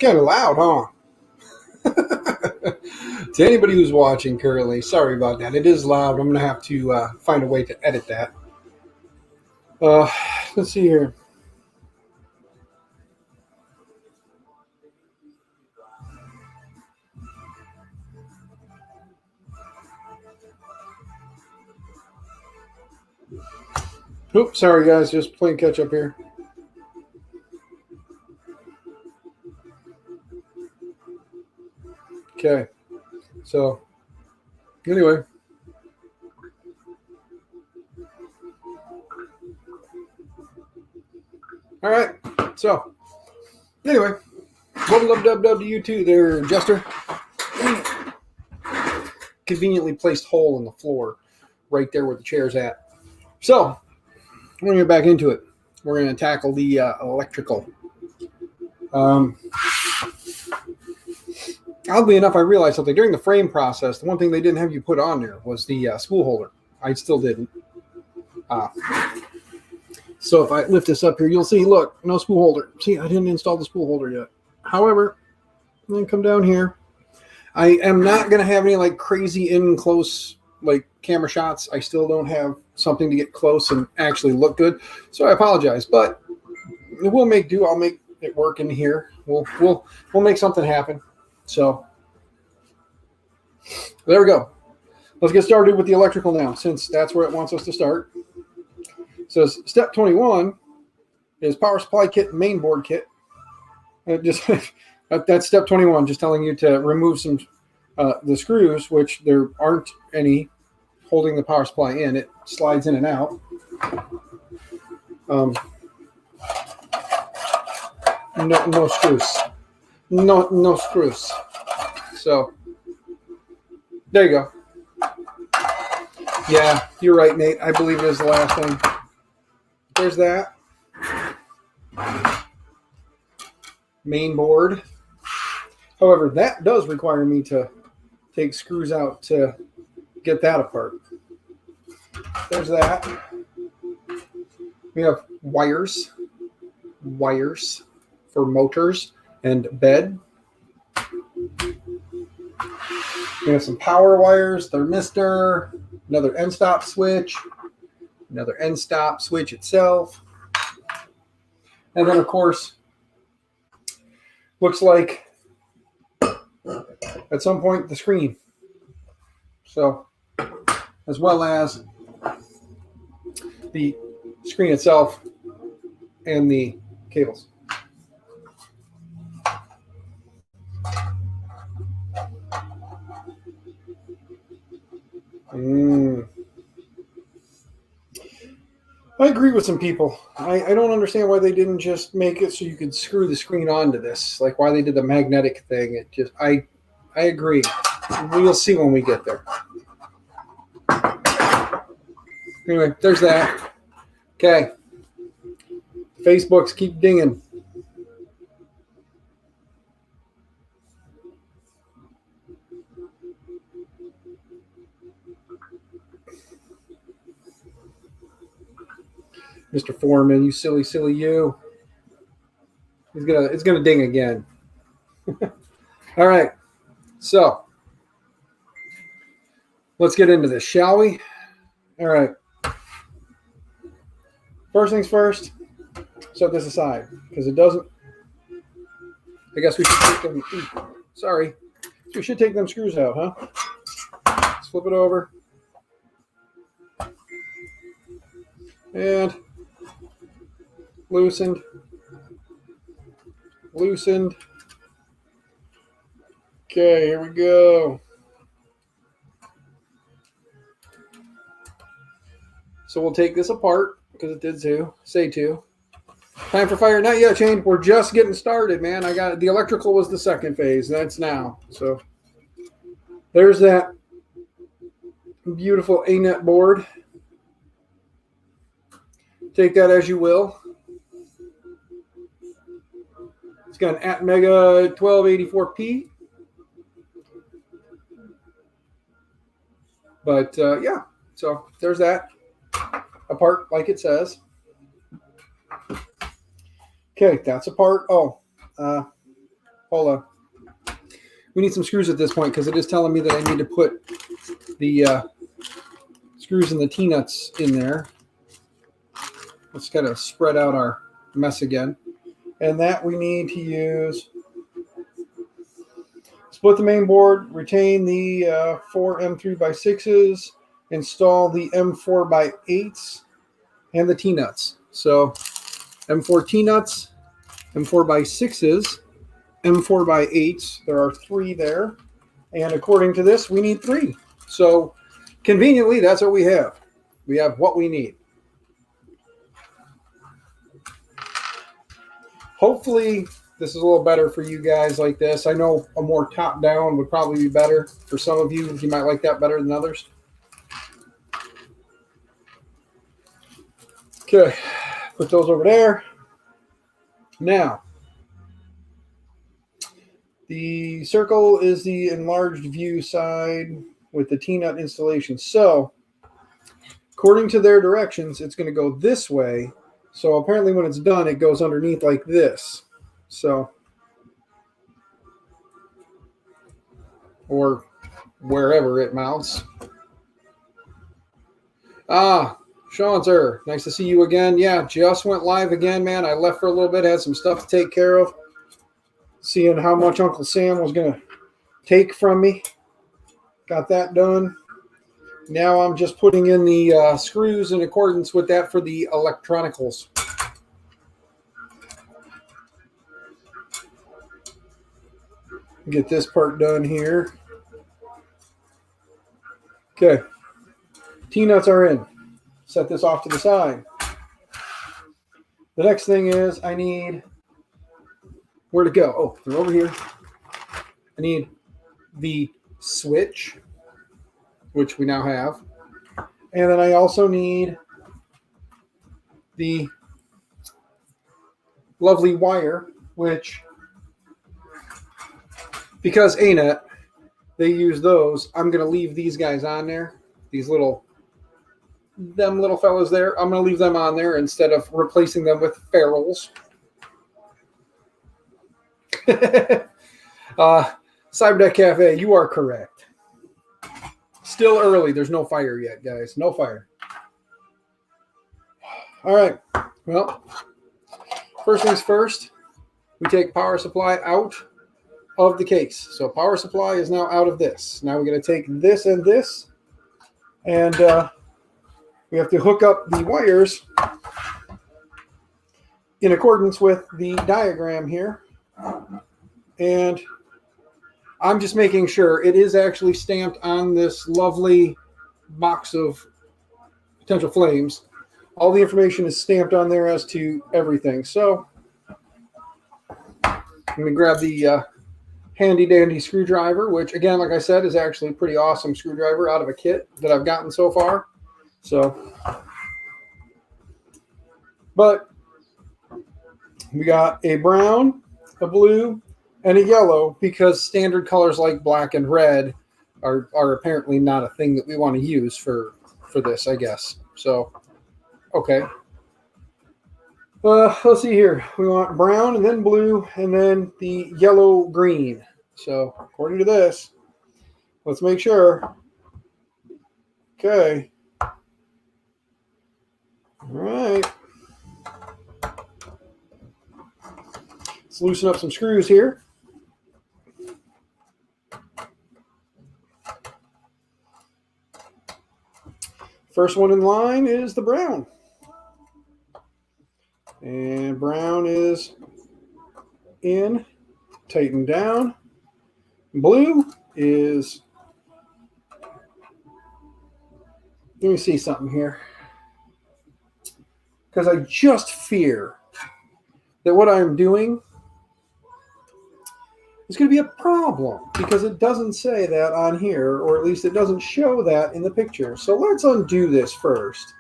kind of loud, huh? To anybody who's watching currently, sorry about that. It is loud. I'm going to have to find a way to edit that. Let's see here. Oops, sorry guys, just playing catch up here. Okay, so anyway. All right, so anyway, love to you too there, Jester. Conveniently placed hole in the floor right there where the chair's at. So we're going to get back into it. We're going to tackle the electrical. Oddly enough, I realized something. During the frame process, the one thing they didn't have you put on there was the spool holder. I still didn't. So if I lift this up here, you'll see, look, no spool holder. See, I didn't install the spool holder yet. However, I'm going to come down here. I am not going to have any like crazy in close like camera shots. I still don't have something to get close and actually look good. So I apologize, but we'll make do. I'll make it work in here. We'll make something happen. So there we go. Let's get started with the electrical now, since that's where it wants us to start. So step 21 is power supply kit, main board kit. That's step 21, just telling you to remove some the screws, which there aren't any holding the power supply in. It slides in and out. No screws. No screws. So there you go. Yeah, you're right, Nate. I believe it is the last thing. There's that. Main board. However, that does require me to take screws out to get that apart. There's that. We have wires for motors and bed. We have some power wires, thermistor, another end stop switch, another end stop switch itself. And then, of course, looks like at some point the screen. So, as well as the screen itself and the cables. I agree with some people. I don't understand why they didn't just make it so you could screw the screen onto this. Like why they did the magnetic thing. It just I agree. We'll see when we get there. Anyway, there's that. Okay. Facebooks keep dinging. Mr. Foreman, you silly you. It's gonna ding again. All right. So let's get into this, shall we? All right. First things first, set this aside because it doesn't. I guess we should take them. Sorry. We should take them screws out, huh? Let's flip it over. And loosened. Okay, here we go. So we'll take this apart because it did say to. Time for fire. Not yet, Shane. We're just getting started, man. I got the electrical was the second phase. That's now. So there's that beautiful Anet board. Take that as you will. It's got an Atmega 1284p. But yeah, so there's that. Apart like it says. Okay, that's apart. Oh, hold on. We need some screws at this point because it is telling me that I need to put the screws and the T-nuts in there. Let's kind of spread out our mess again. And that we need to use, split the main board, retain the 4 M3x6s, install the M4x8s, and the T-nuts. So M4 T-nuts, M4x6s, M4x8s. There are 3 there. And according to this, we need 3. So conveniently, that's what we have. We have what we need. Hopefully, this is a little better for you guys like this. I know a more top-down would probably be better. For some of you, you might like that better than others. Okay, put those over there. Now, the circle is the enlarged view side with the T-nut installation. So, according to their directions, it's going to go this way. So apparently when it's done, it goes underneath like this. So, or wherever it mounts. Ah, Sean, sir, nice to see you again. Yeah, just went live again, man. I left for a little bit, had some stuff to take care of. Seeing how much Uncle Sam was going to take from me. Got that done. Now I'm just putting in the screws in accordance with that for the electronicals. Get this part done here. Okay. T-nuts are in. Set this off to the side. The next thing is I need, where to go? Oh, they're over here. I need the switch, which we now have. And then I also need the lovely wire, which, because Anet, they use those, I'm going to leave these guys on there. These little, them little fellas there, I'm going to leave them on there instead of replacing them with ferrules. Cyberdeck Cafe, you are correct. Still early. There's no fire yet, guys. No fire. All right. Well, first things first, we take power supply out of the case. So power supply is now out of this. Now we're going to take this and this, and we have to hook up the wires in accordance with the diagram here. And I'm just making sure it is actually stamped on this lovely box of potential flames. All the information is stamped on there as to everything. So I'm going to grab the handy dandy screwdriver, which again, like I said, is actually a pretty awesome screwdriver out of a kit that I've gotten so far. So, but we got a brown, a blue, and a yellow, because standard colors like black and red are apparently not a thing that we want to use for this, I guess. So, okay. Let's see here. We want brown and then blue and then the yellow green. So, according to this, let's make sure. Okay. All right. Let's loosen up some screws here. First one in line is the brown. And brown is in, tighten down. Blue is, let me see something here. Because I just fear that what I'm doing is going to be a problem, because it doesn't say that on here, or at least it doesn't show that in the picture. So let's undo this first.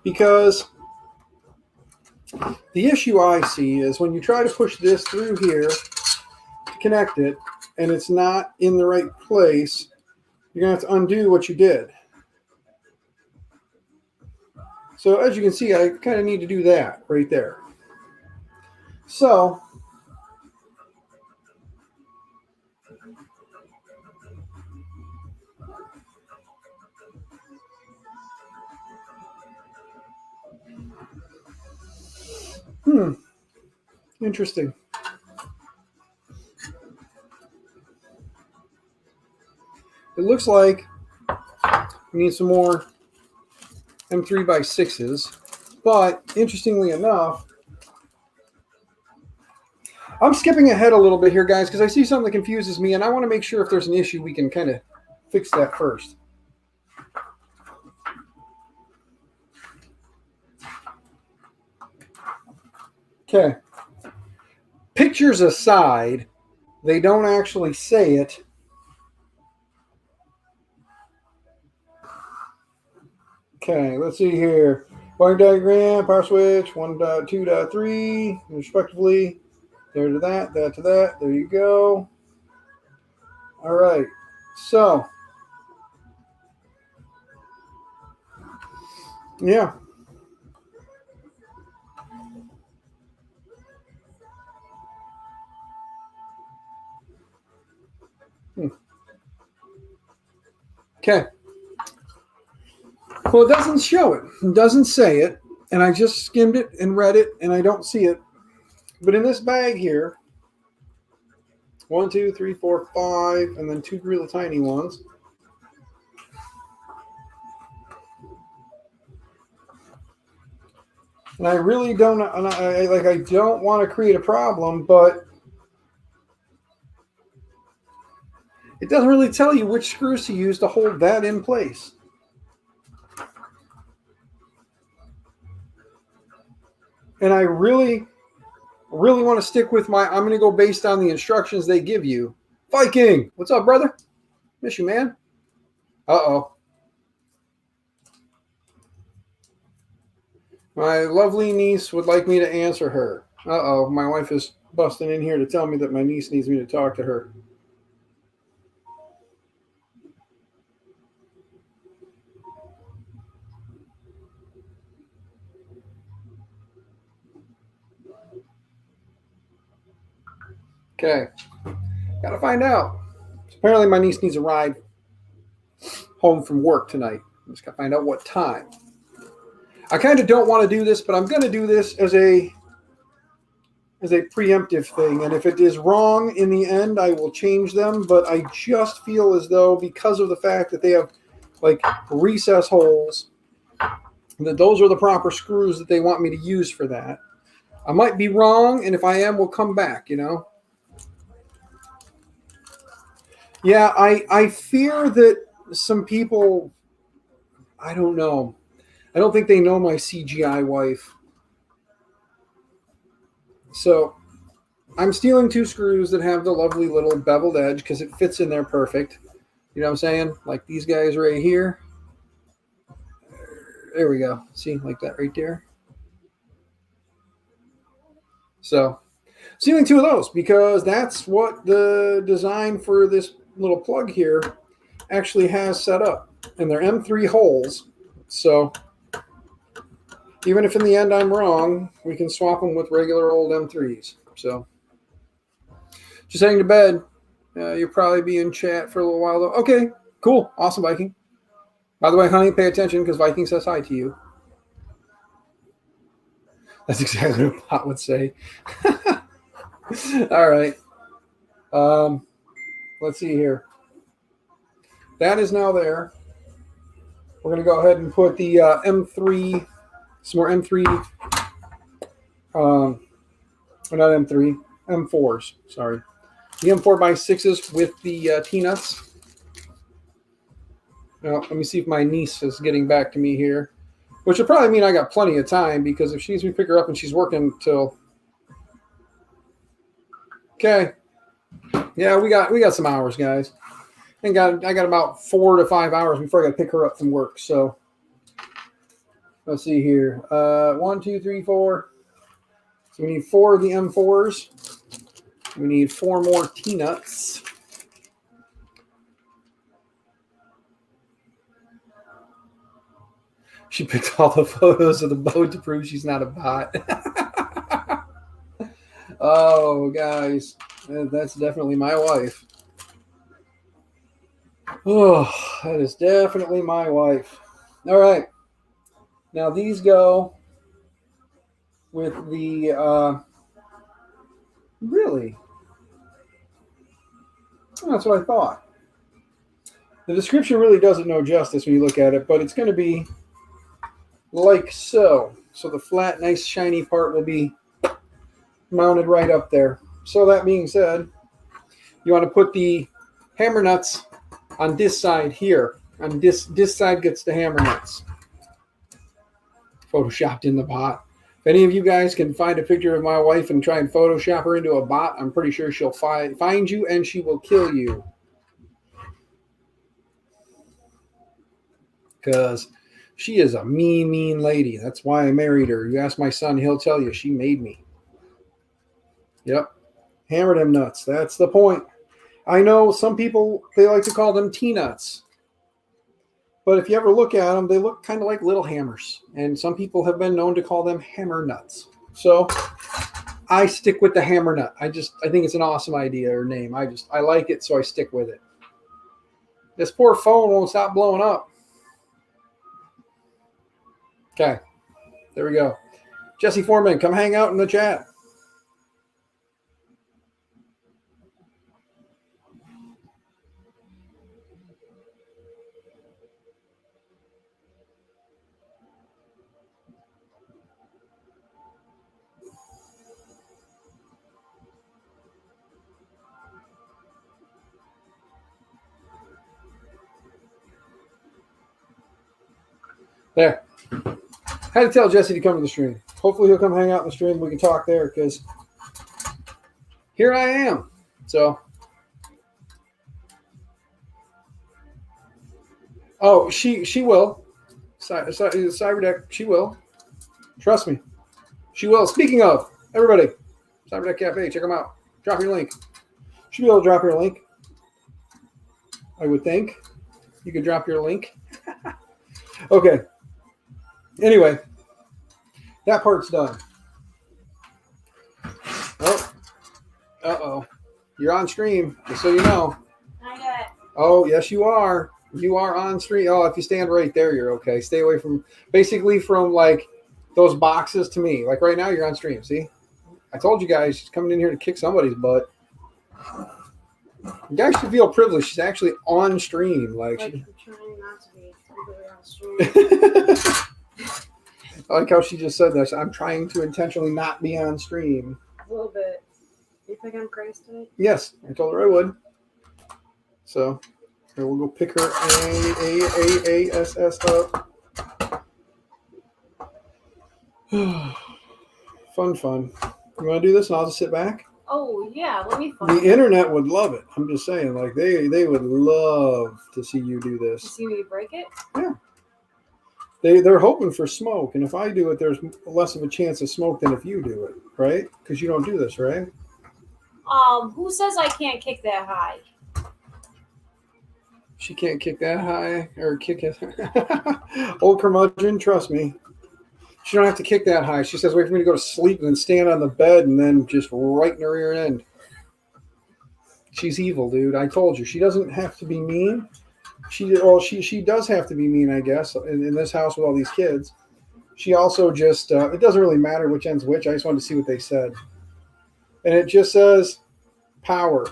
Because the issue I see is when you try to push this through here to connect it, and it's not in the right place, you're going to have to undo what you did. So as you can see, I kind of need to do that right there. So interesting. It looks like we need some more M3x6s, but interestingly enough, I'm skipping ahead a little bit here, guys, because I see something that confuses me, and I want to make sure if there's an issue, we can kind of fix that first. Okay. Pictures aside, they don't actually say it. Okay, let's see here. Wiring diagram, power switch, 1.2.3, respectively. There to that, that to that. There you go. All right. So, yeah. Okay. Well, it doesn't show it. It doesn't say it. And I just skimmed it and read it, and I don't see it. But in this bag here, 1, 2, 3, 4, 5, and then 2 really tiny ones. And I really don't, I don't want to create a problem, but it doesn't really tell you which screws to use to hold that in place. And I really want to stick with I'm going to go based on the instructions they give you. Viking, what's up, brother? Miss you, man. Uh-oh. My lovely niece would like me to answer her. Uh-oh, my wife is busting in here to tell me that my niece needs me to talk to her. Okay. Gotta find out. Apparently my niece needs a ride home from work tonight. Just gotta find out what time. I kind of don't want to do this, but I'm going to do this as a preemptive thing. And if it is wrong in the end, I will change them. But I just feel as though, because of the fact that they have like recess holes, that those are the proper screws that they want me to use for that. I might be wrong, and if I am, we'll come back, you know? Yeah, I fear that some people, I don't know. I don't think they know my CGI wife. So I'm stealing 2 screws that have the lovely little beveled edge because it fits in there perfect. You know what I'm saying? Like these guys right here. There we go. See, like that right there. So stealing 2 of those because that's what the design for this little plug here actually has set up. And they're M3 holes. So even if in the end I'm wrong, we can swap them with regular old M3s. So just heading to bed. You'll probably be in chat for a little while though. Okay, cool. Awesome, Viking. By the way, honey, pay attention because Viking says hi to you. That's exactly what Pot would say. All right. Let's see here. That is now there. We're going to go ahead and put the M3, some more M3, or not M3, M4s, sorry. The M4x6s with the T-nuts. Now, let me see if my niece is getting back to me here, which will probably mean I got plenty of time because if she needs me to pick her up and she's working till... Okay. Yeah, we got some hours, guys. I got about 4 to 5 hours before I got to pick her up from work. So let's see here. 1, 2, 3, 4. So we need 4 of the M4s. We need 4 more T-nuts. She picked all the photos of the boat to prove she's not a bot. Oh, guys, that's definitely my wife. Oh, that is definitely my wife. All right. Now these go with the, really? That's what I thought. The description really doesn't know justice when you look at it, but it's going to be like so. So the flat, nice, shiny part will be mounted right up there. So that being said, you want to put the hammer nuts on this side here. On this side gets the hammer nuts. Photoshopped in the bot. If any of you guys can find a picture of my wife and try and Photoshop her into a bot, I'm pretty sure she'll find you and she will kill you. Because she is a mean, mean lady. That's why I married her. You ask my son, he'll tell you she made me. Yep. Hammer them nuts. That's the point. I know some people, they like to call them T-nuts. But if you ever look at them, they look kind of like little hammers. And some people have been known to call them hammer nuts. So I stick with the hammer nut. I think it's an awesome idea or name. I like it, so I stick with it. This poor phone won't stop blowing up. Okay. There we go. Jesse Foreman, come hang out in the chat. There. Had to tell Jesse to come to the stream. Hopefully he'll come hang out in the stream. We can talk there because here I am. So, oh, she will. Cyberdeck, she will. Trust me. She will. Speaking of, everybody, Cyberdeck Cafe, check them out. Drop your link. Should be able to drop your link. I would think. You could drop your link. Okay. Anyway, that part's done. Oh, uh-oh. You're on stream, just so you know. I got it. Oh, yes, you are. You are on stream. Oh, if you stand right there, you're okay. Stay away from, basically from, like, those boxes to me. Like, right now, you're on stream, see? I told you guys, she's coming in here to kick somebody's butt. You guys should feel privileged. She's actually on stream. Like I'm trying not to be on stream. I like how she just said that. I'm trying to intentionally not be on stream. A little bit. You think I'm crazy today? Yes, I told her I would. So, here we'll go pick her ASS up. Fun. You want to do this and I'll just sit back? Oh, yeah. Let me find The internet would love it. I'm just saying, like, they would love to see you do this. You see me break it? Yeah. They're hoping for smoke, and if I do it, there's less of a chance of smoke than if you do it, right? Because you don't do this, right? Who says I can't kick that high? She can't kick that high or kick it. Old curmudgeon, trust me. She don't have to kick that high. She says, wait for me to go to sleep and then stand on the bed and then just right in her rear end. She's evil, dude. I told you. She doesn't have to be mean. She does have to be mean, I guess, in this house with all these kids. She also just, it doesn't really matter which end's which. I just wanted to see what they said. And it just says power.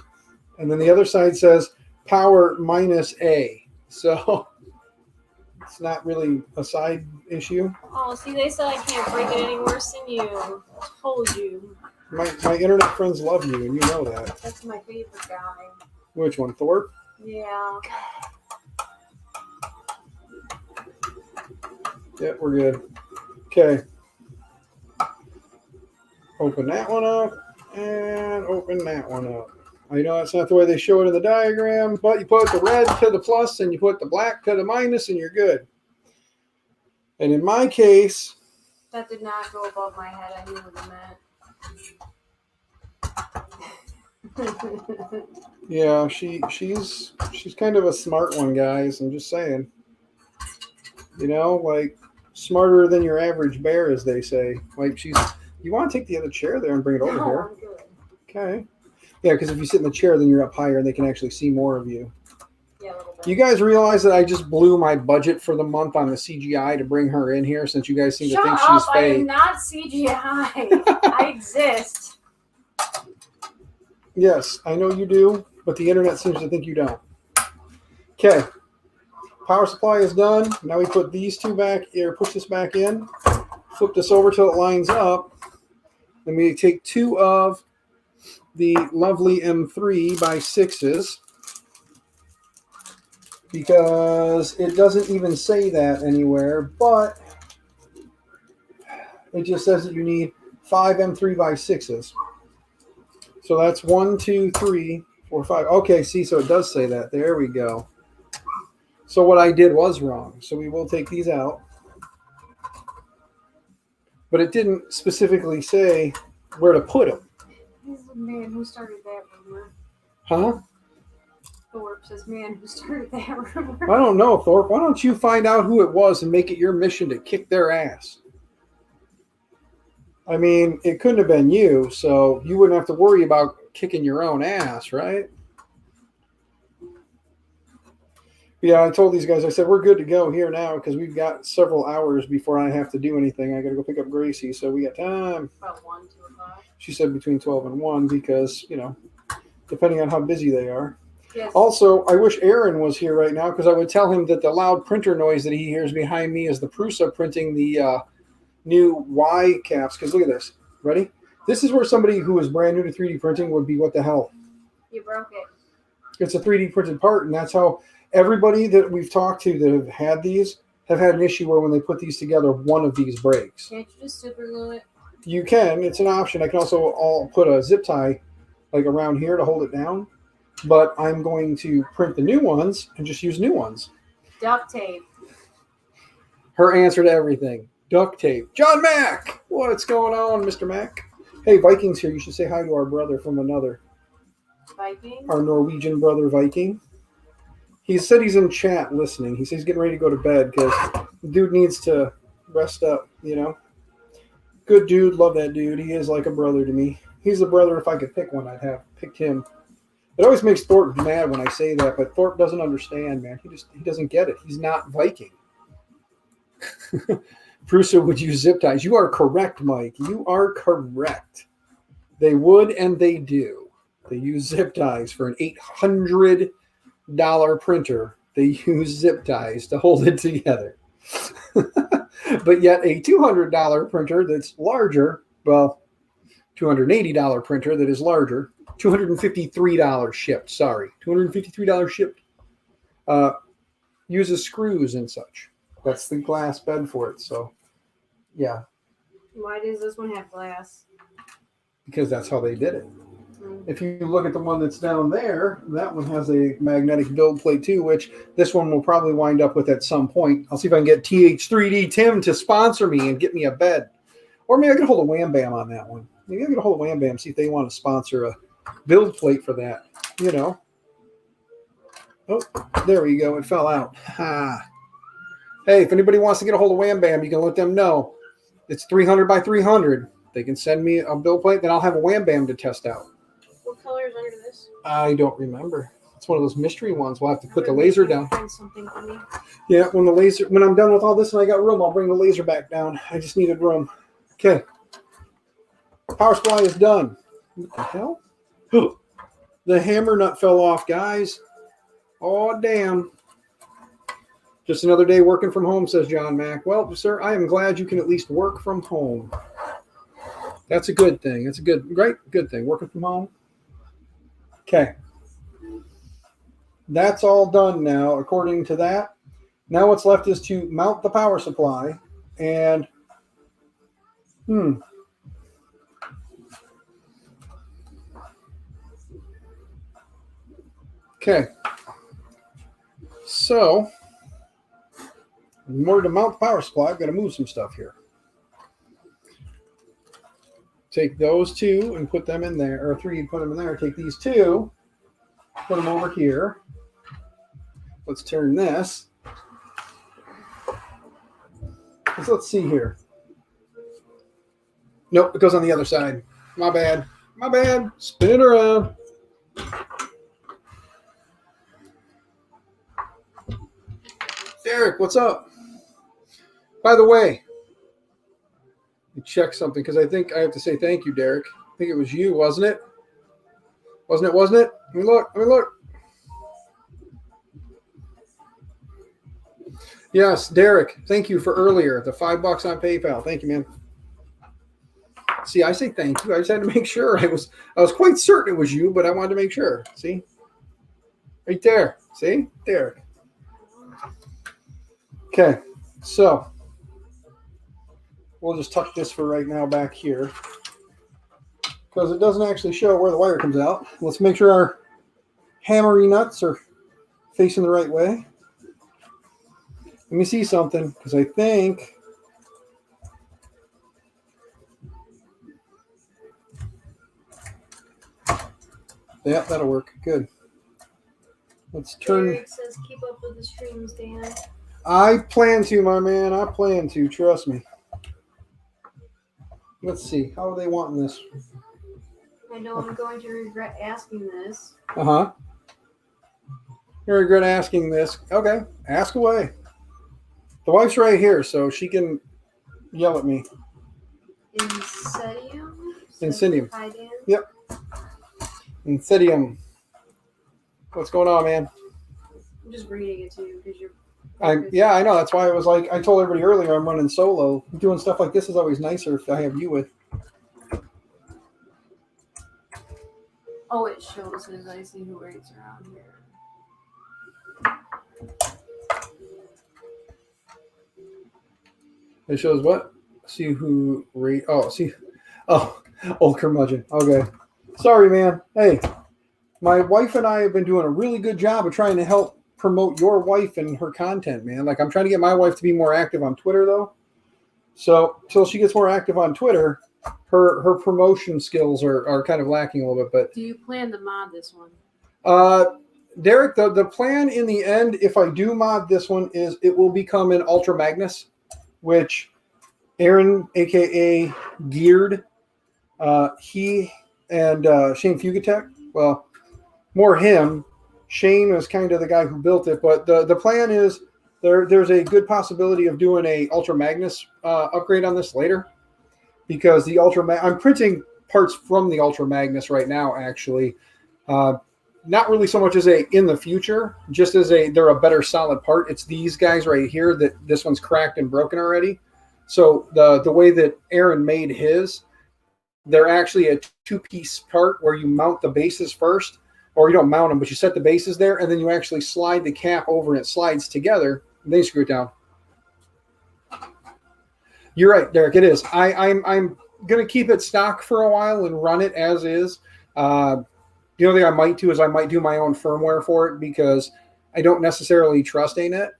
And then the other side says power minus A. So it's not really a side issue. Oh, see, they said I can't break it any worse than you. I told you. My internet friends love you, and you know that. That's my favorite guy. Which one, Thorpe? Yeah. Yeah, we're good. Okay. Open that one up and open that one up. I know that's not the way they show it in the diagram, but you put the red to the plus and you put the black to the minus and you're good. And in my case... That did not go above my head. I knew what it meant. Yeah, she's kind of a smart one, guys. I'm just saying. You know, like smarter than your average bear, as they say. Like you want to take the other chair there and bring it over here. I'm good. Okay. Yeah, because if you sit in the chair, then you're up higher and they can actually see more of you. Yeah, a little bit. Do you guys realize that I just blew my budget for the month on the CGI to bring her in here since you guys seem to think she's I fake? am not CGI. I exist. Yes, I know you do, but the internet seems to think you don't. Okay. Power supply is done. Now we put these two back here, push this back in, flip this over till it lines up. Then we take two of the lovely M3 by 6s because it doesn't even say that anywhere, but it just says that you need 5 M3 by 6s. So that's 1, 2, 3, 4, 5. Okay, see, so it does say that. There we go. So what I did was wrong. So we will take these out. But it didn't specifically say where to put them. He's the man who started that rumor. Huh? Thorpe says, man who started that rumor. I don't know, Thorpe. Why don't you find out who it was and make it your mission to kick their ass? I mean, it couldn't have been you, so you wouldn't have to worry about kicking your own ass, right? Yeah, I told these guys, I said, we're good to go here now because we've got several hours before I have to do anything. I got to go pick up Gracie, so we got time. About 1, 2 o'clock. She said between 12 and 1 because, you know, depending on how busy they are. Yes. Also, I wish Aaron was here right now because I would tell him that the loud printer noise that he hears behind me is the Prusa printing the new Y caps. Because look at this. Ready? This is where somebody who is brand new to 3D printing would be, what the hell? You broke it. It's a 3D printed part, and that's how everybody that we've talked to that have had these have had an issue where when they put these together, one of these breaks. Can't you just super glue it? You can. It's an option. I can also put a zip tie like around here to hold it down. But I'm going to print the new ones and just use new ones. Duct tape. Her answer to everything. Duct tape. John Mack! What's going on, Mr. Mack? Hey, Viking's here. You should say hi to our brother from another. Viking? Our Norwegian brother, Viking. He said he's in chat listening. He says he's getting ready to go to bed because the dude needs to rest up, you know? Good dude. Love that dude. He is like a brother to me. He's a brother. If I could pick one, I'd have picked him. It always makes Thorpe mad when I say that, but Thorpe doesn't understand, man. He doesn't get it. He's not Viking. Prusa would use zip ties. You are correct, Mike. You are correct. They would and they do. They use zip ties for an $800 printer. They use zip ties to hold it together. But yet a $200 printer that's larger, well, $280 printer that is larger, $253 shipped, sorry. $253 shipped. Uses screws and such. That's the glass bed for it, so yeah. Why does this one have glass? Because that's how they did it. If you look at the one that's down there, that one has a magnetic build plate too, which this one will probably wind up with at some point. I'll see if I can get TH3D Tim to sponsor me and get me a bed. Or maybe I can hold a Wham Bam on that one. Maybe I can hold a Wham Bam, see if they want to sponsor a build plate for that, you know. Oh, there we go. It fell out. Ha. Hey, if anybody wants to get a hold of Wham Bam, you can let them know. It's 300 by 300. They can send me a build plate, then I'll have a Wham Bam to test out. What color is under this? I don't remember. It's one of those mystery ones. We'll have to put the laser down. Find something for me. Yeah, when I'm done with all this and I got room, I'll bring the laser back down. I just needed room. Okay. Power supply is done. What the hell? The hammer nut fell off, guys. Oh, damn. Just another day working from home, says John Mack. Well, sir, I am glad you can at least work from home. That's a good thing. That's a good thing. Working from home. Okay. That's all done now, according to that. Now what's left is to mount the power supply and Okay. So, in order to mount the power supply, I've got to move some stuff here. Take those two and put them in there, or three and put them in there. Take these two, put them over here. Let's turn this. Let's see here. Nope, it goes on the other side. My bad. My bad. Spin it around. Derek, what's up? By the way, check something because I think I have to say thank you, Derek. I think it was you, wasn't it? Wasn't it? Let me look. Yes, Derek, thank you for earlier. The $5 on PayPal. Thank you, man. See, I say thank you. I just had to make sure. I was quite certain it was you, but I wanted to make sure. See? Right there. See? Derek. Okay, so we'll just tuck this for right now back here because it doesn't actually show where the wire comes out. Let's make sure our hammery nuts are facing the right way. Let me see something because I think yeah, that'll work. Good. Let's turn. Eric says keep up with the streams, Dan. I plan to, my man. I plan to. Trust me. Let's see. How are they wanting this? I know I'm going to regret asking this. Uh-huh. You regret asking this. Okay. Ask away. The wife's right here, so she can yell at me. Incendium. Hi, Dan. Yep. Incendium. What's going on, man? I'm just reading it to you because you're... Yeah, I know. That's why I was like, I told everybody earlier I'm running solo. Doing stuff like this is always nicer if I have you with. Oh, it shows as I see who rates around here. It shows what? See who rate. Oh, see. Oh, old curmudgeon. Okay. Sorry, man. Hey, my wife and I have been doing a really good job of trying to help promote your wife and her content, man. Like, I'm trying to get my wife to be more active on Twitter, though. So, till she gets more active on Twitter, her promotion skills are kind of lacking a little bit. But do you plan to mod this one? Derek, the plan in the end, if I do mod this one, is it will become an Ultra Magnus, which Aaron, aka Geared, he and Shane Fugatek, well, more him. Shane was kind of the guy who built it, but the plan is there's a good possibility of doing a Ultra Magnus upgrade on this later, because the I'm printing parts from the Ultra Magnus right now, actually. Not really so much as in the future, just as they're a better solid part. It's these guys right here that this one's cracked and broken already. So the way that Aaron made his, they're actually a two-piece part where you mount the bases first, or you don't mount them, but you set the bases there, and then you actually slide the cap over and it slides together, and then you screw it down. You're right, Derek, it is. I'm going to keep it stock for a while and run it as is. The only thing I might do is I might do my own firmware for it because I don't necessarily trust Anet.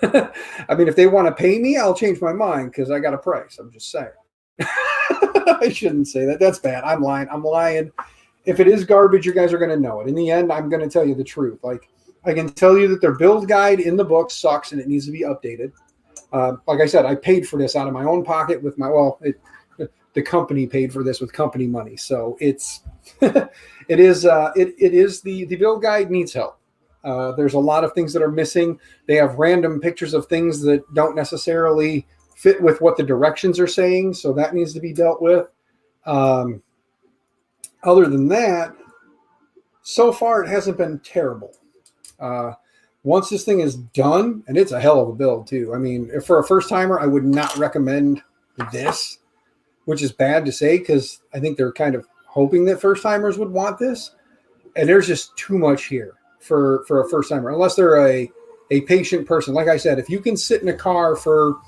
I mean, if they want to pay me, I'll change my mind because I got a price. I'm just saying. I shouldn't say that. That's bad. I'm lying. If it is garbage, you guys are going to know it. In the end, I'm going to tell you the truth. Like, I can tell you that their build guide in the book sucks and it needs to be updated. Like I said, I paid for this out of my own pocket with the company paid for this with company money. So it's, it is the build guide needs help. There's a lot of things that are missing. They have random pictures of things that don't necessarily fit with what the directions are saying. So that needs to be dealt with. Other than that, so far it hasn't been terrible. Once this thing is done, and it's a hell of a build too. I mean, if for a first timer, I would not recommend this, which is bad to say because I think they're kind of hoping that first timers would want this. And there's just too much here for a first timer, unless they're a patient person. Like I said, if you can sit in a car for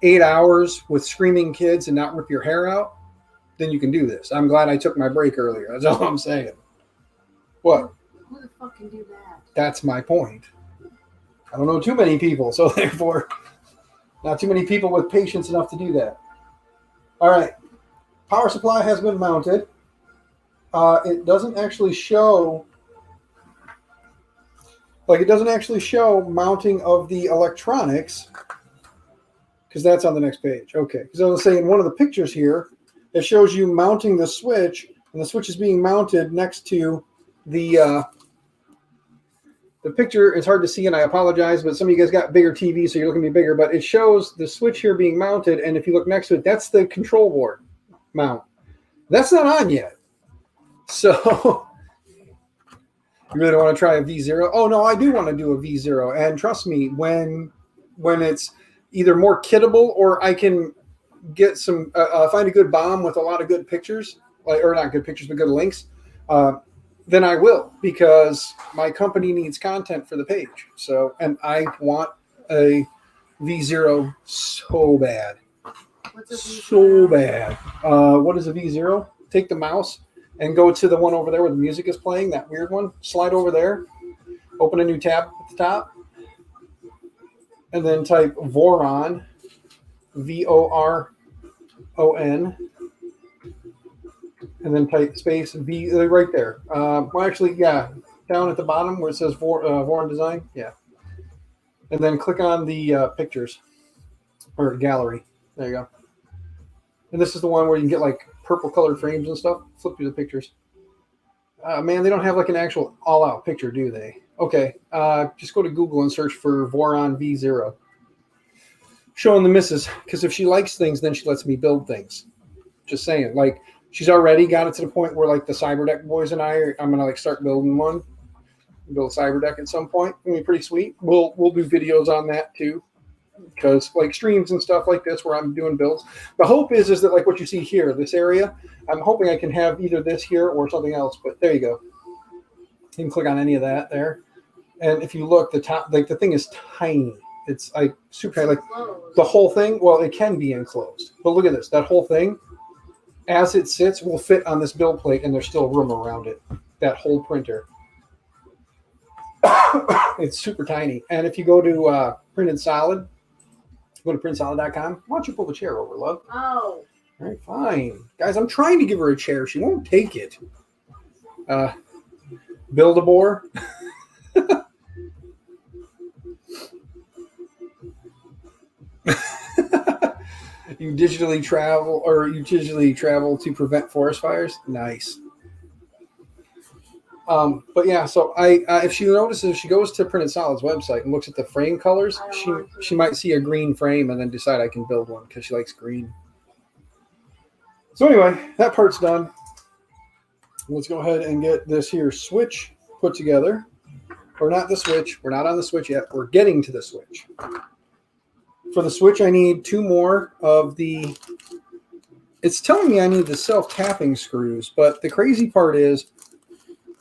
8 hours with screaming kids and not rip your hair out, then you can do this. I'm glad I took my break earlier. That's all I'm saying. What? Who the fuck can do that? That's my point. I don't know too many people, so therefore, not too many people with patience enough to do that. All right. Power supply has been mounted. It doesn't actually show, mounting of the electronics, because that's on the next page. Okay. Because I was saying one of the pictures here, it shows you mounting the switch, And the switch is being mounted next to the picture is hard to see, and I apologize, but some of you guys got bigger TVs, so you're looking at me bigger, but it shows the switch here being mounted, and if you look next to it, that's the control board mount. That's not on yet. So you really don't want to try a V0? Oh, no, I do want to do a V0, and trust me, when it's either more kittable or I can get some, find a good bomb with a lot of good pictures, or not good pictures, but good links, then I will, because my company needs content for the page. So, and I want a V0 so bad. What's a V0? So bad. What is a V0? Take the mouse and go to the one over there where the music is playing, that weird one. Slide over there. Open a new tab at the top. And then type Voron, V-O-R-O-N. And then type space V right there. Well, actually, yeah, down at the bottom where it says Voron Design. Yeah. And then click on the pictures or gallery. There you go. And this is the one where you can get like purple colored frames and stuff. Flip through the pictures. Man, they don't have like an actual all-out picture, do they? Okay. Just go to Google and search for Voron V0. Showing the missus, because if she likes things, then she lets me build things. Just saying. Like, she's already got it to the point where like the Cyberdeck boys and I'm gonna like start building one, build a Cyberdeck at some point. It'll be pretty sweet. We'll do videos on that too, because like streams and stuff like this where I'm doing builds. The hope is that like what you see here, this area, I'm hoping I can have either this here or something else. But there you go. You can click on any of that there, and if you look, the top, like the thing is tiny. It's like super tiny, like the whole thing. Well, it can be enclosed, but look at this. That whole thing, as it sits, will fit on this build plate, and there's still room around it. That whole printer. It's super tiny. And if you go to Printed Solid, go to printsolid.com. Why don't you pull the chair over, love? Oh. All right, fine. Guys, I'm trying to give her a chair. She won't take it. Build-A-Boar. You digitally travel to prevent forest fires. Nice. But yeah, so if she notices, if she goes to Printed Solid's website and looks at the frame colors, she might see a green frame and then decide I can build one because she likes green. So anyway, that part's done. Let's go ahead and get this here switch put together. Or not the switch. We're not on the switch yet. We're getting to the switch. For the switch, I need 2 more of the... It's telling me I need the self-tapping screws, but the crazy part is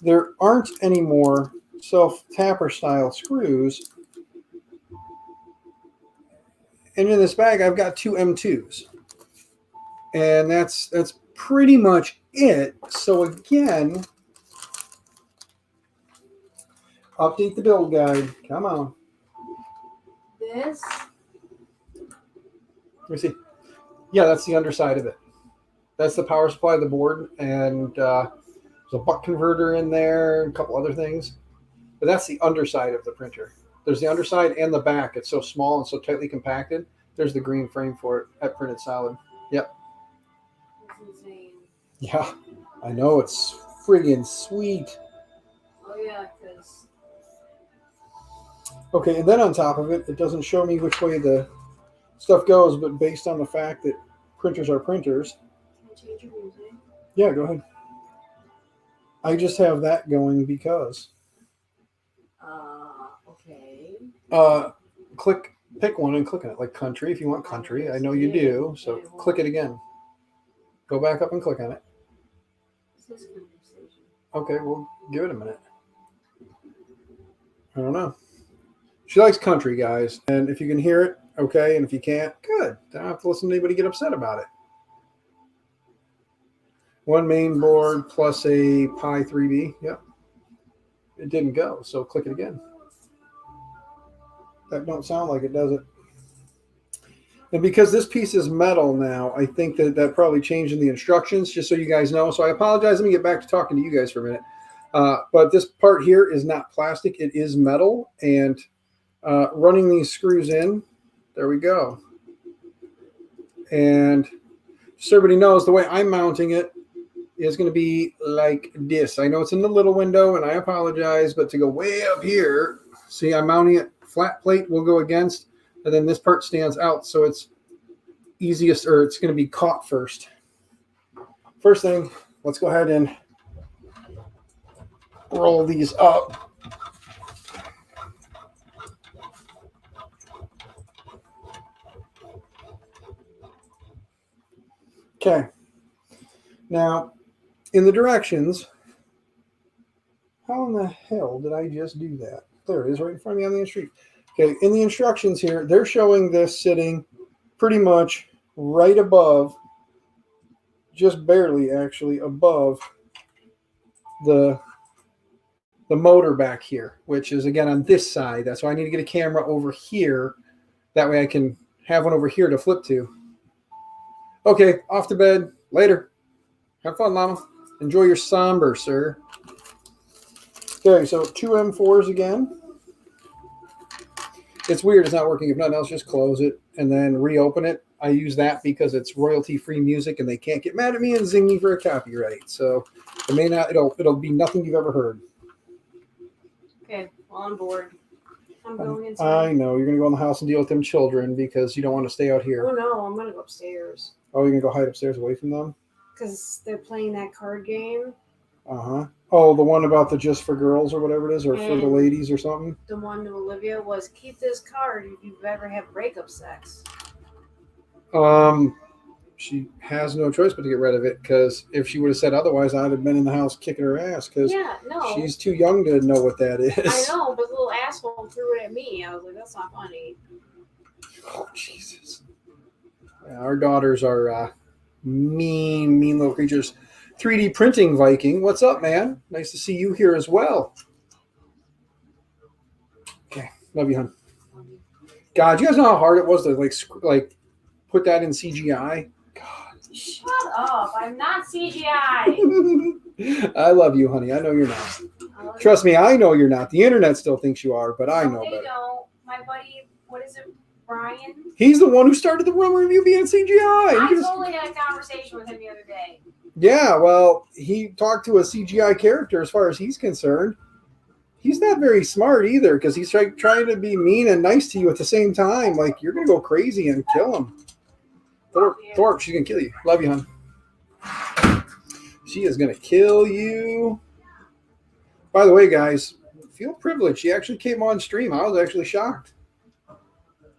there aren't any more self-tapper style screws. And in this bag, I've got 2 M2s. And that's pretty much it. So again, update the build guide. Come on. This? Let me see. Yeah, that's the underside of it. That's the power supply of the board. And there's a buck converter in there, a couple other things. But that's the underside of the printer. There's the underside and the back. It's so small and so tightly compacted. There's the green frame for it at Printed Solid. Yep. That's insane. Yeah, I know. It's friggin' sweet. Oh, yeah, because... Okay, and then on top of it, it doesn't show me which way the stuff goes, but based on the fact that printers are printers. Can I change your music? Yeah, go ahead. I just have that going because. Okay. Pick one and click on it, like country if you want country. I know you do, so click it again. Go back up and click on it. It says conversation. Okay, well, give it a minute. I don't know. She likes country, guys, and if you can hear it, okay, and if you can't, good. Don't have to listen to anybody get upset about it. 1 main board plus a Pi 3B. Yep. It didn't go, so click it again. That don't sound like it, does it? And because this piece is metal now, I think that probably changed in the instructions, just so you guys know. So I apologize. Let me get back to talking to you guys for a minute. But this part here is not plastic. It is metal. And running these screws in, there we go. And just so everybody knows, the way I'm mounting it is going to be like this. I know it's in the little window, and I apologize, but to go way up here, see, I'm mounting it. Flat plate will go against, and then this part stands out, so it's easiest, or it's going to be caught first. First thing, let's go ahead and roll these up. Okay. Now, in the directions, how in the hell did I just do that? There it is, right in front of me on the street. Okay, in the instructions here, they're showing this sitting pretty much right above, just barely actually above the motor back here, which is again on this side. That's why I need to get a camera over here. That way I can have one over here to flip to. Okay, off to bed. Later. Have fun, Mama. Enjoy your somber, sir. Okay, so 2 M4s again. It's weird it's not working. If nothing else, just close it and then reopen it. I use that because it's royalty-free music and they can't get mad at me and zing me for a copyright. So it may not, it'll be nothing you've ever heard. Okay, well, on board. I'm going inside. I know. You're going to go in the house and deal with them children because you don't want to stay out here. Oh, no, I'm going to go upstairs. Oh, you're going to go hide upstairs away from them? Because they're playing that card game. Uh-huh. Oh, the one about the just for girls or whatever it is, or for the ladies or something? The one to Olivia was, keep this card if you've ever had breakup sex. She has no choice but to get rid of it, because if she would have said otherwise, I'd have been in the house kicking her ass, because she's too young to know what that is. I know, but the little asshole threw it at me. I was like, that's not funny. Oh, Jesus. Yeah, our daughters are mean little creatures. 3D Printing Viking, what's up, man? Nice to see you here as well. Okay, love you, hon. God, you guys know how hard it was to like put that in CGI? God. Shut up! I'm not CGI. I love you, honey. I know you're not. Trust me, I know you're not. The internet still thinks you are, but I know better. They don't. My buddy, what is it, Brian? He's the one who started the rumor of you being CGI. I totally had a conversation with him the other day. Yeah, well, he talked to a CGI character as far as he's concerned. He's not very smart either, because he's trying to be mean and nice to you at the same time. Like, you're going to go crazy and kill him. Thorpe, she's going to kill you. Love you, hon. She is going to kill you. By the way, guys, feel privileged. She actually came on stream. I was actually shocked.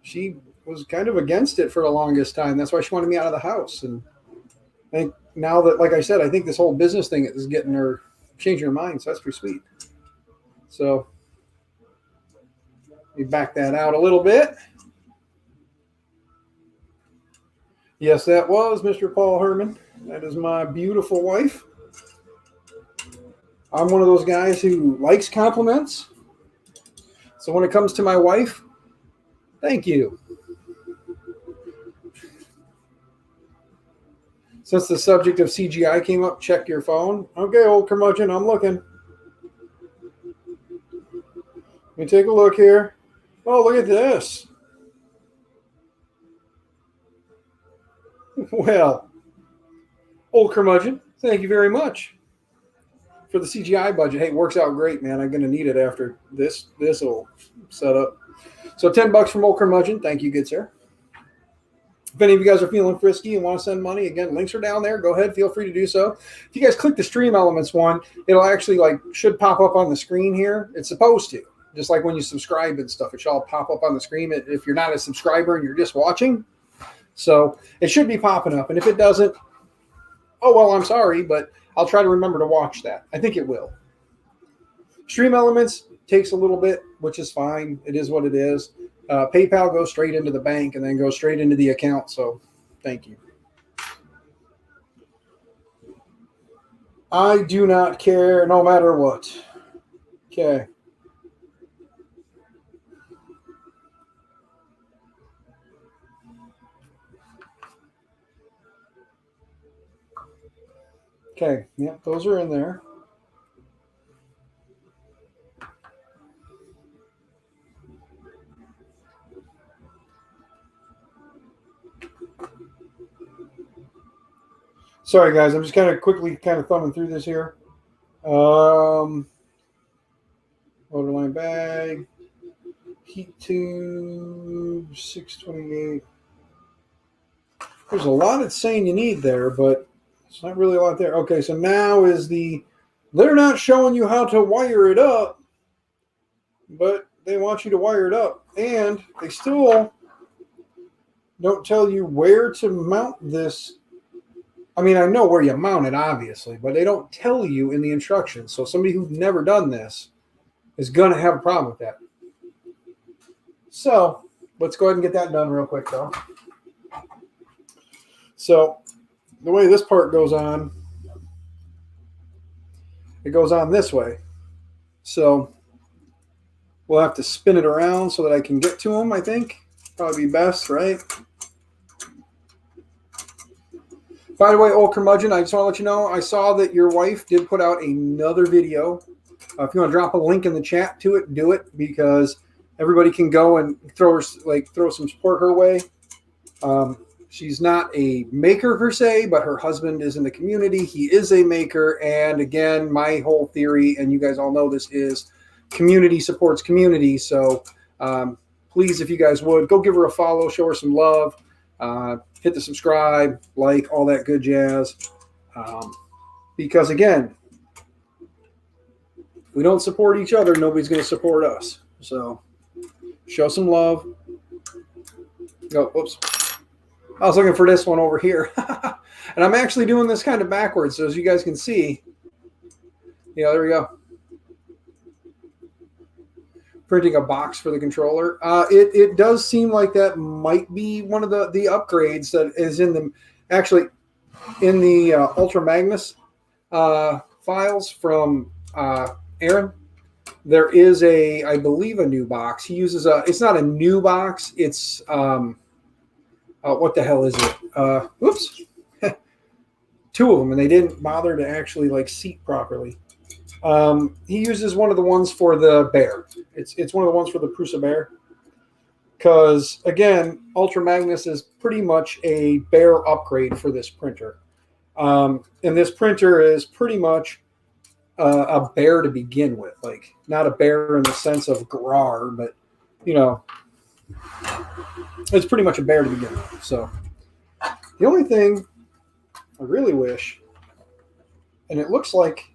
She was kind of against it for the longest time. That's why she wanted me out of the house. And I think now that, like I said, I think this whole business thing is getting her, changing her mind. So that's pretty sweet. So let me back that out a little bit. Yes, that was Mr. Paul Herman. That is my beautiful wife. I'm one of those guys who likes compliments. So when it comes to my wife, thank you. Since the subject of CGI came up, check your phone. Okay, old curmudgeon, I'm looking. Let me take a look here. Oh, look at this. Well, old curmudgeon, thank you very much for the CGI budget. Hey, it works out great, man. I'm going to need it after this will set up. So $10 from old curmudgeon. Thank you, good sir. If any of you guys are feeling frisky and want to send money, again, links are down there. Go ahead, feel free to do so. If you guys click the Stream Elements one, it'll actually should pop up on the screen here. It's supposed to. Just like when you subscribe and stuff, it should all pop up on the screen if you're not a subscriber and you're just watching. So it should be popping up. And if it doesn't, oh, well, I'm sorry, but I'll try to remember to watch that. I think it will. Stream Elements takes a little bit, which is fine. It is what it is. PayPal goes straight into the bank and then goes straight into the account. So thank you. I do not care no matter what. Okay. Okay, yeah, those are in there. Sorry, guys. I'm just quickly thumbing through this here. Motor line bag, heat tube, 628. There's a lot it's saying you need there, but it's not really a lot there. Okay, so now is they're not showing you how to wire it up, but they want you to wire it up. And they still don't tell you where to mount this. I mean, I know where you mount it, obviously, but they don't tell you in the instructions. So somebody who's never done this is going to have a problem with that. So let's go ahead and get that done real quick, though. So the way this part goes on, it goes on this way. So we'll have to spin it around so that I can get to them, I think. Probably be best, right? By the way, old curmudgeon, I just want to let you know, I saw that your wife did put out another video. If you want to drop a link in the chat to it, do it, because everybody can go and throw some support her way. She's not a maker per se, but her husband is in the community. He is a maker. And again, my whole theory, and you guys all know this, is community supports community. So please, if you guys would, go give her a follow, show her some love. Hit the subscribe, like, all that good jazz. Because again, if we don't support each other, nobody's going to support us. So show some love. Oh, whoops. I was looking for this one over here. And I'm actually doing this kind of backwards. So as you guys can see, yeah, there we go. Printing a box for the controller. It does seem like that might be one of the upgrades that is in the Ultra Magnus files from Aaron. There is I believe a new box. He uses it's not a new box. It's what the hell is it? Whoops. Two of them, and they didn't bother to actually seat properly. He uses one of the ones for the Bear. It's one of the ones for the Prusa Bear. Because, again, Ultra Magnus is pretty much a Bear upgrade for this printer. And this printer is pretty much a Bear to begin with. Not a Bear in the sense of Grar, but, it's pretty much a Bear to begin with. So, the only thing I really wish, and it looks like,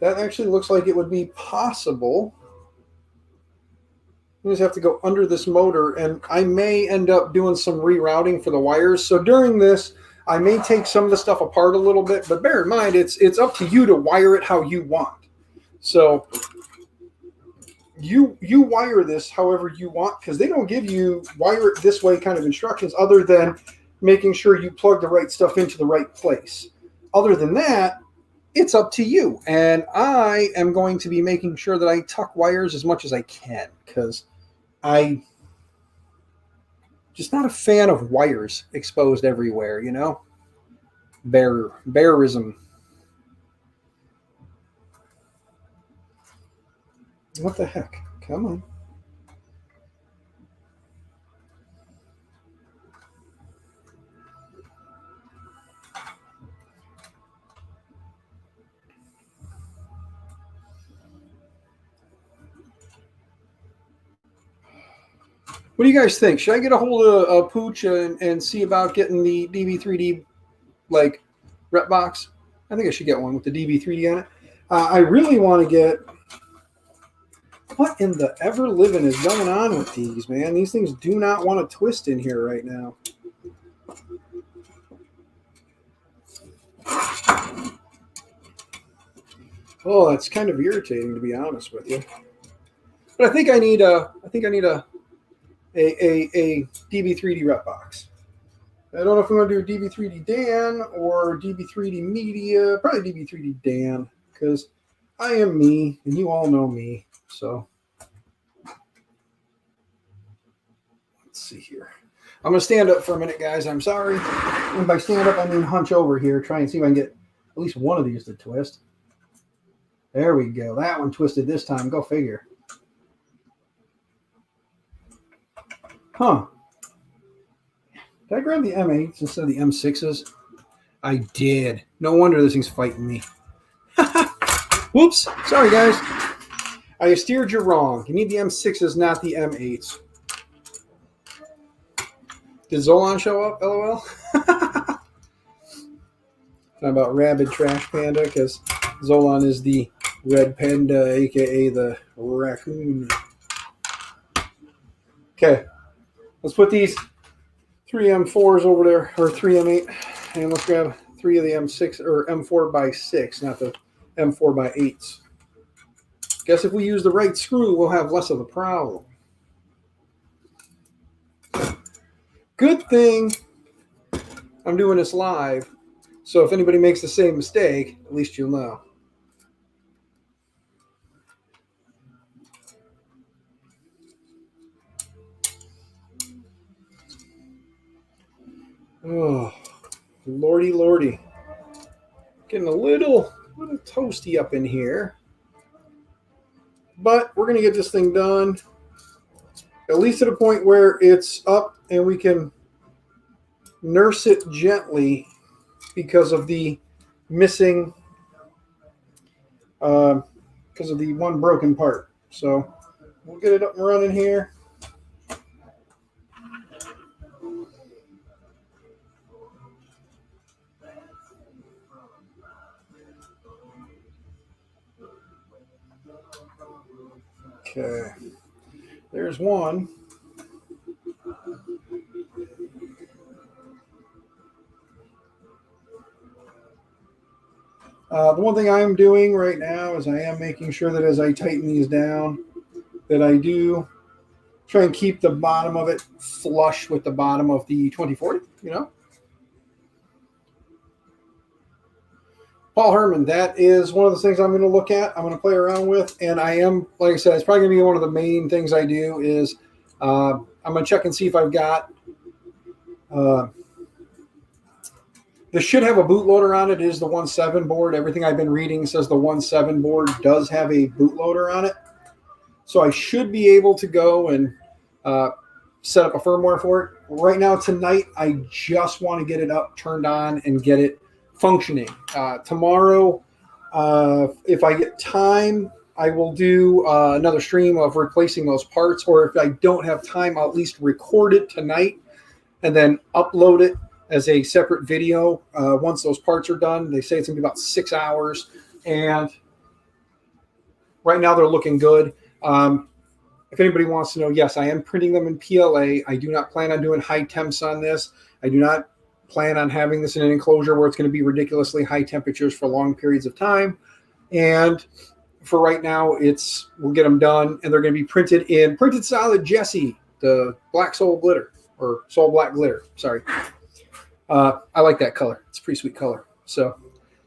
that actually looks like it would be possible. You just have to go under this motor, and I may end up doing some rerouting for the wires. So during this, I may take some of the stuff apart a little bit, but bear in mind, it's up to you to wire it how you want. So you wire this however you want, because they don't give you wire it this way kind of instructions other than making sure you plug the right stuff into the right place. Other than that, it's up to you. And I am going to be making sure that I tuck wires as much as I can, because I'm just not a fan of wires exposed everywhere, Bearism. What the heck? Come on. What do you guys think? Should I get a hold of Pooch and see about getting the DB3D rep box? I think I should get one with the DB3D on it. I really want to get. What in the ever living is going on with these, man? These things do not want to twist in here right now. Oh, that's kind of irritating, to be honest with you. But I think I need a DB3D rep box. I don't know if I'm going to do DB3D Dan or DB3D Media. Probably DB3D Dan, because I am me, and you all know me. So let's see here. I'm going to stand up for a minute, guys. I'm sorry. And by stand up, I mean hunch over here. Try and see if I can get at least one of these to twist. There we go. That one twisted this time. Go figure. Huh. Did I grab the M8s instead of the M6s? I did. No wonder this thing's fighting me. Whoops. Sorry, guys. I steered you wrong. You need the M6s, not the M8s. Did Zolan show up? LOL. Talking about Rabid Trash Panda, because Zolan is the red panda, aka the raccoon. Okay. Let's put these 3 M4s over there, or 3 M8, and let's grab 3 of the M6 or M4 by 6, not the M4 by 8s. Guess if we use the right screw, we'll have less of a problem. Good thing I'm doing this live, so if anybody makes the same mistake, at least you'll know. Oh, lordy, lordy. Getting a little toasty up in here. But we're going to get this thing done, at least to the point where it's up and we can nurse it gently because of the missing, because of the one broken part. So we'll get it up and running here. Okay, there's one. The one thing I'm doing right now is I am making sure that as I tighten these down, that I do try and keep the bottom of it flush with the bottom of the 2040, you know. Paul Herman, that is one of the things I'm going to look at. I'm going to play around with, and I am, like I said, it's probably going to be one of the main things I do is I'm going to check and see if I've got, this should have a bootloader on it. It is the 1.7 board. Everything I've been reading says the 1.7 board does have a bootloader on it. So I should be able to go and set up a firmware for it. Right now, tonight, I just want to get it up, turned on, and get it functioning. Tomorrow, if I get time, I will do another stream of replacing those parts, or if I don't have time, I'll at least record it tonight and then upload it as a separate video once those parts are done. They say it's going to be about 6 hours, and right now they're looking good. If anybody wants to know, yes, I am printing them in PLA. I do not plan on doing high temps on this. I do not plan on having this in an enclosure where it's going to be ridiculously high temperatures for long periods of time. And for right now, we'll get them done, and they're going to be printed in Printed Solid Jesse, the Black Soul Glitter, or Soul Black Glitter, sorry. I like that color. It's a pretty sweet color. So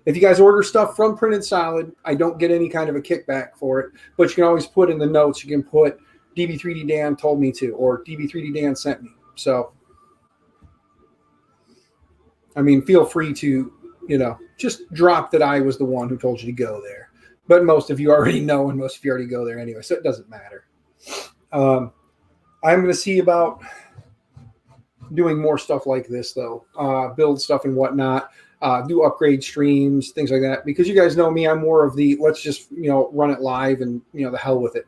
if you guys order stuff from Printed Solid, I don't get any kind of a kickback for it, but you can always put in the notes, you can put DB3D Dan told me to, or DB3D Dan sent me. So, I mean, feel free to, just drop that I was the one who told you to go there. But most of you already know, and most of you already go there anyway, so it doesn't matter. I'm going to see about doing more stuff like this, though. Build stuff and whatnot. Do upgrade streams, things like that. Because you guys know me, I'm more of the let's just, run it live and, the hell with it.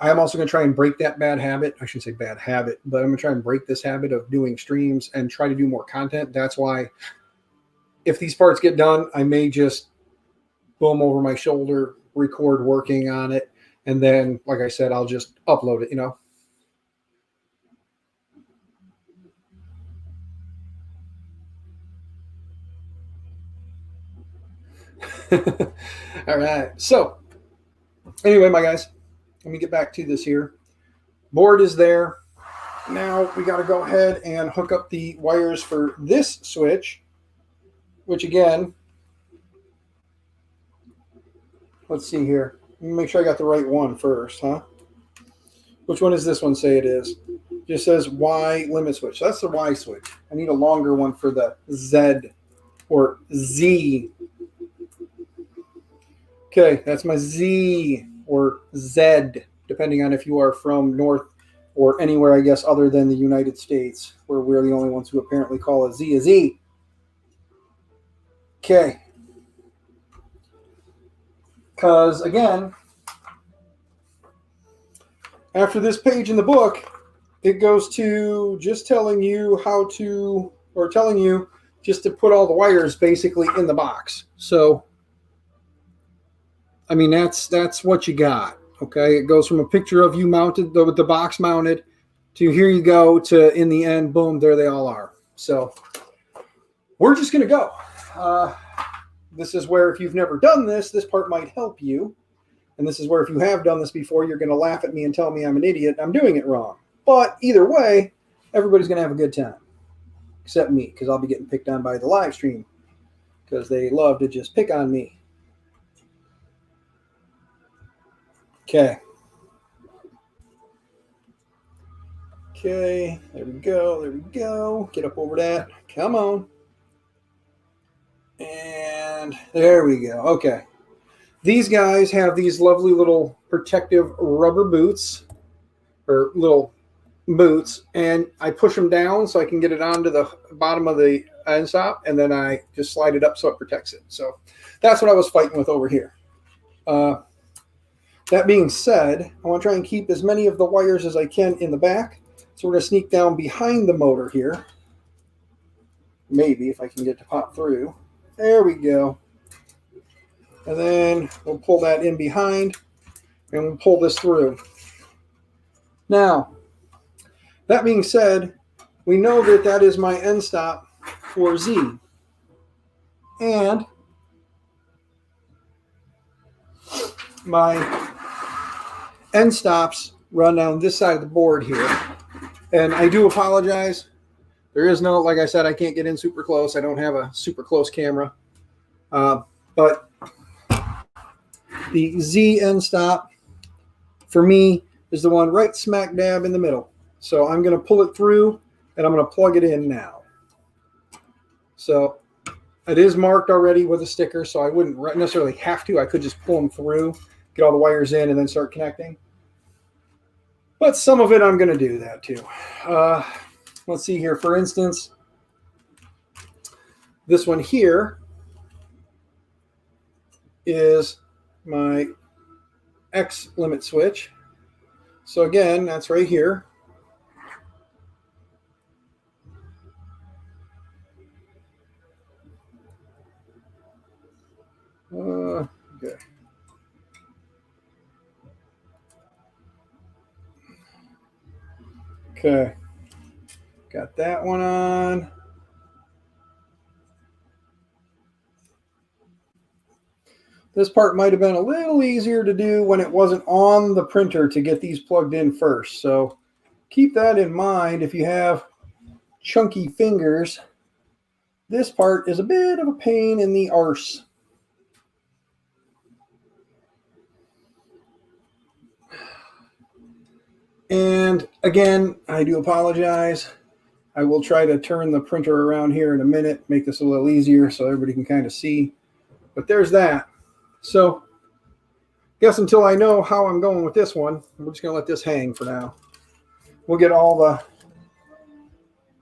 I am also going to try and break that bad habit. I shouldn't say bad habit, but I'm going to try and break this habit of doing streams and try to do more content. That's why if these parts get done, I may just boom over my shoulder, record working on it. And then, like I said, I'll just upload it, All right. So anyway, my guys, let me get back to this here. Board is there. Now we got to go ahead and hook up the wires for this switch, which again, let's see here. Let me make sure I got the right one first, huh? Which one does this one say it is? It just says Y limit switch. So that's the Y switch. I need a longer one for the Z or Z. Okay, that's my Z or Z, depending on if you are from North or anywhere, I guess, other than the United States, where we're the only ones who apparently call a Z a Z. Okay. Because, again, after this page in the book, it goes to just telling you how to, or telling you just to put all the wires basically in the box. So, I mean, that's what you got. Okay. It goes from a picture of you mounted with the box mounted to here you go to in the end, boom, there they all are. So we're just going to go. This is where if you've never done this, this part might help you. And this is where if you have done this before, you're going to laugh at me and tell me I'm an idiot. I'm doing it wrong. But either way, everybody's going to have a good time. Except me, because I'll be getting picked on by the live stream. Because they love to just pick on me. Okay. Okay, there we go, there we go. Get up over that. Come on. And there we go. Okay. These guys have these lovely little protective rubber boots, or little boots, and I push them down so I can get it onto the bottom of the end stop, and then I just slide it up so it protects it. So that's what I was fighting with over here. That being said, I want to try and keep as many of the wires as I can in the back. So we're going to sneak down behind the motor here. Maybe if I can get to pop through. There we go. And then we'll pull that in behind and we'll pull this through. Now, that being said, we know that that is my end stop for Z. And my end stops run down this side of the board here. And I do apologize. There is no, like I said, I can't get in super close. I don't have a super close camera. But the Z end stop for me is the one right smack dab in the middle. So I'm going to pull it through and I'm going to plug it in now. So it is marked already with a sticker, so I wouldn't necessarily have to. I could just pull them through, get all the wires in, and then start connecting. But some of it I'm going to do that too. Let's see here. For instance, this one here is my X limit switch. So again, that's right here. Okay. Okay. Got that one on. This part might have been a little easier to do when it wasn't on the printer to get these plugged in first. So keep that in mind if you have chunky fingers. This part is a bit of a pain in the arse. And again, I do apologize. I will try to turn the printer around here in a minute, make this a little easier so everybody can kind of see. But there's that. So I guess until I know how I'm going with this one, we're just going to let this hang for now. We'll get all the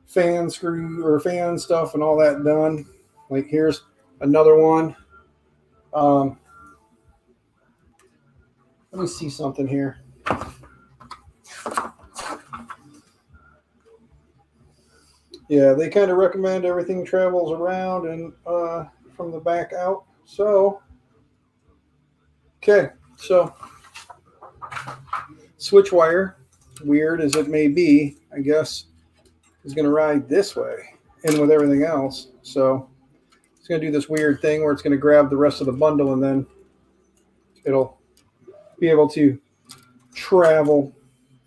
fan screw or fan stuff and all that done. Like here's another one. Let me see something here. Yeah, they kind of recommend everything travels around and from the back out. So, okay, so switch wire, weird as it may be, I guess, is going to ride this way in with everything else. So it's going to do this weird thing where it's going to grab the rest of the bundle and then it'll be able to travel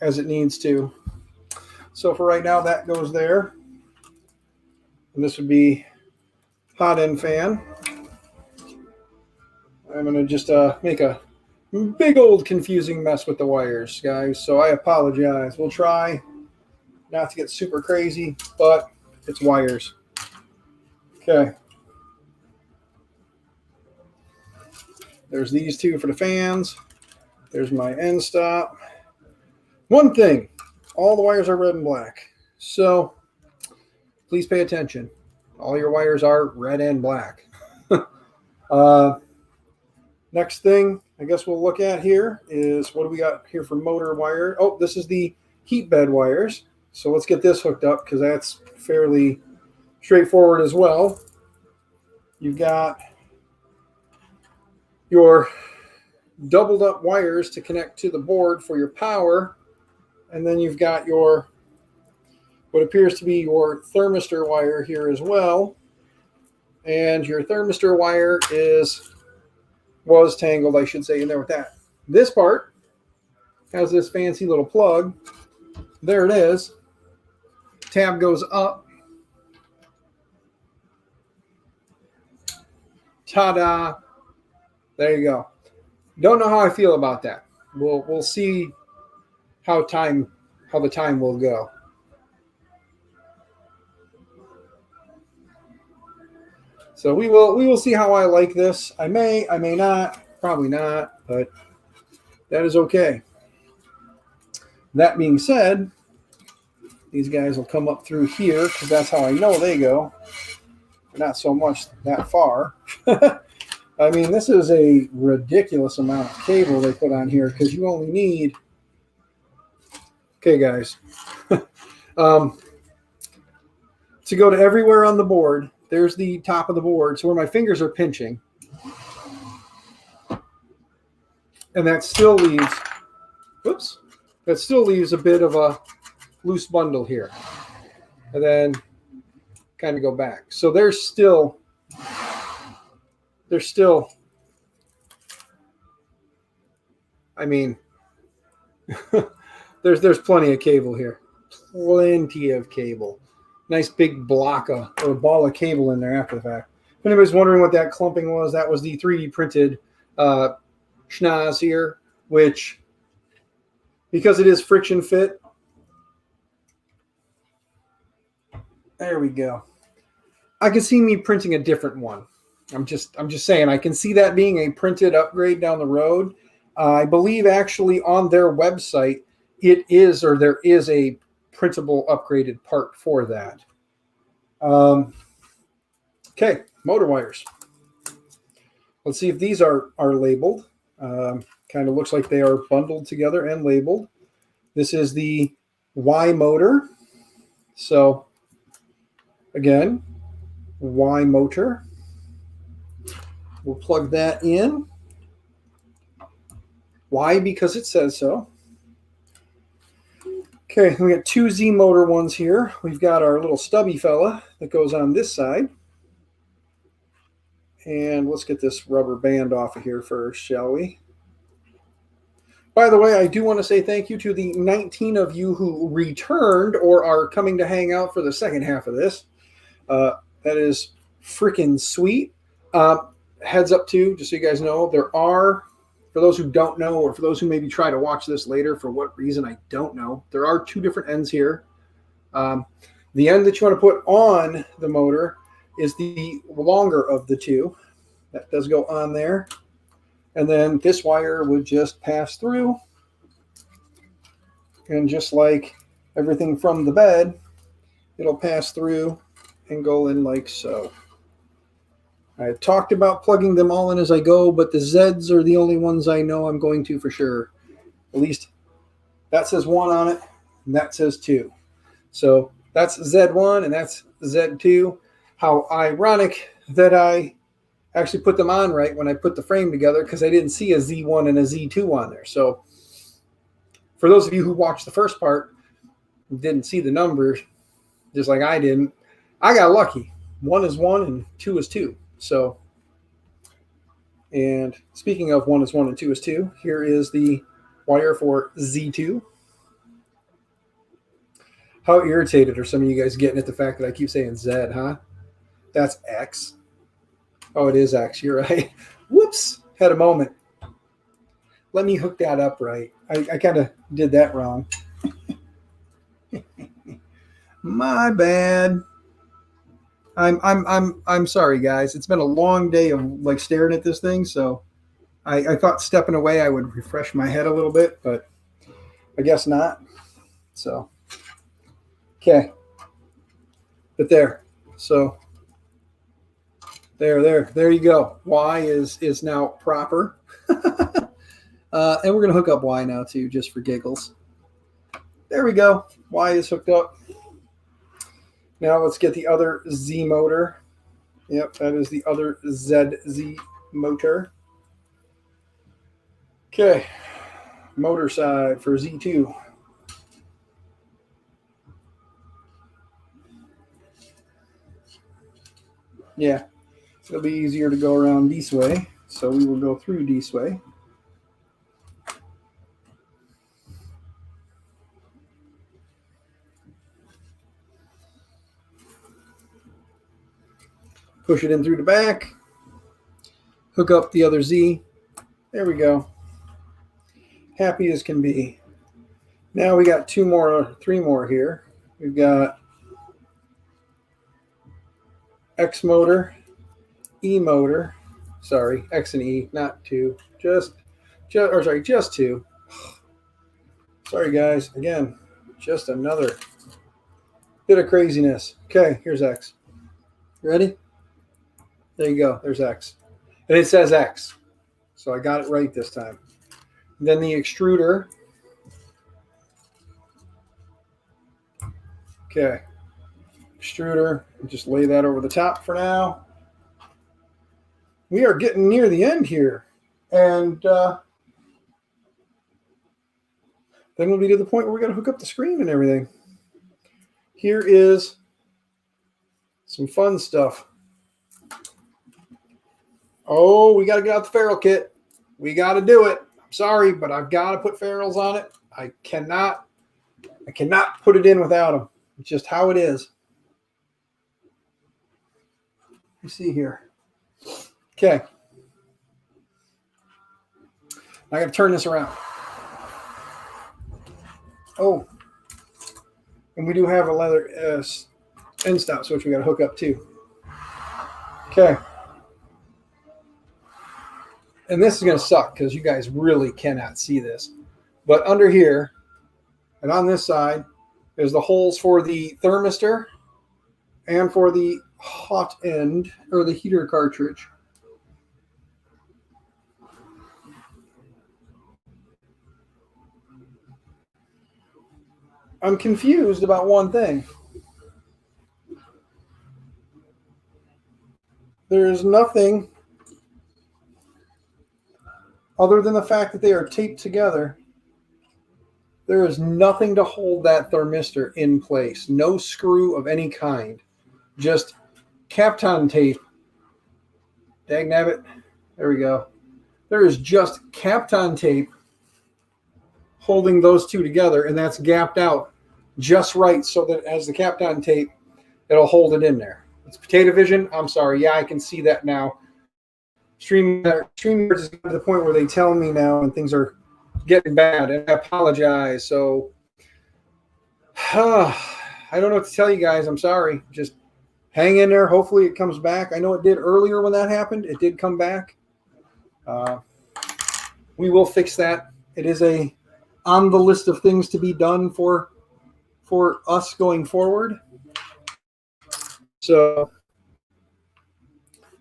as it needs to. So for right now, that goes there. And this would be hot end fan. I'm going to just make a big old confusing mess with the wires, guys. So I apologize. We'll try not to get super crazy, but it's wires. Okay. There's these two for the fans. There's my end stop. One thing all the wires are red and black. So please pay attention. All your wires are red and black. Next thing I guess we'll look at here is what do we got here for motor wire? Oh, this is the heat bed wires. So let's get this hooked up because that's fairly straightforward as well. You've got your doubled up wires to connect to the board for your power. And then you've got your what appears to be your thermistor wire here as well. And your thermistor wire was tangled, I should say, in there with that. This part has this fancy little plug. There it is. Tab goes up. Ta-da. There you go. Don't know how I feel about that. We'll see how the time will go. So we will see how I like this. I may not, probably not, but that is okay. That being said, these guys will come up through here because that's how I know they go. Not so much that far. I mean, this is a ridiculous amount of cable they put on here because you only need. Okay, guys. To go to everywhere on the board. There's the top of the board, so where my fingers are pinching. And that still leaves, a bit of a loose bundle here. And then kind of go back. So there's still, I mean, there's plenty of cable here. Plenty of cable. Nice big block or a ball of cable in there after the fact. If anybody's wondering what that clumping was, that was the 3D printed schnoz here, which, because it is friction fit, there we go. I can see me printing a different one. I'm just saying, I can see that being a printed upgrade down the road. I believe actually on their website, there is a printable upgraded part for that. Okay, motor wires. Let's see if these are labeled. Kind of looks like they are bundled together and labeled. This is the Y motor. So again, Y motor. We'll plug that in. Why? Because it says so. Okay, we got two Z motor ones here. We've got our little stubby fella that goes on this side. And let's get this rubber band off of here first, shall we? By the way, I do want to say thank you to the 19 of you who returned or are coming to hang out for the second half of this. That is freaking sweet. Heads up too, just so you guys know, there are, for those who don't know, or for those who maybe try to watch this later for what reason I don't know, there are two different ends here. The end that you want to put on the motor is the longer of the two. That does go on there. And then this wire would just pass through. And just like everything from the bed, it'll pass through and go in like so. I talked about plugging them all in as I go, but the Zs are the only ones I know I'm going to for sure. At least that says 1 on it, and that says 2. So that's Z1 and that's Z2. How ironic that I actually put them on right when I put the frame together, because I didn't see a Z1 and a Z2 on there. So for those of you who watched the first part, didn't see the numbers, just like I didn't, I got lucky. 1 is 1 and 2 is 2. So, and speaking of 1 is 1 and 2 is 2, here is the wire for Z2. How irritated are some of you guys getting at the fact that I keep saying Z, huh? That's X. Oh, it is X. You're right. Whoops. Had a moment. Let me hook that up right. I kind of did that wrong. My bad. I'm sorry, guys. It's been a long day of like staring at this thing, so I thought stepping away I would refresh my head a little bit, but I guess not. So, okay. But there. So, there you go. Y is now proper. And we're going to hook up Y now too, just for giggles. There we go. Y is hooked up. Now let's get the other Z motor. Yep, that is the other ZZ motor. Okay, motor side for Z2. Yeah, it'll be easier to go around this way, so we will go through this way. Push it in through the back. Hook up the other Z. There we go. Happy as can be. Now we got three more here. We've got X motor, E motor. Sorry, X and E, not two. Just two. Sorry guys, again, just another bit of craziness. Okay, here's X. Ready? There you go. There's X. And it says X. So I got it right this time. Then the extruder. Okay. Extruder. Just lay that over the top for now. We are getting near the end here. And then we'll be to the point where we got to hook up the screen and everything. Here is some fun stuff. Oh, we got to get out the ferrule kit. We got to do it. I'm sorry, but I've got to put ferrules on it. I cannot put it in without them. It's just how it is. You see here. Okay. I got to turn this around. Oh, and we do have a leather end stop switch we got to hook up too. Okay. And this is going to suck because you guys really cannot see this. But under here and on this side is the holes for the thermistor and for the hot end or the heater cartridge. I'm confused about one thing. There is nothing other than the fact that they are taped together. There is nothing to hold that thermistor in place. No screw of any kind. Just Kapton tape. Dagnabbit. There we go. There is just Kapton tape holding those two together, and that's gapped out just right so that as the Kapton tape, it'll hold it in there. It's potato vision. I'm sorry. Yeah, I can see that now. StreamYard is to the point where they tell me now and things are getting bad, and I apologize. So I don't know what to tell you guys. I'm sorry. Just hang in there. Hopefully it comes back. I know it did earlier when that happened. It did come back. We will fix that. It is on the list of things to be done for us going forward. So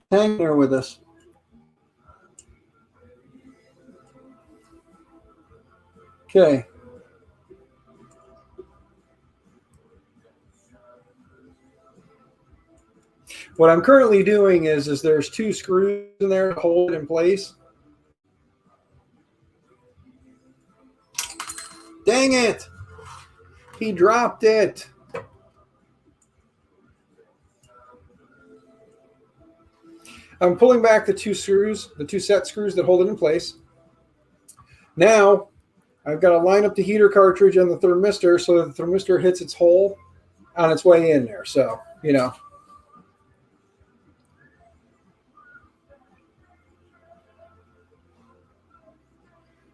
hang there with us. Okay. What I'm currently doing is there's two screws in there to hold it in place. Dang it! He dropped it. I'm pulling back the two screws, the two set screws that hold it in place. Now, I've got to line up the heater cartridge and the thermistor so that the thermistor hits its hole on its way in there. So, you know.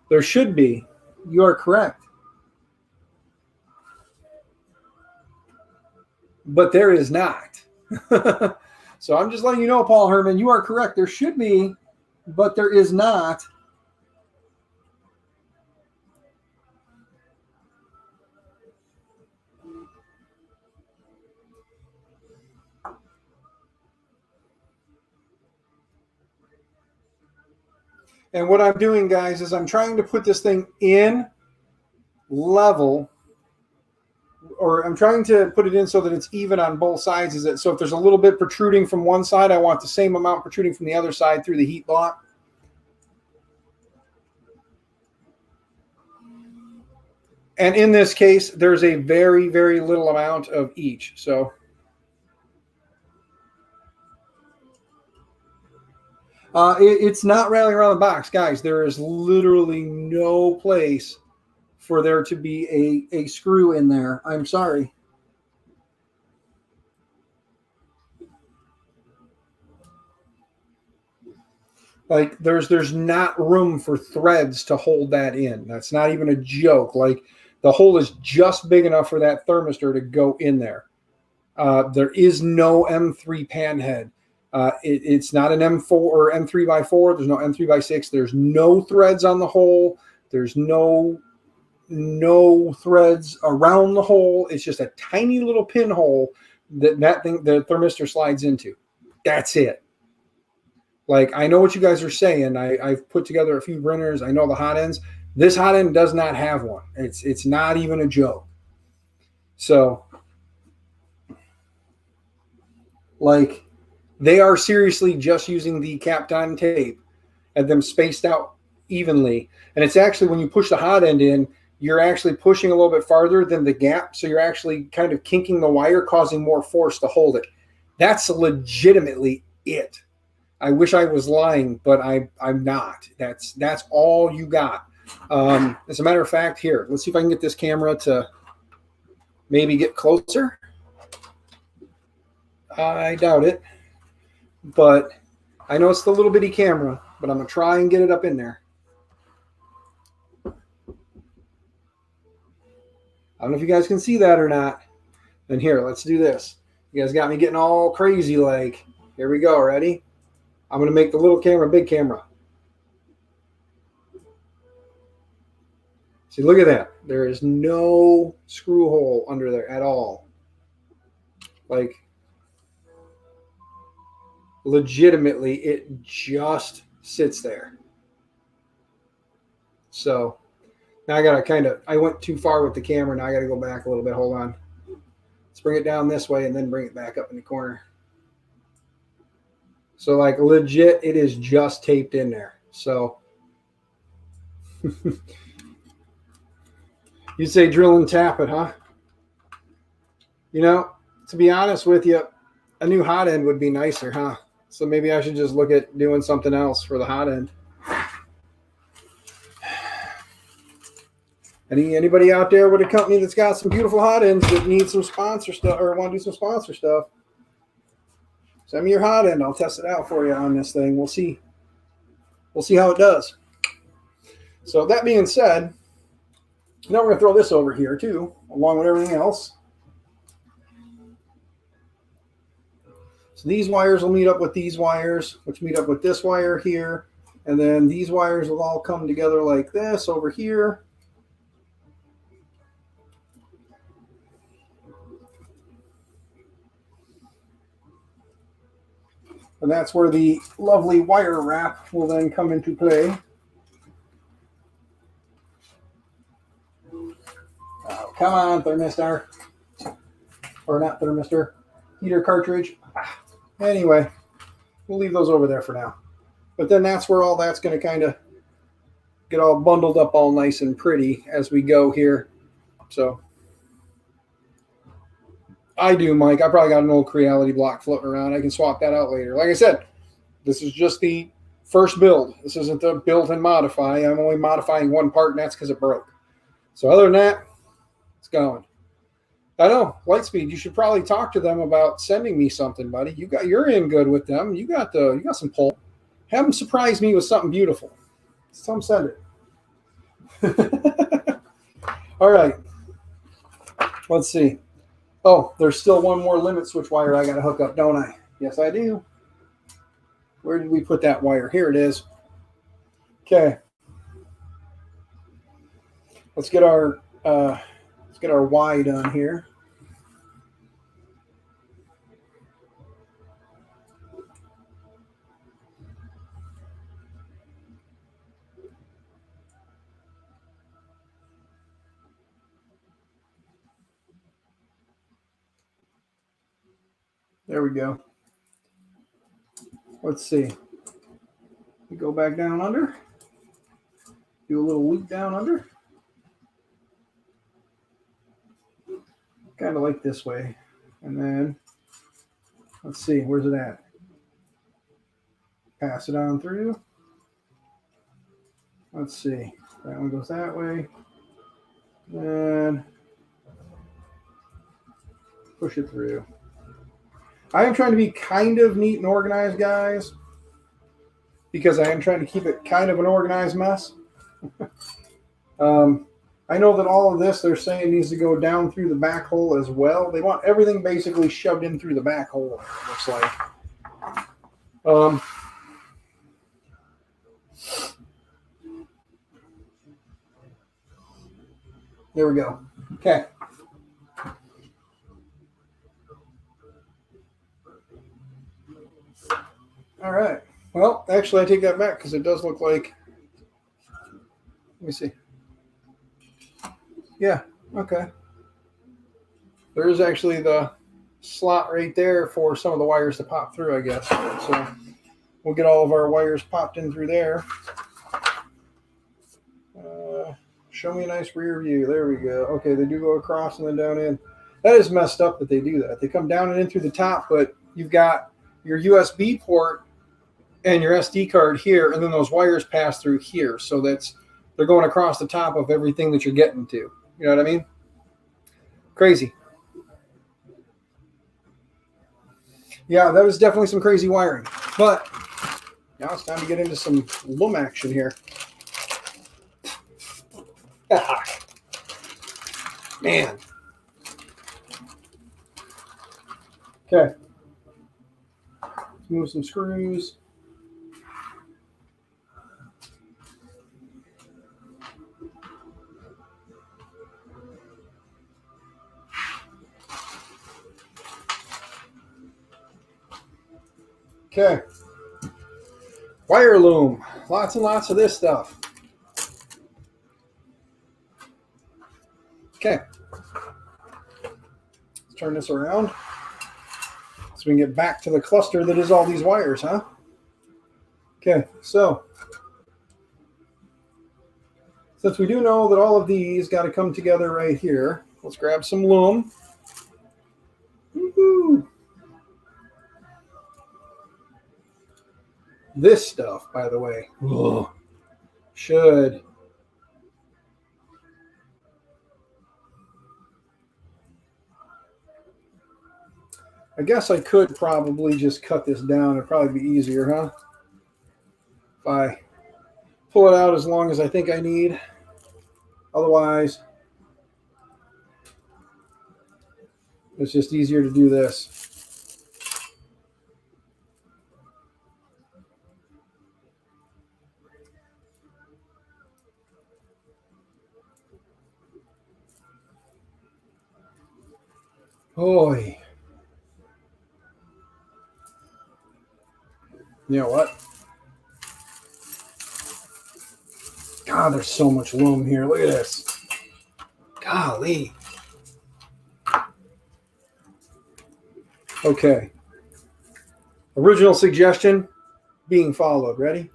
There should be. You are correct. But there is not. So I'm just letting you know, Paul Herman, you are correct. There should be, but there is not. And what I'm doing, guys, is I'm trying to put this thing in level, or I'm trying to put it in so that it's even on both sides. So if there's a little bit protruding from one side, I want the same amount protruding from the other side through the heat block. And in this case, there's a very, very little amount of each. So it's not rattling around the box, guys. There is literally no place for there to be a screw in there. I'm sorry. Like there's not room for threads to hold that in. That's not even a joke. Like the hole is just big enough for that thermistor to go in there. There is no M3 pan head. It's not an M4 or M3x4. There's no M3x6. There's no threads on the hole. There's no threads around the hole. It's just a tiny little pinhole that thing the thermistor slides into. That's it. Like, I know what you guys are saying. I've put together a few printers. I know the hot ends. This hot end does not have one. It's not even a joke. So, like, they are seriously just using the Kapton tape and them spaced out evenly. And it's actually, when you push the hot end in, you're actually pushing a little bit farther than the gap. So you're actually kind of kinking the wire, causing more force to hold it. That's legitimately it. I wish I was lying, but I'm not. That's all you got. As a matter of fact, here, let's see if I can get this camera to maybe get closer. I doubt it, but I know it's the little bitty camera, but I'm going to try and get it up in there. I don't know if you guys can see that or not. Then here, let's do this. You guys got me getting all crazy like. Here we go. Ready? I'm going to make the little camera big camera. See, look at that. There is no screw hole under there at all. Like, legitimately, it just sits there. So now I got to I went too far with the camera. Now I got to go back a little bit. Hold on. Let's bring it down this way and then bring it back up in the corner. So, like, legit, it is just taped in there. So you'd say drill and tap it, huh? You know, to be honest with you, a new hot end would be nicer, huh? So maybe I should just look at doing something else for the hot end. Anybody out there with a company that's got some beautiful hot ends that needs some sponsor stuff or want to do some sponsor stuff, send me your hot end. I'll test it out for you on this thing. We'll see. We'll see how it does. So that being said, now we're going to throw this over here too, along with everything else. So these wires will meet up with these wires, which meet up with this wire here. And then these wires will all come together like this over here. And that's where the lovely wire wrap will then come into play. Oh, come on, thermistor. Or not thermistor, heater cartridge. Anyway, we'll leave those over there for now. But then that's where all that's going to kind of get all bundled up all nice and pretty as we go here. So I do, Mike. I probably got an old Creality block floating around. I can swap that out later. Like I said, this is just the first build. This isn't the build and modify. I'm only modifying one part, and that's because it broke. So other than that, it's going. I know, Lightspeed, you should probably talk to them about sending me something, buddy. You're in good with them. You got some pull. Have them surprise me with something beautiful. Some send it. All right. Let's see. Oh, there's still one more limit switch wire I got to hook up, don't I? Yes, I do. Where did we put that wire? Here it is. Okay. Let's get our Y done here. There we go. Let's see. We go back down under. Do a little loop down under. Kind of like this way. And then, let's see, where's it at? Pass it on through. Let's see. That one goes that way. And push it through. I am trying to be kind of neat and organized, guys, because I am trying to keep it kind of an organized mess. I know that all of this, they're saying, needs to go down through the back hole as well. They want everything basically shoved in through the back hole, it looks like. There we go. Okay. All right. Well, actually, I take that back because it does look like. Let me see. Yeah. Okay. There is actually the slot right there for some of the wires to pop through, I guess. So we'll get all of our wires popped in through there. Show me a nice rear view. There we go. Okay, they do go across and then down in. That is messed up that they do that. They come down and in through the top, but you've got your USB port and your SD card here, and then those wires pass through here. So they're going across the top of everything that you're getting to. You know what I mean? Crazy. Yeah, that was definitely some crazy wiring. But now it's time to get into some loom action here. Man. Okay. Let's move some screws. Okay. Wire loom. Lots and lots of this stuff. Okay. Let's turn this around so we can get back to the cluster that is all these wires, huh? Okay, so since we do know that all of these got to come together right here, let's grab some loom. Woo-hoo. This stuff, by the way, should I guess I could probably just cut this down. It'd probably be easier, huh? If I pull it out as long as I think I need. Otherwise, it's just easier to do this. Oy. You know what? God, there's so much loom here. Look at this. Golly. Okay. Original suggestion being followed. Ready?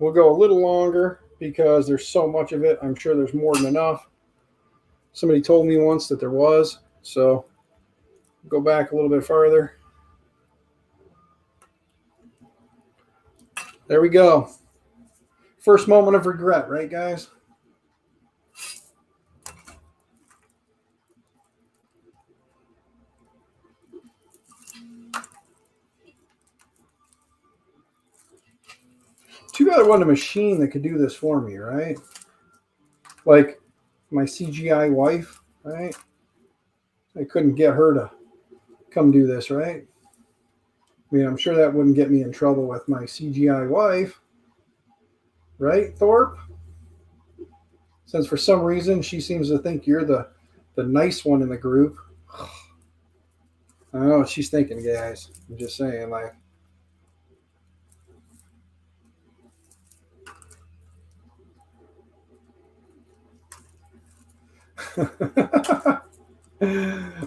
We'll go a little longer because there's so much of it. I'm sure there's more than enough. Somebody told me once that there was. So go back a little bit farther. There we go. First moment of regret, right, guys? Too bad I wanted a machine that could do this for me, right? Like my CGI wife, right? I couldn't get her to come do this, right? I mean, I'm sure that wouldn't get me in trouble with my CGI wife, right, Thorpe? Since for some reason she seems to think you're the nice one in the group. I don't know what she's thinking, guys. I'm just saying, like.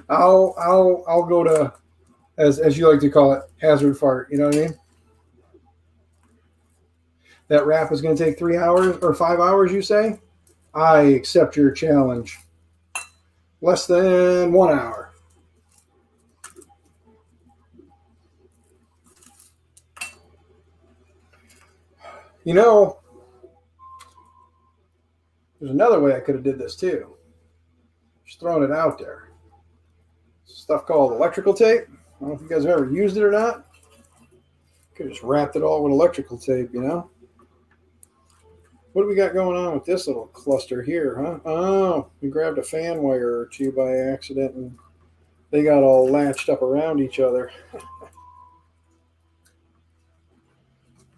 I'll go to, as you like to call it, hazard fart. You know what I mean? That wrap is going to take 3 hours or 5 hours, you say? I accept your challenge. Less than 1 hour. You know, there's another way I could have did this too. Just throwing it out there. Stuff called electrical tape. I don't know if you guys have ever used it or not. Could have just wrapped it all with electrical tape, you know? What do we got going on with this little cluster here, huh? Oh, we grabbed a fan wire or two by accident and they got all latched up around each other.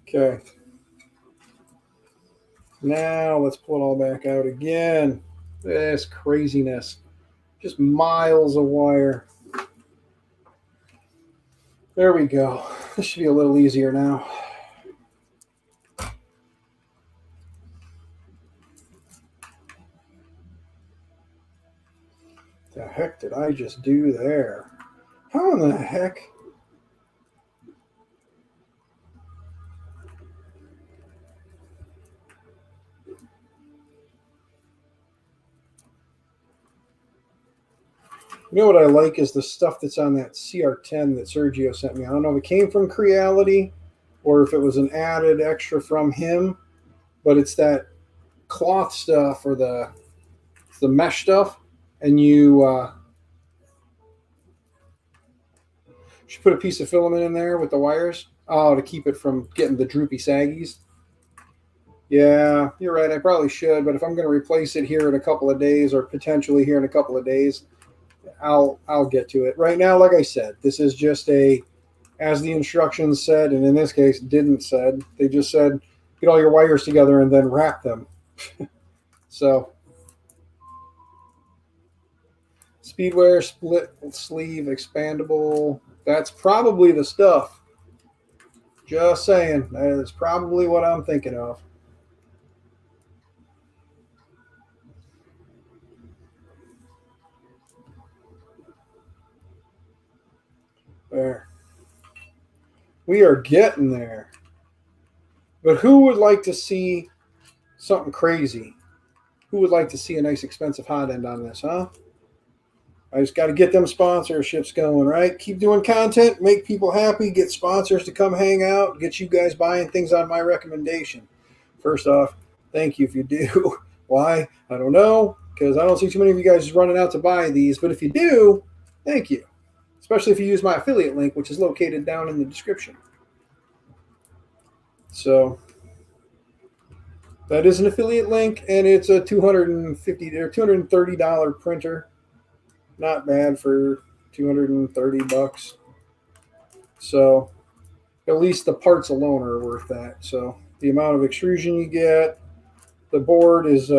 Okay. Now let's pull it all back out again. This craziness. Just miles of wire. There we go. This should be a little easier now. The heck did I just do there? How in the heck? You know what I like is the stuff that's on that CR10 that Sergio sent me. I don't know if it came from Creality or if it was an added extra from him, but it's that cloth stuff or the mesh stuff, and you should put a piece of filament in there with the wires. Oh, to keep it from getting the droopy saggies. Yeah, you're right. I probably should, but if I'm going to replace it here in a couple of days or potentially here in a couple of days, I'll get to it. Right now, like I said, this is just as the instructions said, and in this case didn't said. They just said get all your wires together and then wrap them. So speedwear, split sleeve, expandable. That's probably the stuff. Just saying. That is probably what I'm thinking of. There. We are getting there. But who would like to see something crazy? Who would like to see a nice expensive hot end on this, huh? I just got to get them sponsorships going, right? Keep doing content, make people happy, get sponsors to come hang out, get you guys buying things on my recommendation. First off, thank you if you do. Why? I don't know, because I don't see too many of you guys running out to buy these. But if you do, thank you. Especially if you use my affiliate link, which is located down in the description. So that is an affiliate link, and it's a $250 or $230 printer. Not bad for $230. So at least the parts alone are worth that. So the amount of extrusion you get, the board is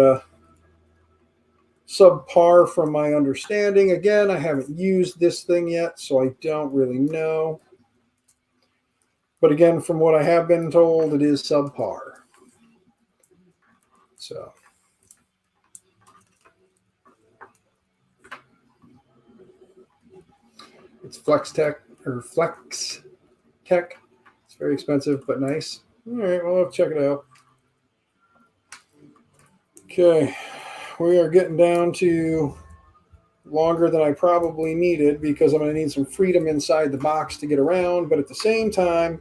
subpar from my understanding. Again, I haven't used this thing yet, so I don't really know. But again, from what I have been told, it is subpar. So it's Flex Tech. It's very expensive, but nice. All right, well, let's check it out. Okay, we are getting down to longer than I probably needed because I'm going to need some freedom inside the box to get around, but at the same time,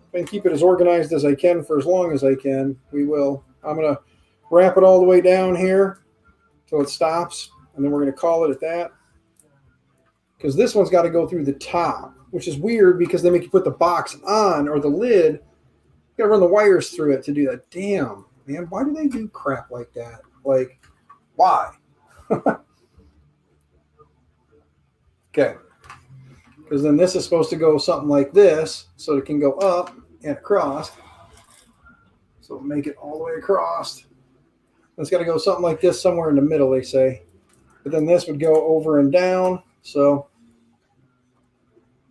if I can keep it as organized as I can for as long as I can, we will. I'm going to wrap it all the way down here till it stops, and then we're going to call it at that. Because this one's got to go through the top, which is weird because they make you put the box on or the lid. You got to run the wires through it to do that. Damn, man, why do they do crap like that? Like, why? Okay. Because then this is supposed to go something like this, so it can go up and across. So make it all the way across. It's got to go something like this somewhere in the middle, they say. But then this would go over and down, so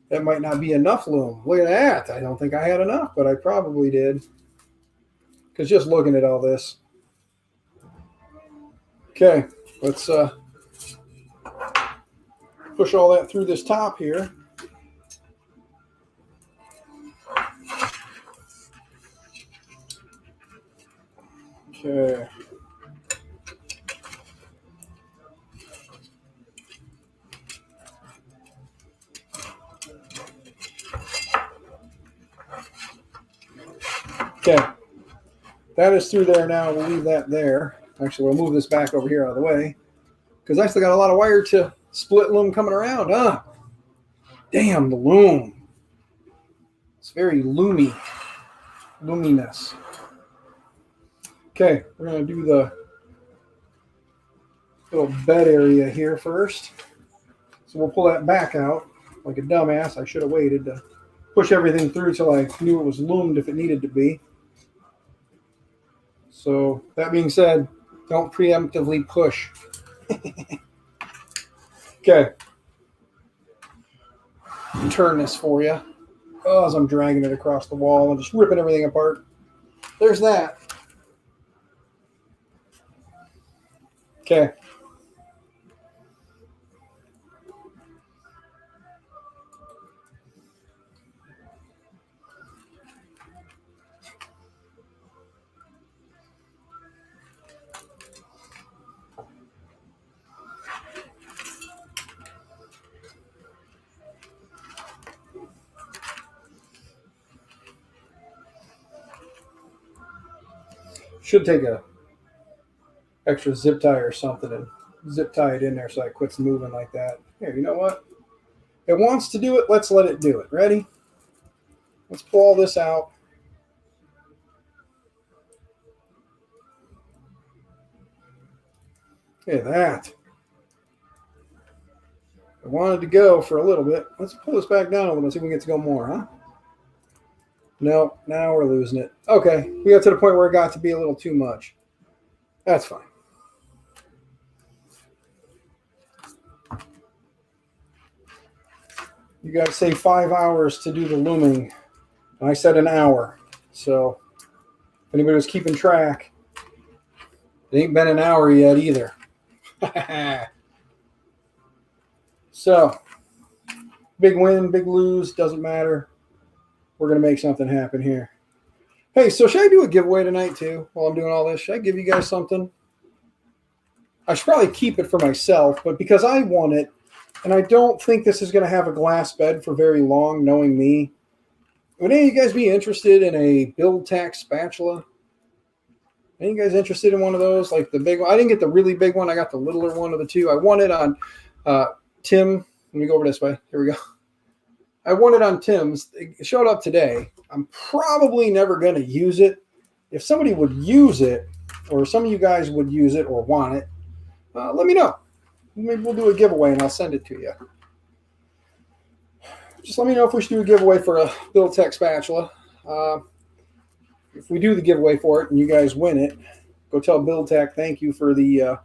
that might not be enough loom. Look at that. I don't think I had enough, but I probably did. Because just looking at all this. Okay, let's push all that through this top here. Okay. Okay. That is through there now. We'll leave that there. Actually, we'll move this back over here out of the way because I still got a lot of wire to split loom coming around. Damn, the loom. It's very loominess. Okay, we're going to do the little bed area here first. So we'll pull that back out like a dumbass. I should have waited to push everything through till I knew it was loomed if it needed to be. So that being said, don't preemptively push. Okay. Turn this for you. Oh, as I'm dragging it across the wall and just ripping everything apart. There's that. Okay. Should take a extra zip tie or something and zip tie it in there so it quits moving like that. Here, you know what? It wants to do it. Let's let it do it. Ready? Let's pull all this out. Look at that. I wanted to go for a little bit. Let's pull this back down a little bit, see if we get to go more, huh? No, now we're losing it. Okay, we got to the point where it got to be a little too much. That's fine. You guys say 5 hours to do the looming. I said an hour. So if anybody was keeping track, it ain't been an hour yet either. So, big win, big lose, doesn't matter. We're going to make something happen here. Hey, so should I do a giveaway tonight too while I'm doing all this? Should I give you guys something? I should probably keep it for myself, but because I want it, and I don't think this is going to have a glass bed for very long, knowing me. Would any of you guys be interested in a build tack spatula? Any of you guys interested in one of those? Like the big one? I didn't get the really big one. I got the littler one of the two. I won it on Tim. Let me go over this way. Here we go. I won it on Tim's. It showed up today. I'm probably never going to use it. If somebody would use it, or some of you guys would use it or want it, let me know. Maybe we'll do a giveaway and I'll send it to you. Just let me know if we should do a giveaway for a Build Tech spatula. If we do the giveaway for it and you guys win it, go tell Build Tech thank you for the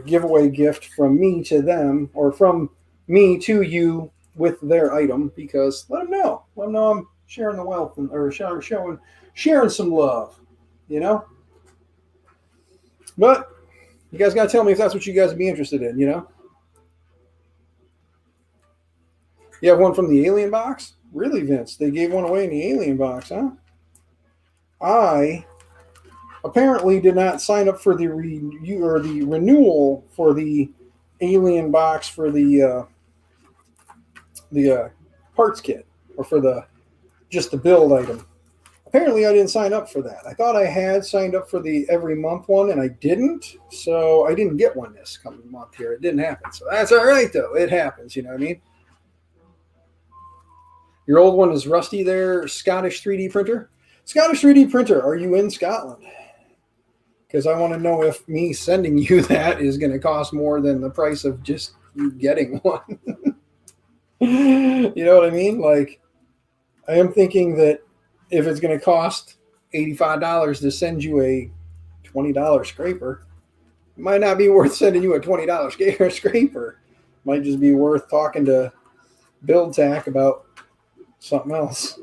giveaway gift from me to them, or from me to you with their item, because let them know. Let them know I'm sharing the wealth or sharing some love, you know? But you guys got to tell me if that's what you guys would be interested in, you know? You have one from the alien box? Really, Vince? They gave one away in the alien box, huh? I apparently did not sign up for the renewal for the alien box for the parts kit, or for just the build item. Apparently, I didn't sign up for that. I thought I had signed up for the every month one, and I didn't. So I didn't get one this coming month here. It didn't happen. So that's all right, though. It happens. You know what I mean? Your old one is rusty there, Scottish 3D printer. Scottish 3D printer, are you in Scotland? Because I want to know if me sending you that is going to cost more than the price of just you getting one. You know what I mean? Like, I am thinking that if it's going to cost $85 to send you a $20 scraper, it might not be worth sending you a $20 scraper. It might just be worth talking to Build Tack about something else.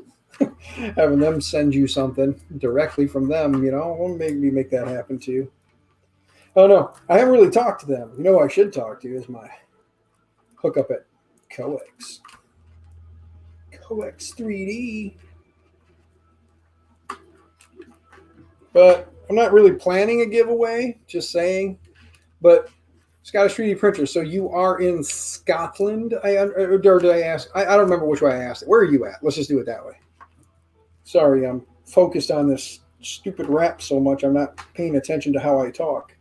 Having them send you something directly from them, you know, well, maybe make that happen too. Oh no, I haven't really talked to them. You know who I should talk to is my hook up at Coex. Coex 3D. But I'm not really planning a giveaway, just saying. But Scottish 3D printer. So you are in Scotland? Or did I ask? I don't remember which way I asked it. Where are you at? Let's just do it that way. Sorry, I'm focused on this stupid rap so much. I'm not paying attention to how I talk.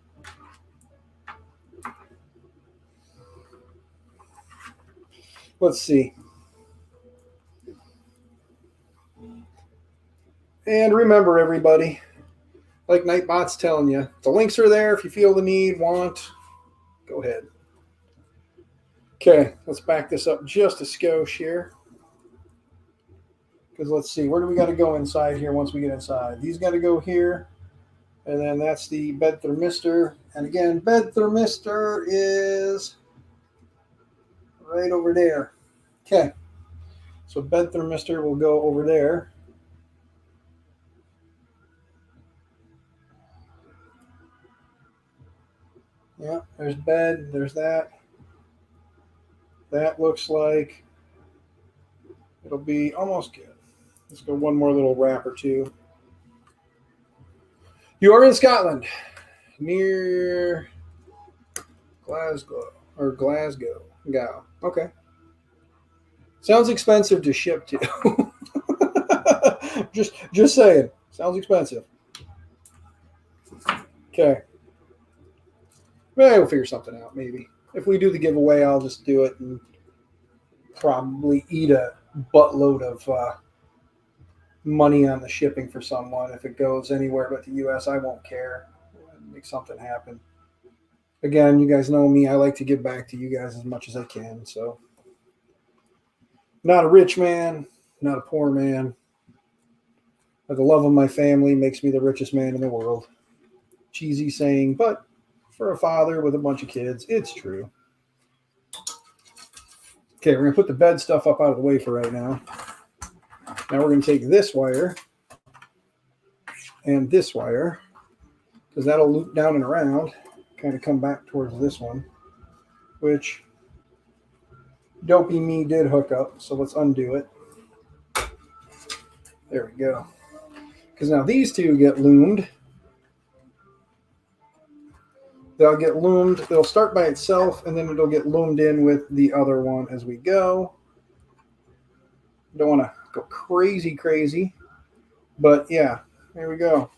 Let's see. And remember, everybody, like Nightbot's telling you, the links are there if you feel the need, want, go ahead. Okay, let's back this up just a skosh here. Because let's see, where do we got to go inside here once we get inside? These got to go here. And then that's the bed thermistor. And again, bed thermistor is right over there. Okay, so bed thermistor will go over there. Yeah, there's bed, there's that. That looks like it'll be almost good. Let's go one more little wrap or two. You are in Scotland, near Glasgow. Go. Okay. Sounds expensive to ship to. just saying. Sounds expensive. Okay. Maybe we'll figure something out, maybe. If we do the giveaway, I'll just do it and probably eat a buttload of money on the shipping for someone. If it goes anywhere but the U.S., I won't care. Make something happen. Again, you guys know me. I like to give back to you guys as much as I can. So, not a rich man, not a poor man. But the love of my family makes me the richest man in the world. Cheesy saying, but for a father with a bunch of kids, it's true. Okay, we're going to put the bed stuff up out of the way for right now. Now we're going to take this wire and this wire, because that'll loop down and around, kind of come back towards this one, which dopey me did hook up, so let's undo it. There we go. Because now these two get loomed. They'll get loomed. They'll start by itself, and then it'll get loomed in with the other one as we go. Don't want to go crazy, but yeah, there we go.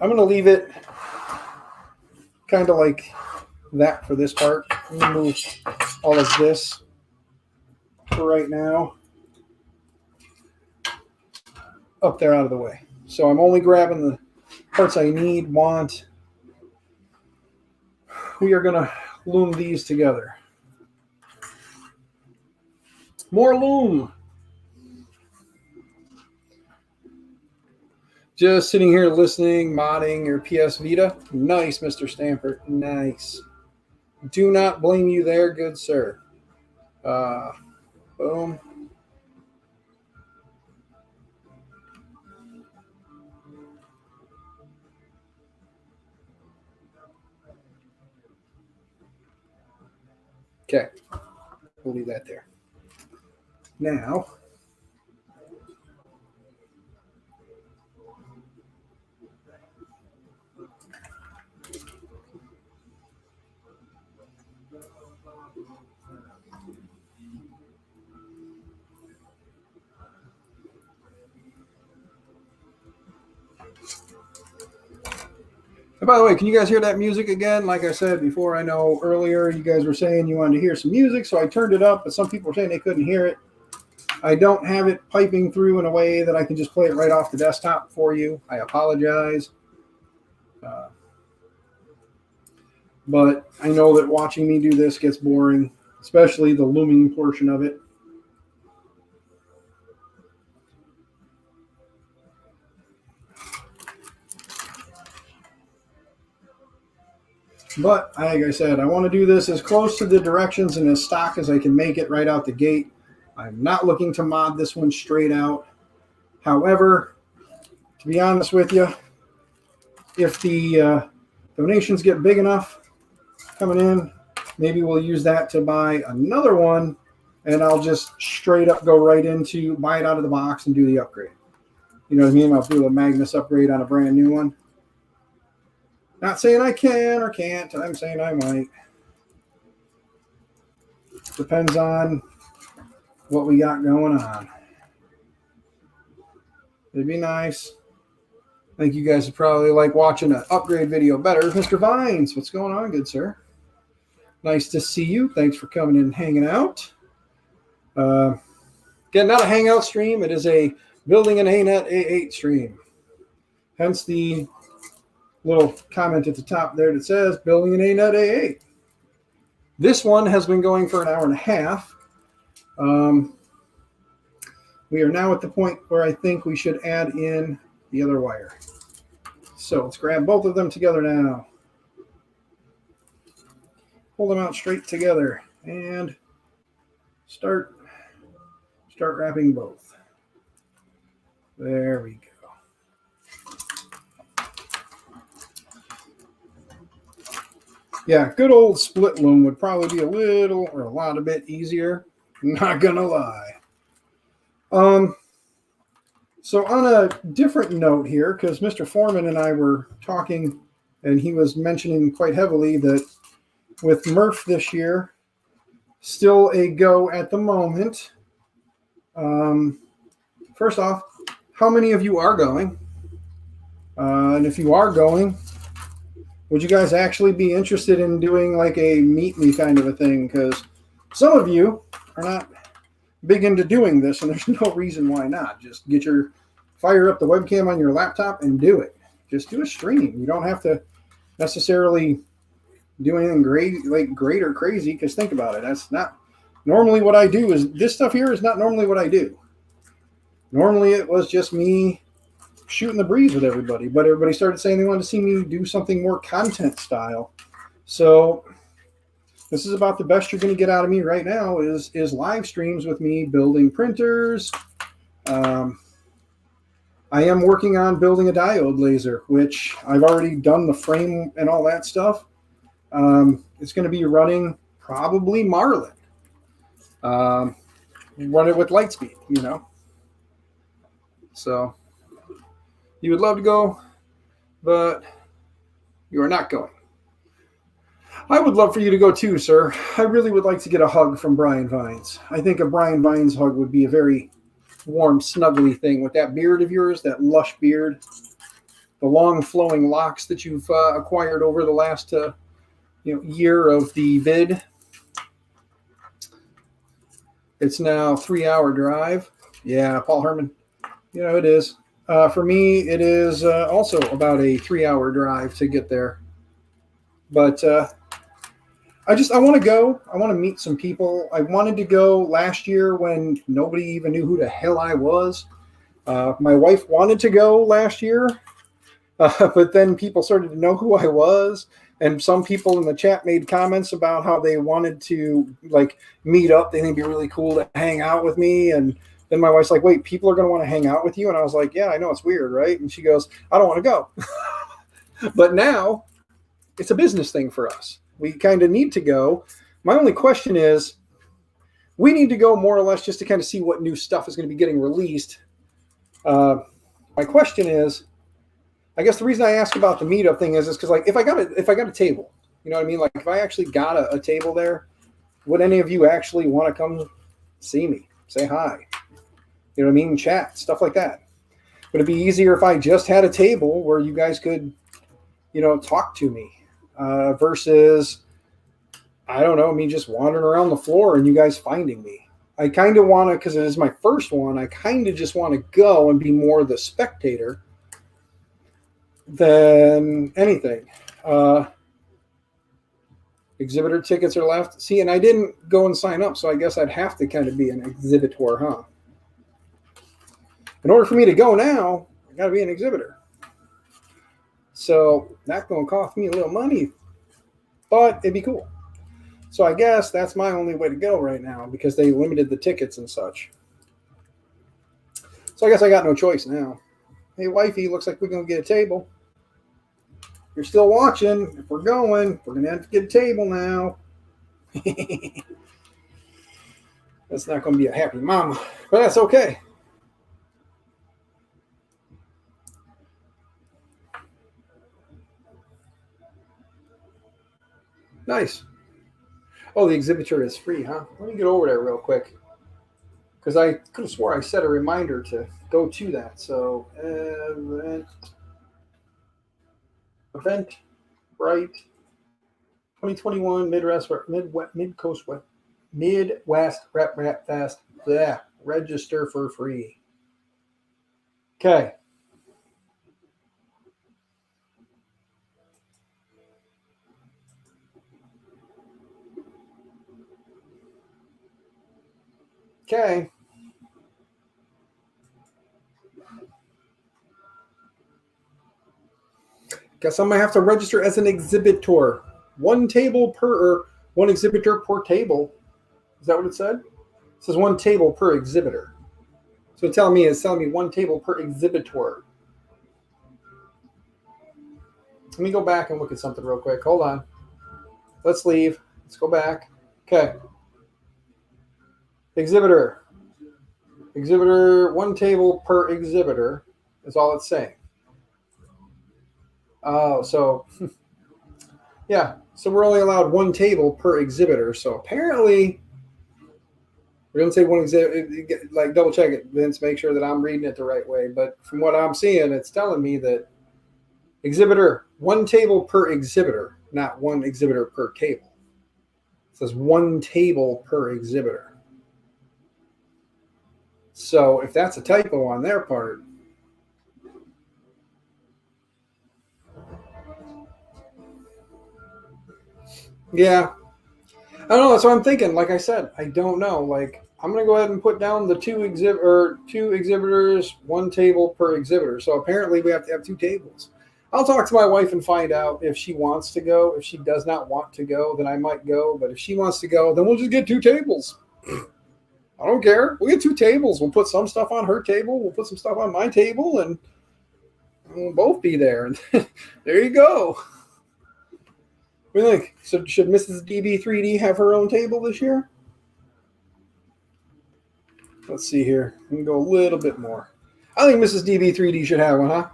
I'm going to leave it kind of like that for this part. I'm going to move all of this for right now up there out of the way. So I'm only grabbing the parts I need, want. We are going to loom these together. More loom. Just sitting here listening, modding your PS Vita. Nice, Mr. Stamford. Nice. Do not blame you there, good sir. Boom. Okay, we'll leave that there. Now, and by the way, can you guys hear that music again? Like I said before, I know earlier you guys were saying you wanted to hear some music, so I turned it up, but some people were saying they couldn't hear it. I don't have it piping through in a way that I can just play it right off the desktop for you. I apologize. But I know that watching me do this gets boring, especially the looming portion of it. But like I said, I want to do this as close to the directions and as stock as I can make it right out the gate. I'm not looking to mod this one straight out. However, to be honest with you, if the donations get big enough, coming in. Maybe we'll use that to buy another one, and I'll just straight up go right into buy it out of the box and do the upgrade. You know what I mean? I'll do a Magnus upgrade on a brand new one. Not saying I can or can't. I'm saying I might. Depends on what we got going on. It'd be nice. I think you guys would probably like watching an upgrade video better. Mr. Vines, what's going on, good sir? Nice to see you. Thanks for coming in and hanging out. Again, not a hangout stream. It is a building an Anet A8 stream. Hence the little comment at the top there that says building an Anet A8. This one has been going for an hour and a half. We are now at the point where I think we should add in the other wire. So let's grab both of them together now. Pull them out straight together and start wrapping both. There we go. Yeah, good old split loom would probably be a little or a lot a bit easier. Not gonna lie. So on a different note here, because Mr. Foreman and I were talking, and he was mentioning quite heavily that with Murph this year, still a go at the moment. First off, how many of you are going? And if you are going, would you guys actually be interested in doing like a meet me kind of a thing? Because some of you are not big into doing this, and there's no reason why not. Just fire up the webcam on your laptop and do it. Just do a stream. You don't have to necessarily do anything great or crazy, because think about it. That's not normally what I do. Is this stuff here is not normally what I do. Normally it was just me shooting the breeze with everybody, but everybody started saying they wanted to see me do something more content style. So this is about the best you're going to get out of me right now is live streams with me building printers. I am working on building a diode laser, which I've already done the frame and all that stuff. It's going to be running probably Marlin. Run it with Lightspeed, you know. So you would love to go, but you are not going. I would love for you to go too, sir. I really would like to get a hug from Brian Vines. I think a Brian Vines hug would be a very warm, snuggly thing with that beard of yours, that lush beard, the long flowing locks that you've acquired over the last year of the vid. It's now 3-hour drive. Yeah, Paul Herman. You know, it is. For me, it is also about a 3-hour drive to get there. But I want to go. I want to meet some people. I wanted to go last year when nobody even knew who the hell I was. My wife wanted to go last year, but then people started to know who I was. And some people in the chat made comments about how they wanted to like meet up. They think it'd be really cool to hang out with me. And then my wife's like, wait, people are going to want to hang out with you? And I was like, yeah, I know, it's weird, right? And she goes, I don't want to go. But now it's a business thing for us. We kind of need to go. My only question is, we need to go more or less just to kind of see what new stuff is going to be getting released. My question is, I guess the reason I ask about the meetup thing is because like if I got a table, you know what I mean? Like if I actually got a table there, would any of you actually want to come see me, say hi? You know what I mean? Chat, stuff like that. Would it be easier if I just had a table where you guys could, talk to me versus, I don't know, me just wandering around the floor and you guys finding me? I kind of want to, because it is my first one, I kind of just want to go and be more the spectator than anything. Exhibitor tickets are left. See, and I didn't go and sign up, so I guess I'd have to kind of be an exhibitor, huh? In order for me to go now, I got to be an exhibitor. So that's going to cost me a little money, but it'd be cool. So I guess that's my only way to go right now because they limited the tickets and such. So I guess I got no choice now. Hey, wifey, looks like we're going to get a table. you're still watching, if we're going to have to get a table now. That's not going to be a happy mama, but that's okay. Nice. Oh, the exhibitor is free, huh? Let me get over there real quick. Because I could have swore I set a reminder to go to that. So, event, right, 2021 Midwest Rep Fest. Yeah, register for free. Okay. Okay. Guess I might have to register as an exhibitor. One exhibitor per table. Is that what it said? It says one table per exhibitor. So it's telling me one table per exhibitor. Let me go back and look at something real quick. Hold on. Let's leave. Let's go back. Okay. Exhibitor. Exhibitor, one table per exhibitor is all it's saying. Oh, so yeah. So we're only allowed one table per exhibitor. So apparently we're going to say one exhibit, like double check it, Vince, make sure that I'm reading it the right way. But from what I'm seeing, it's telling me that exhibitor, one table per exhibitor, not one exhibitor per table. It says one table per exhibitor. So if that's a typo on their part, yeah. I don't know. That's what I'm thinking. Like I said, I don't know. Like, I'm going to go ahead and put down the two exhibitors, one table per exhibitor. So apparently we have to have two tables. I'll talk to my wife and find out if she wants to go. If she does not want to go, then I might go. But if she wants to go, then we'll just get two tables. I don't care. We'll get two tables. We'll put some stuff on her table. We'll put some stuff on my table, and we'll both be there. And there you go. What do you think? So should Mrs. DB3D have her own table this year? Let's see here. We can go a little bit more. I think Mrs. DB3D should have one, huh?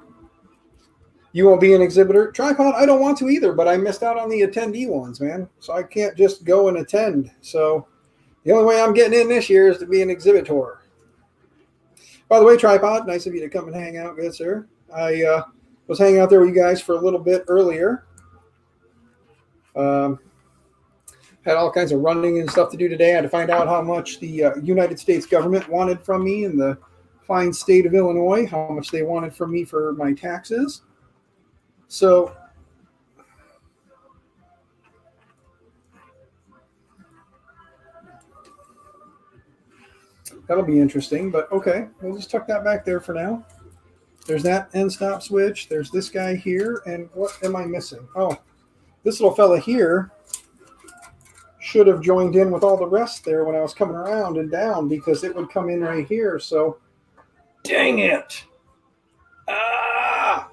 You won't be an exhibitor? Tripod? I don't want to either, but I missed out on the attendee ones, man. So I can't just go and attend. So the only way I'm getting in this year is to be an exhibitor. By the way, Tripod, nice of you to come and hang out, good sir. I was hanging out there with you guys for a little bit earlier. Had all kinds of running and stuff to do today. I had to find out how much the United States government wanted from me in the fine state of Illinois, how much they wanted from me for my taxes. So that'll be interesting, but okay, we'll just tuck that back there for now. There's that end stop switch. There's this guy here, and what am I missing? Oh, this little fella here should have joined in with all the rest there when I was coming around and down, because it would come in right here. So, dang it. Ah!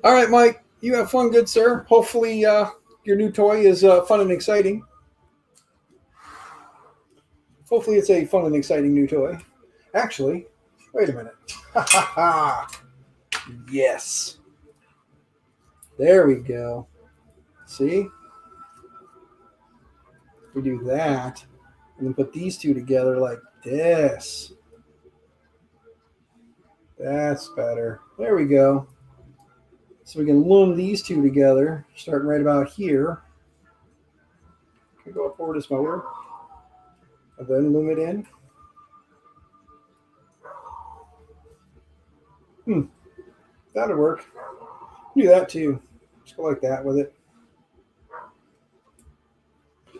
All right, Mike, you have fun, good sir. Hopefully your new toy is fun and exciting. Hopefully it's a fun and exciting new toy. Actually, wait a minute. Ha ha ha. Yes. There we go. See? We do that, and then put these two together like this. That's better. There we go. So we can loom these two together, starting right about here. Can go up over this motor, and then loom it in. That'll work. Do that too. Just go like that with it,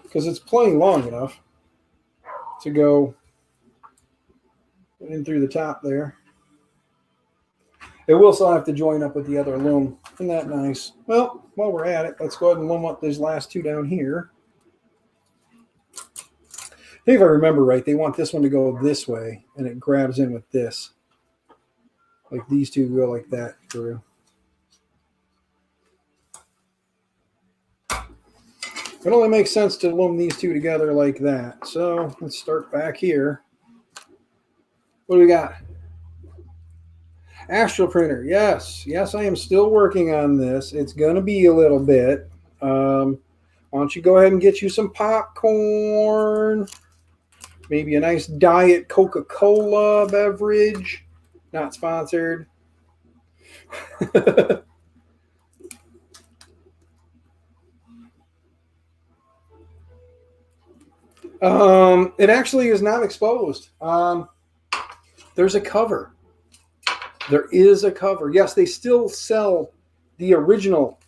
because it's playing long enough to go in through the top there. It will still have to join up with the other loom. Isn't that nice? Well, while we're at it, let's go ahead and loom up these last two down here. I think if I remember right, they want this one to go this way, and it grabs in with this. Like these two go like that through. It only makes sense to loom these two together like that. So let's start back here. What do we got? Astral printer. Yes. Yes, I am still working on this. It's going to be a little bit. Why don't you go ahead and get you some popcorn? Maybe a nice diet Coca-Cola beverage. Not sponsored. It actually is not exposed. There's a cover. There is a cover. Yes, they still sell the original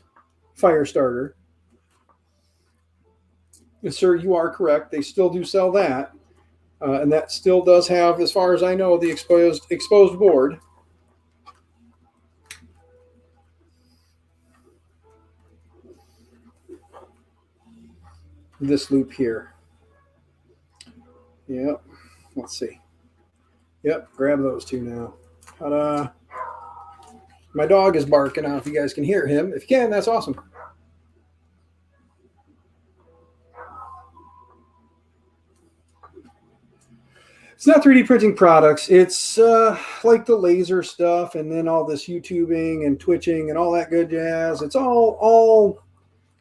fire starter. Yes, sir, you are correct. They still do sell that. And that still does have, as far as I know, the exposed board. This loop here. Yep. Let's see. Yep. Grab those two now. Ta-da. My dog is barking. I don't know if you guys can hear him. If you can, that's awesome. It's not 3D printing products. It's like the laser stuff and then all this YouTubing and Twitching and all that good jazz. It's all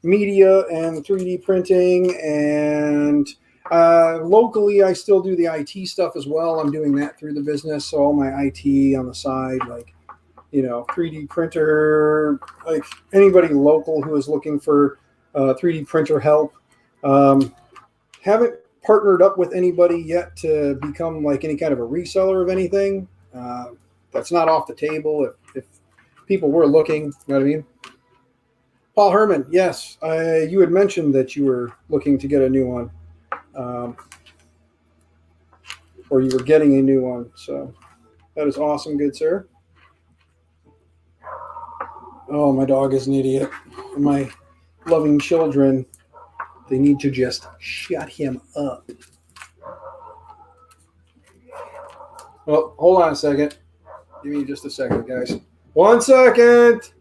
media and 3D printing. And locally, I still do the IT stuff as well. I'm doing that through the business. So all my IT on the side, like, 3D printer, like anybody local who is looking for 3D printer help. Haven't partnered up with anybody yet to become like any kind of a reseller of anything. That's not off the table if people were looking, you know what I mean? Paul Herman, yes, you had mentioned that you were looking to get a new one, or you were getting a new one. So that is awesome, good sir. Oh, my dog is an idiot. My loving children, they need to just shut him up. Well, hold on a second. Give me just a second, guys. 1 second.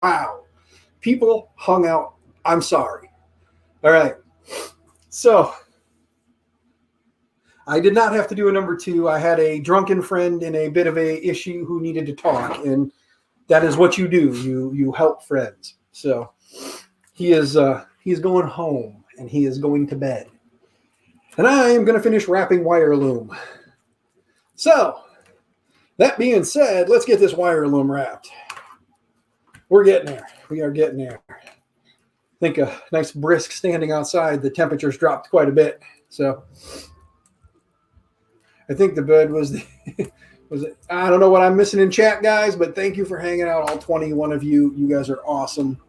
Wow. People hung out. I'm sorry. All right. So I did not have to do a number 2. I had a drunken friend in a bit of a issue who needed to talk, and that is what you do. You help friends. So he's going home and he is going to bed. And I am going to finish wrapping wire loom. So that being said, let's get this wire loom wrapped. We're getting there. We are getting there. I think a nice brisk standing outside. The temperature's dropped quite a bit. So I think the bed was I don't know what I'm missing in chat, guys, but thank you for hanging out, all 21 of you. You guys are awesome.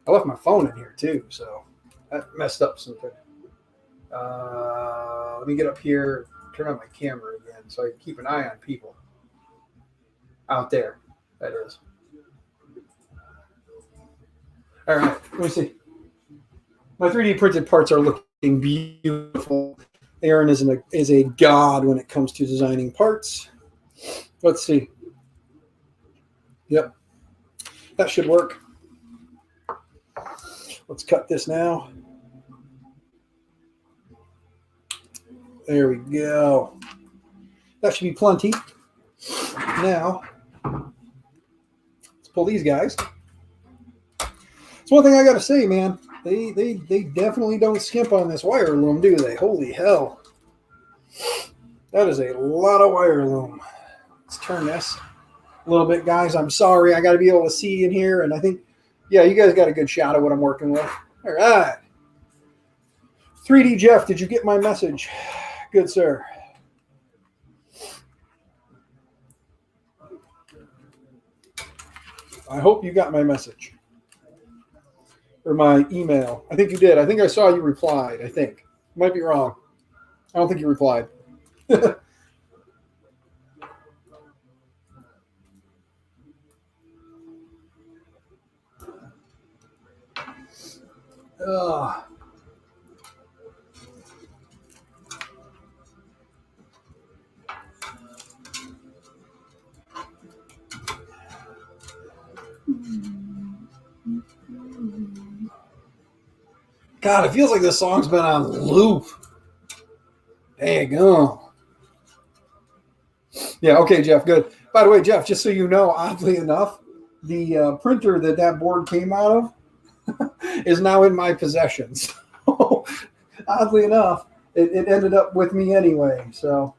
I left my phone in here too, so that messed up something. Let me get up here, turn on my camera again so I can keep an eye on people. Out there, that is. All right, let me see. My 3D printed parts are looking beautiful. Aaron is a god when it comes to designing parts. Let's see. Yep, that should work. Let's cut this now. There we go. That should be plenty. Now, let's pull these guys. It's one thing I got to say, man. They definitely don't skimp on this wire loom, do they? Holy hell. That is a lot of wire loom. Let's turn this a little bit, guys. I'm sorry. I got to be able to see in here. And I think, yeah, you guys got a good shot of what I'm working with. All right. 3D Jeff, did you get my message? Good, sir. I hope you got my message. Or my email. I think you did. I think I saw you replied. I think. Might be wrong. I don't think you replied. God, it feels like this song's been on loop. There you go. Yeah, okay, Jeff, good. By the way, Jeff, just so you know, oddly enough, the printer that board came out of is now in my possession. So, oddly enough, it ended up with me anyway. So,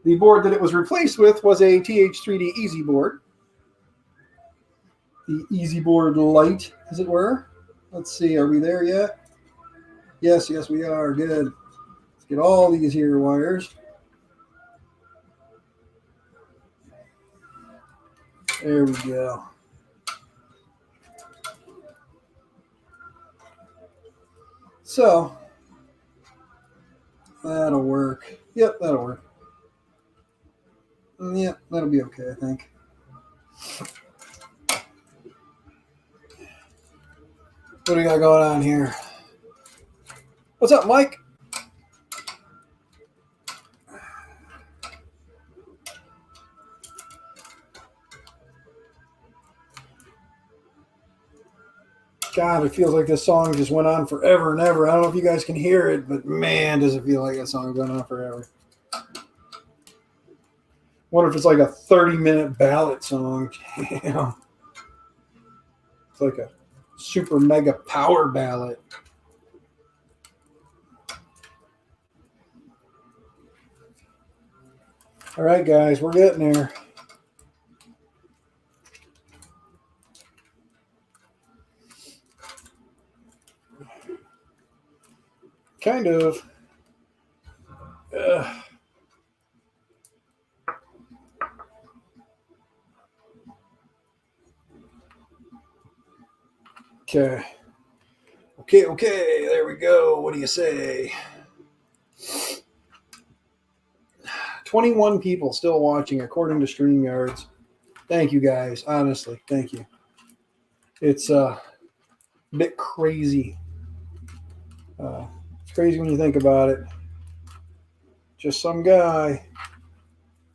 the board that it was replaced with was a TH3D Easy board. The Easy Board Lite, as it were. Let's see, are we there yet? Yes, we are. Good. Let's get all these here wires. There we go. So, that'll work. Yep, that'll work. Yep, that'll be okay, I think. What do we got going on here? What's up, Mike? God, it feels like this song just went on forever and ever. I don't know if you guys can hear it, but man, does it feel like that song went on forever. Wonder if it's like a 30-minute ballad song. Damn. It's like a super mega power ballad. All right, guys, we're getting there. Kind of. Okay. Okay, there we go. What do you say? 21 people still watching, according to StreamYards. Thank you, guys. Honestly, thank you. It's a bit crazy. It's crazy when you think about it. Just some guy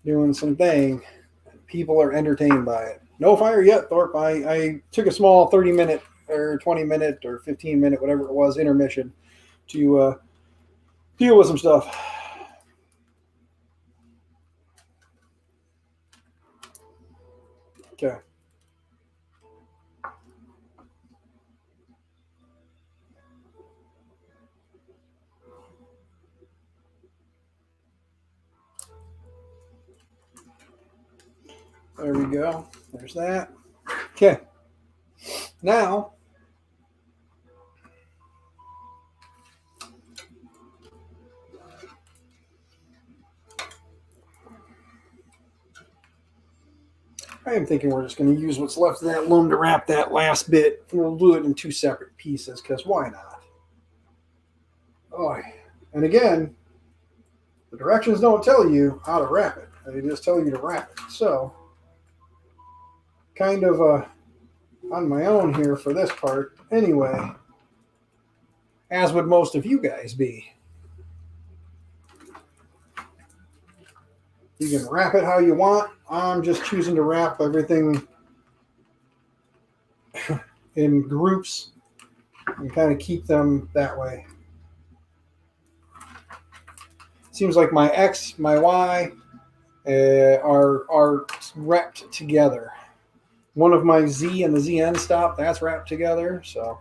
doing something. People are entertained by it. No fire yet, Thorpe. I took a small 30-minute or 20-minute or 15-minute, whatever it was, intermission to deal with some stuff. Okay. There we go. There's that. Okay. Now, I am thinking we're just going to use what's left of that loom to wrap that last bit. We'll do it in 2 separate pieces because why not? Oh, and again, the directions don't tell you how to wrap it. They just tell you to wrap it. So, kind of on my own here for this part anyway, as would most of you guys be. You can wrap it how you want. I'm just choosing to wrap everything in groups and kind of keep them that way. Seems like my X, my Y are wrapped together. One of my Z and the Z end stop, that's wrapped together. So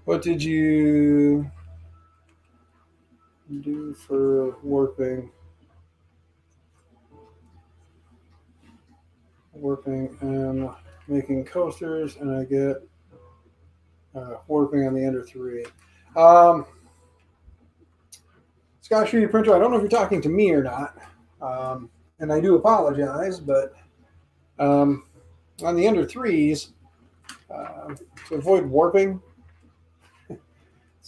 what did you do for warping? Warping and making coasters, and I get warping on the Ender 3. Scotch 3D printer, I don't know if you're talking to me or not, and I do apologize, but on the Ender 3s, to avoid warping,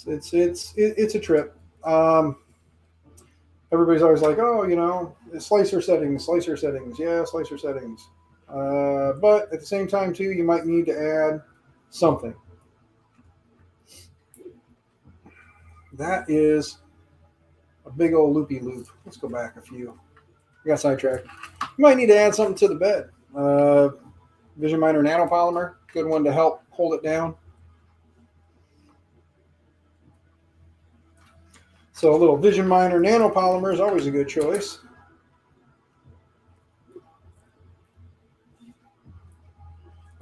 it's a trip. Everybody's always like, oh, you know, slicer settings. Yeah, slicer settings. But at the same time, too, you might need to add something. That is a big old loopy loop. Let's go back a few. I got sidetracked. You might need to add something to the bed. Vision Miner nanopolymer, good one to help hold it down. So a little Vision Miner nanopolymer is always a good choice.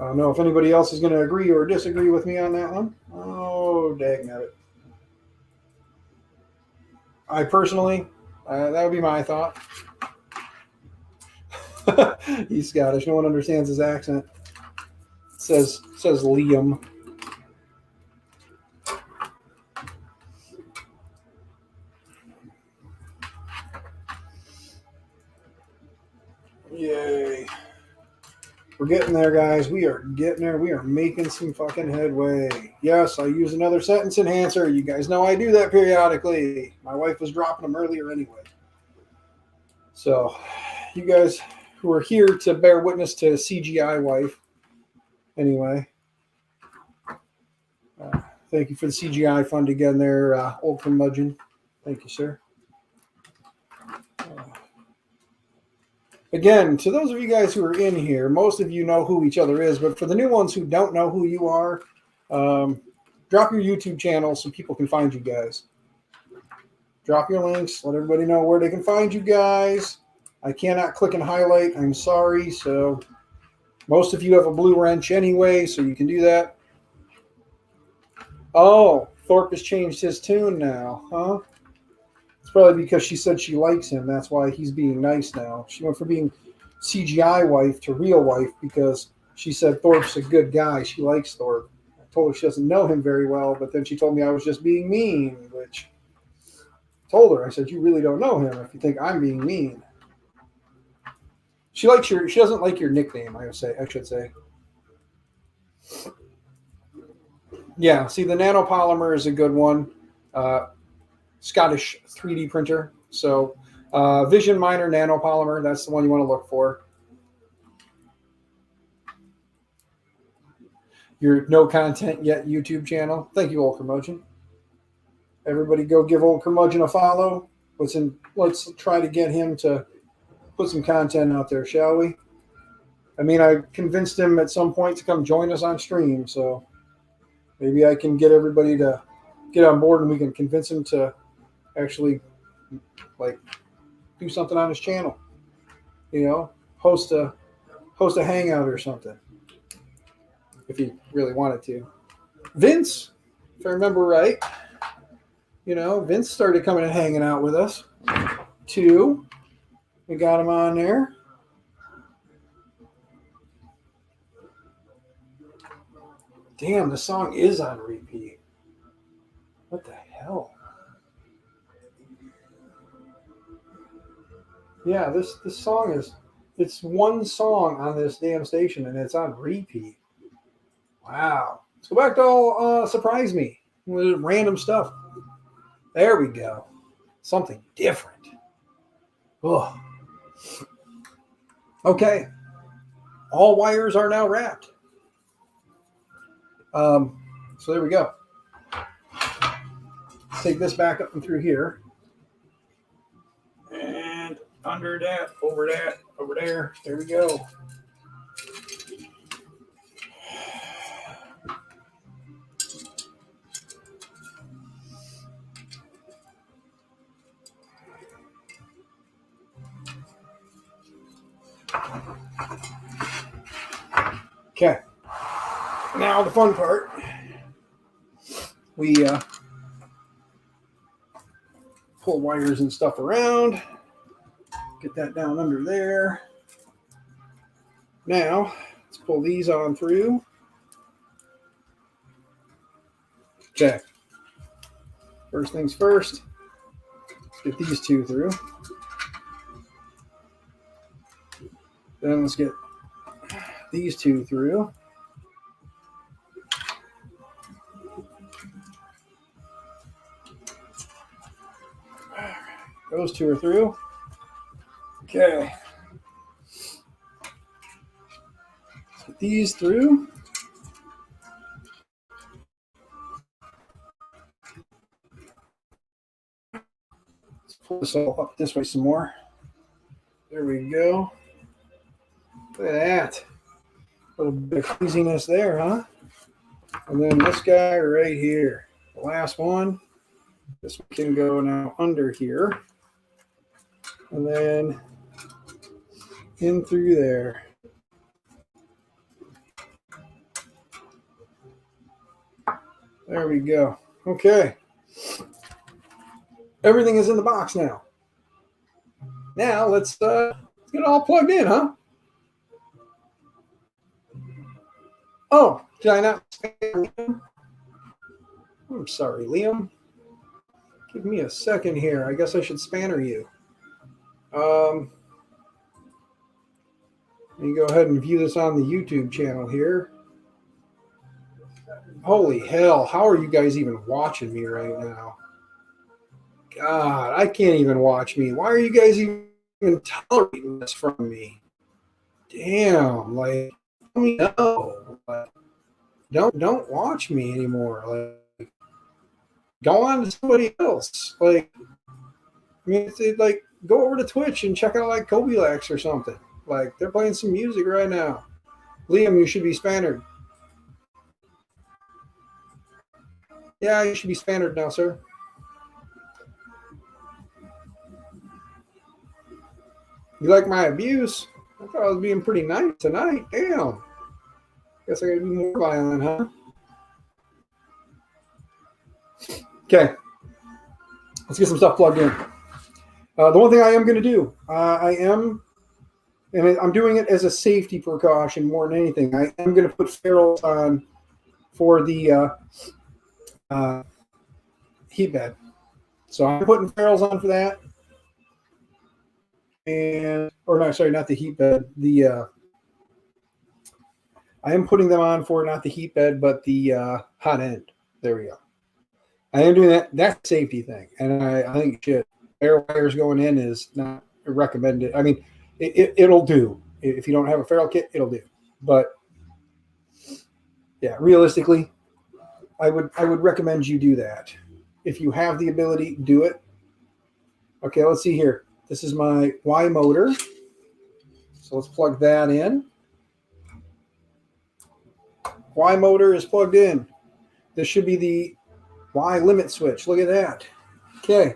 I don't know if anybody else is going to agree or disagree with me on that one. Oh, dang it. I personally, that would be my thought. He's Scottish. No one understands his accent. It says Liam. Yay. We're getting there, guys. We are getting there. We are making some fucking headway. Yes, I use another sentence enhancer. You guys know I do that periodically. My wife was dropping them earlier anyway. So, you guys who are here to bear witness to CGI wife, anyway, thank you for the CGI fund again there, Old Curmudgeon. Thank you, sir. Again, to those of you guys who are in here, most of you know who each other is, but for the new ones who don't know who you are, drop your YouTube channel so people can find you guys. Drop your links. Let everybody know where they can find you guys. I cannot click and highlight. I'm sorry. So most of you have a blue wrench anyway, so you can do that. Oh, Thorpe has changed his tune now, huh? It's probably because she said she likes him. That's why he's being nice now. She went from being CGI wife to real wife because she said Thorpe's a good guy. She likes Thorpe. I told her she doesn't know him very well, but then she told me I was just being mean, which I told her, I said, you really don't know him if you think I'm being mean. She doesn't like your nickname, I should say. Yeah, see, the nanopolymer is a good one. Scottish 3D printer. So Vision Miner nanopolymer, that's the one you want to look for. your no content yet YouTube channel. Thank you, Old Curmudgeon. Everybody go give Old Curmudgeon a follow. Let's try to get him to put some content out there, shall we? I mean, I convinced him at some point to come join us on stream, so maybe I can get everybody to get on board and we can convince him to actually like do something on his channel. You know, host a hangout or something if he really wanted to. Vince, if I remember right, you know, Vince started coming and hanging out with us too. We got him on there. Damn, the song is on repeat. What the hell? Yeah, this song is, it's one song on this damn station and it's on repeat. Wow. Let's go back to all Surprise Me with random stuff. There we go. Something different. Oh. Okay. All wires are now wrapped. So there we go. Let's take this back up and through here. And under that, over there. There we go. Okay. Now the fun part. We pull wires and stuff around. Get that down under there. Now, let's pull these on through. Okay. First things first. Let's get these two through. Then let's get these two through. Those two are through. Okay. Let's get these through. Let's pull this all up this way some more. There we go. Look at that. A little bit of craziness there, huh? And then this guy right here. The last one. This one can go now under here. And then in through there. There we go. Okay. Everything is in the box now. Now let's get it all plugged in, huh? Oh, did I not spanner Liam? I'm sorry, Liam. Give me a second here. I guess I should spanner you. Let me go ahead and view this on the YouTube channel here. Holy hell, how are you guys even watching me right now? God, I can't even watch me. Why are you guys even tolerating this from me? Damn, like, let me know. Like, don't watch me anymore. Like, go on to somebody else. Like, I mean, it's like, go over to Twitch and check out like Kobe Lax or something. Like, they're playing some music right now. Liam, you should be spannered. Yeah, you should be spannered now, sir. You like my abuse? I thought I was being pretty nice tonight. Damn. Guess I gotta be more violent, huh? Okay. Let's get some stuff plugged in. The one thing I am going to do, and I'm doing it as a safety precaution more than anything, I am going to put ferrules on for the heat bed. So I'm putting ferrules on for that. Not the heat bed. I am putting them on for not the heat bed, but the hot end. There we go. I am doing that. That's a safety thing. And I think shit. Ferrule wires going in is not recommended. I mean, it'll do. If you don't have a ferrule kit, it'll do. But Yeah, realistically, I would recommend you do that. If you have the ability, do it. Okay, let's see here. This is my Y motor. So let's plug that in. Y motor is plugged in. This should be the Y limit switch. Look at that. Okay.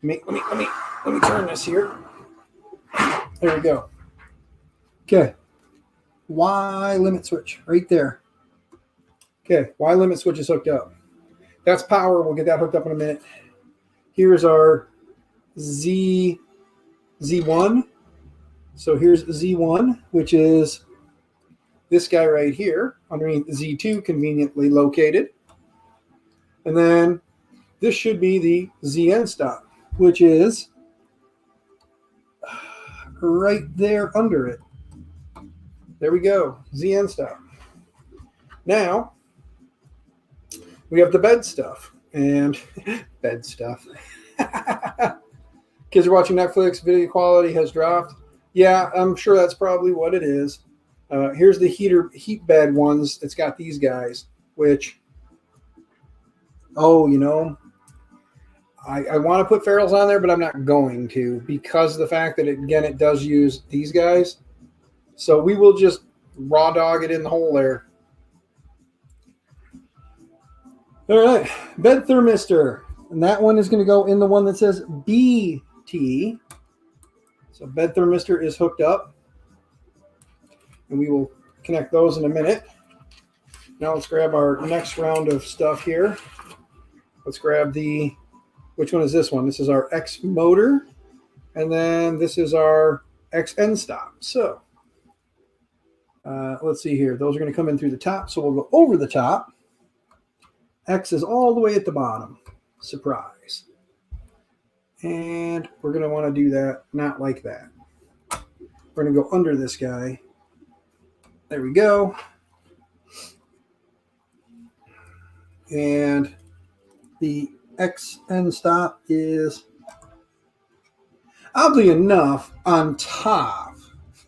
Let me turn this here. There we go. Okay. Y limit switch right there. Okay, Y limit switch is hooked up. That's power. We'll get that hooked up in a minute. Here's our Z1. So here's Z1, which is this guy right here underneath Z2, conveniently located. And then this should be the ZN stop, which is right there under it. There we go, ZN stop. Now, we have the bed stuff. And bed stuff. Kids are watching Netflix, video quality has dropped. Yeah, I'm sure that's probably what it is. Here's the heat bed ones. It's got these guys, which, oh, you know, I want to put ferrules on there, but I'm not going to because of the fact that, it does use these guys. So we will just raw dog it in the hole there. All right, bed thermistor. And that one is going to go in the one that says BT. So bed thermistor is hooked up. And we will connect those in a minute. Now let's grab our next round of stuff here. Let's grab which one is this one? This is our X motor. And then this is our XN stop. So let's see here. Those are going to come in through the top. So we'll go over the top. X is all the way at the bottom. Surprise. And we're going to want to do that not like that. We're going to go under this guy. There we go. And the XN stop is, oddly enough, on top.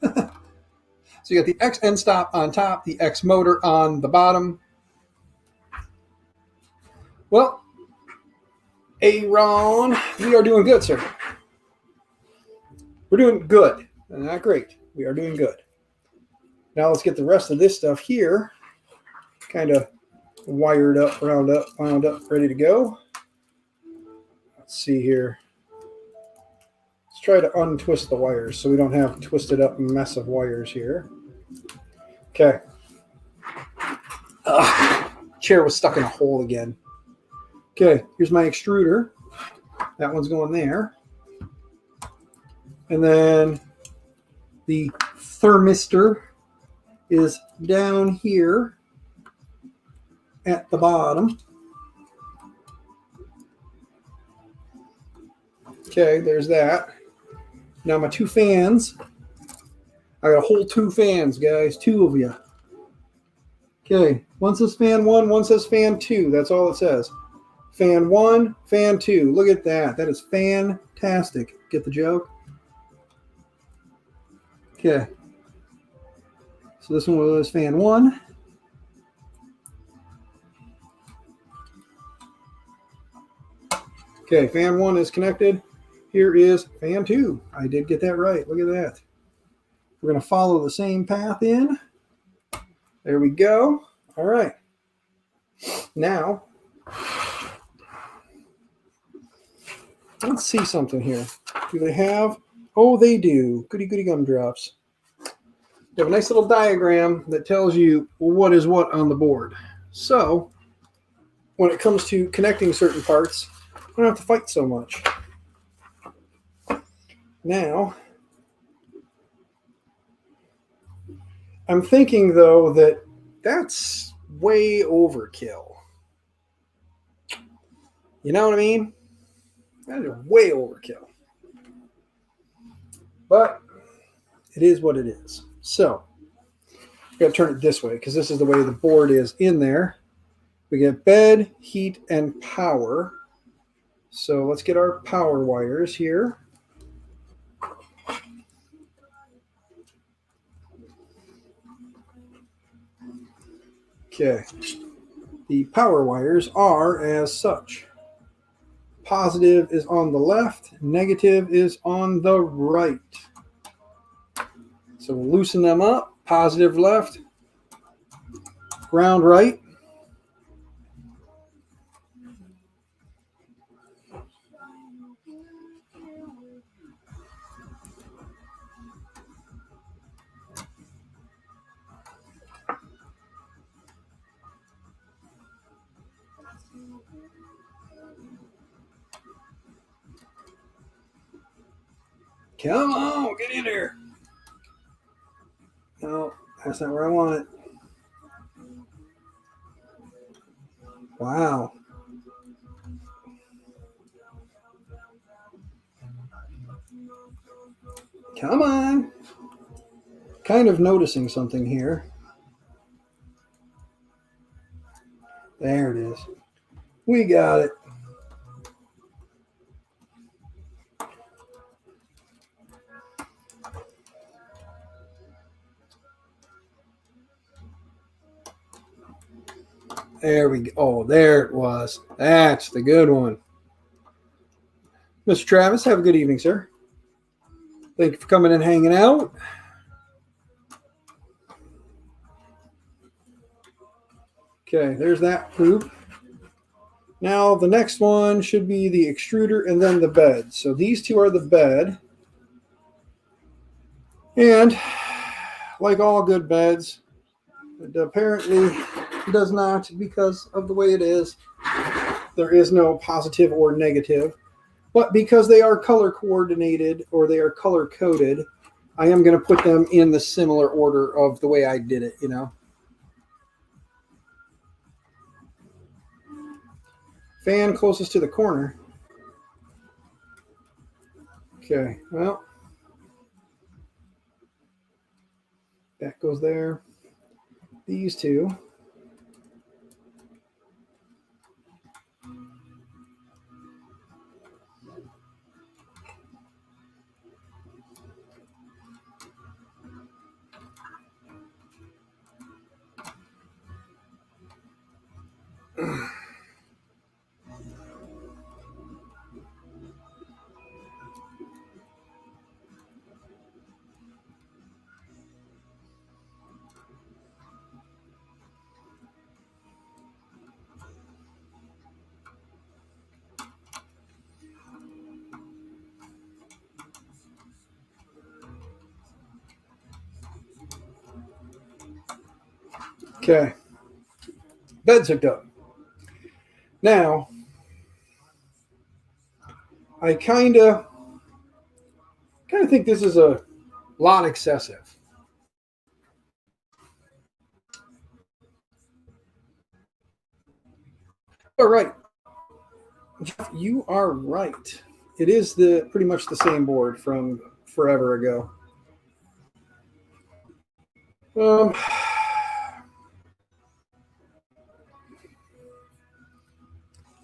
So you got the XN stop on top, the X motor on the bottom. Well, Aaron, we are doing good, sir. We're doing good. Not great. We are doing good. Now let's get the rest of this stuff here kind of wired up, wound up, ready to go. Let's see here. Let's try to untwist the wires so we don't have a twisted up mess of wires here. Okay. Chair was stuck in a hole again. Okay, here's my extruder. That one's going there. And then the thermistor is down here at the bottom. Okay, there's that. Now my two fans. I got a whole two fans, guys. Two of you. Okay, one says fan 1, one says fan 2. That's all it says. Fan 1, fan 2. Look at that. That is fantastic. Get the joke? Okay. So this one was fan 1. Okay, fan 1 is connected. Here is fan 2. I did get that right. Look at that. We're going to follow the same path in. There we go. All right. Now, let's see something here. Do they have? Oh, they do. Goody goody gumdrops. They have a nice little diagram that tells you what is what on the board. So, when it comes to connecting certain parts, you don't have to fight so much. Now, I'm thinking, though, that that's way overkill. You know what I mean? That is way overkill. But it is what it is. So, we've got to turn it this way because this is the way the board is in there. We get bed, heat, and power. So let's get our power wires here. Okay. The power wires are as such. Positive is on the left, negative is on the right. So we'll loosen them up. Positive left, ground right. Come on, get in there. No, that's not where I want it. Wow. Come on. Kind of noticing something here. There it is. We got it. There we go. Oh, there it was. That's the good one. Mr. Travis, have a good evening, sir. Thank you for coming and hanging out. Okay, there's that poop. Now the next one should be the extruder and then the bed. So these two are the bed. And like all good beds, it apparently does not, because of the way it is. There is no positive or negative. But because they are color coordinated or they are color coded, I am going to put them in the similar order of the way I did it, you know. Fan closest to the corner. Okay, well, that goes there. These two. Okay, bed's hooked up. Now, I kind of think this is a lot excessive. All right, Jeff, you are right. It is pretty much the same board from forever ago.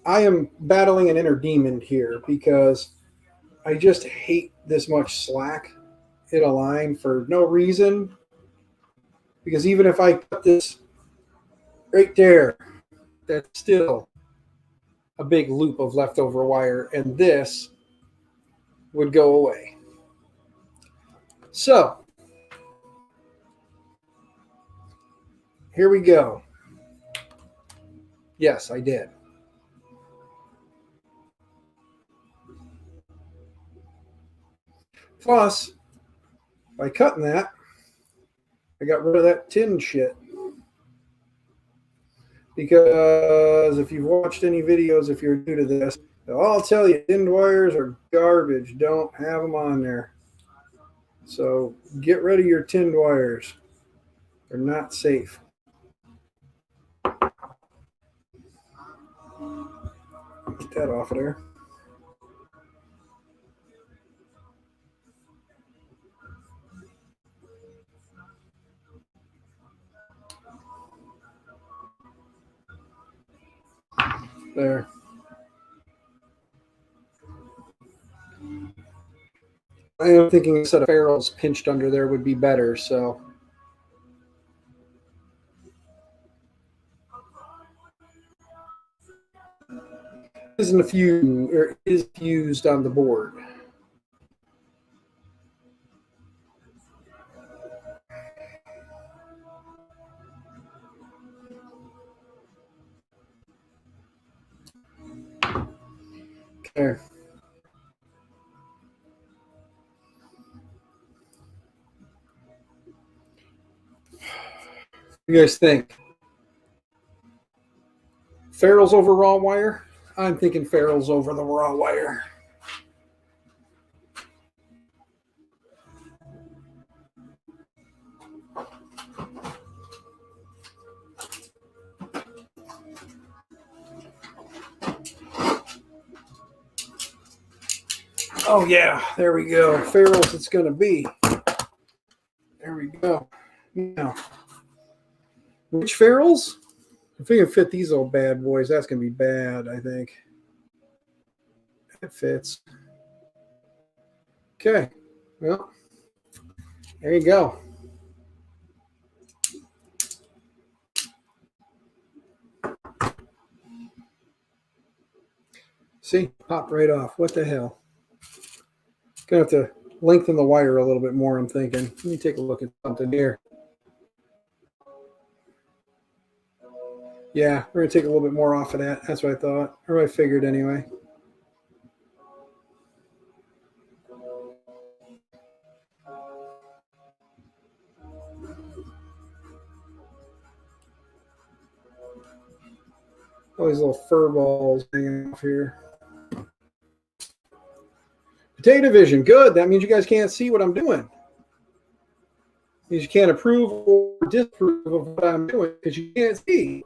I am battling an inner demon here because I just hate this much slack in a line for no reason. Because even if I cut this right there, that's still a big loop of leftover wire, and this would go away. So, here we go. Yes, I did. Plus, by cutting that, I got rid of that tin shit. Because if you've watched any videos, if you're new to this, I'll tell you, tinned wires are garbage. Don't have them on there. So get rid of your tinned wires. They're not safe. Get that off of there. There. I am thinking a set of ferrules pinched under there would be better, so. isn't a few or is fused on the board. Okay. What do you guys think? Ferrule's over raw wire? I'm thinking Ferrule's over the raw wire. Oh, yeah. There we go. Ferrule's it's going to be. There we go. Now, which Ferrule's? If we can fit these old bad boys, that's going to be bad, I think. It fits. Okay. Well, there you go. See? Popped right off. What the hell? Gonna have to lengthen the wire a little bit more, I'm thinking. Let me take a look at something here. Yeah, we're going to take a little bit more off of that. That's what I thought. Or I figured anyway. All these little fur balls hanging off here. Potato vision. Good. That means you guys can't see what I'm doing. It means you can't approve or disapprove of what I'm doing because you can't see.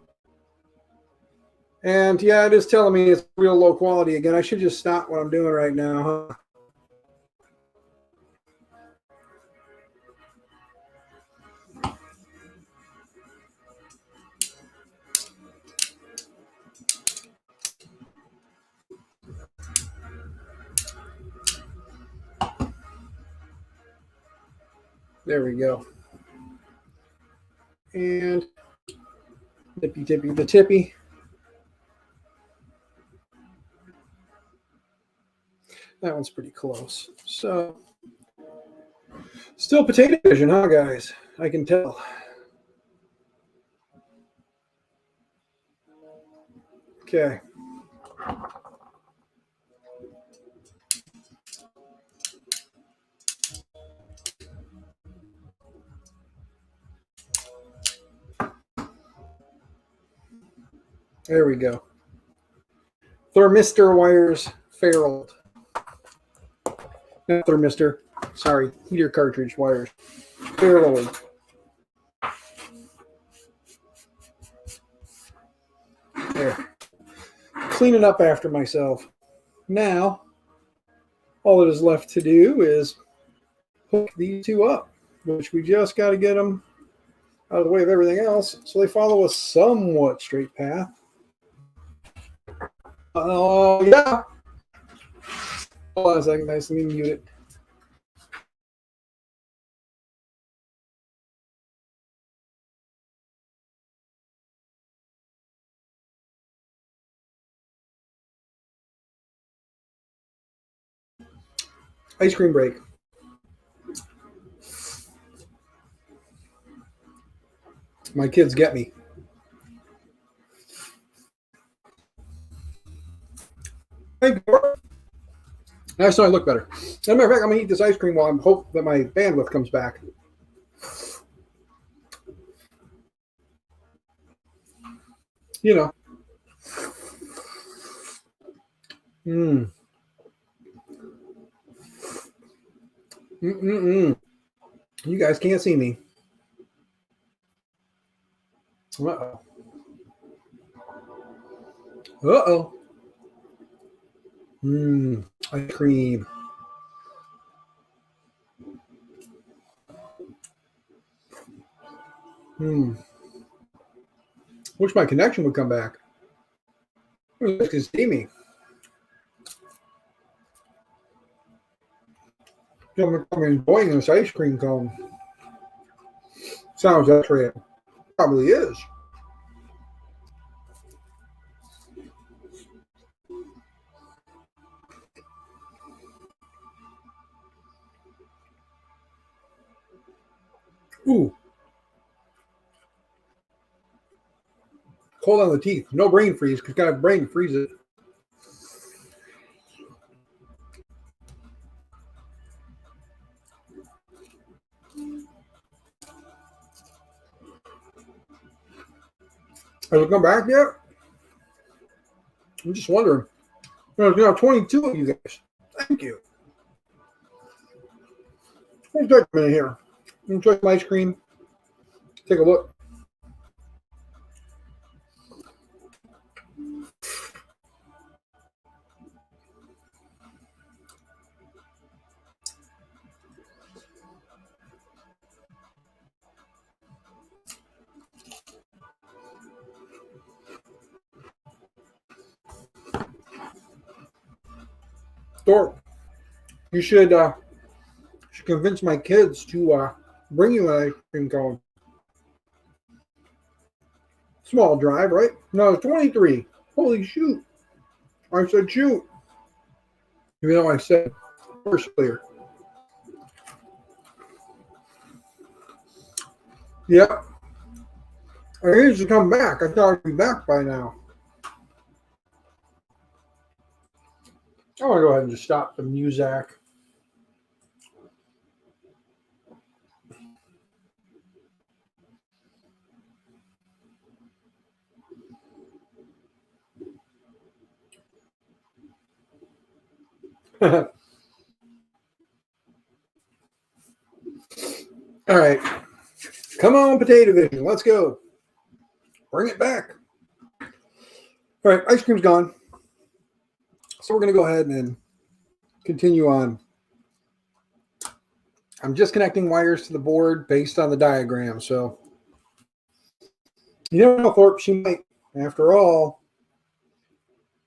And yeah, it is telling me it's real low quality again. I should just stop what I'm doing right now, huh? There we go. And tippy tippy the tippy. That one's pretty close. So still potato vision, huh, guys? I can tell. Okay. There we go. Thermistor wires ferruled. Not thermistor. Sorry, heater cartridge wires. Ferruled. There. Cleaning up after myself. Now, all that is left to do is hook these two up, which we just got to get them out of the way of everything else so they follow a somewhat straight path. Oh, yeah. Hold on a second, guys. Let me mute it. Ice cream break. My kids get me. Thank you. Now I look better. As a matter of fact, I'm going to eat this ice cream while I hope that my bandwidth comes back. You know. You guys can't see me. Uh-oh. Uh-oh. Ice cream. Wish my connection would come back. You guys can see me. I'm enjoying this ice cream cone. Sounds X-ray. Probably is. Ooh, cold on the teeth. No brain freeze because got a brain to freeze it. Has it come back yet? I'm just wondering. There's now 22 of you guys. Thank you. Let's take a minute here. Enjoy some ice cream. Take a look. Thor, you should convince my kids to bring you an ice cream cone. Small drive, right? No, it's 23. Holy shoot. I said shoot. Even though I said first clear. Yep. I need to come back. I thought I'd be back by now. I'm going to go ahead and just stop the music. All right. Come on, Potato Vision. Let's go. Bring it back. All right. Ice cream's gone. So we're going to go ahead and continue on. I'm just connecting wires to the board based on the diagram. So you never know, Thorpe. She might, after all,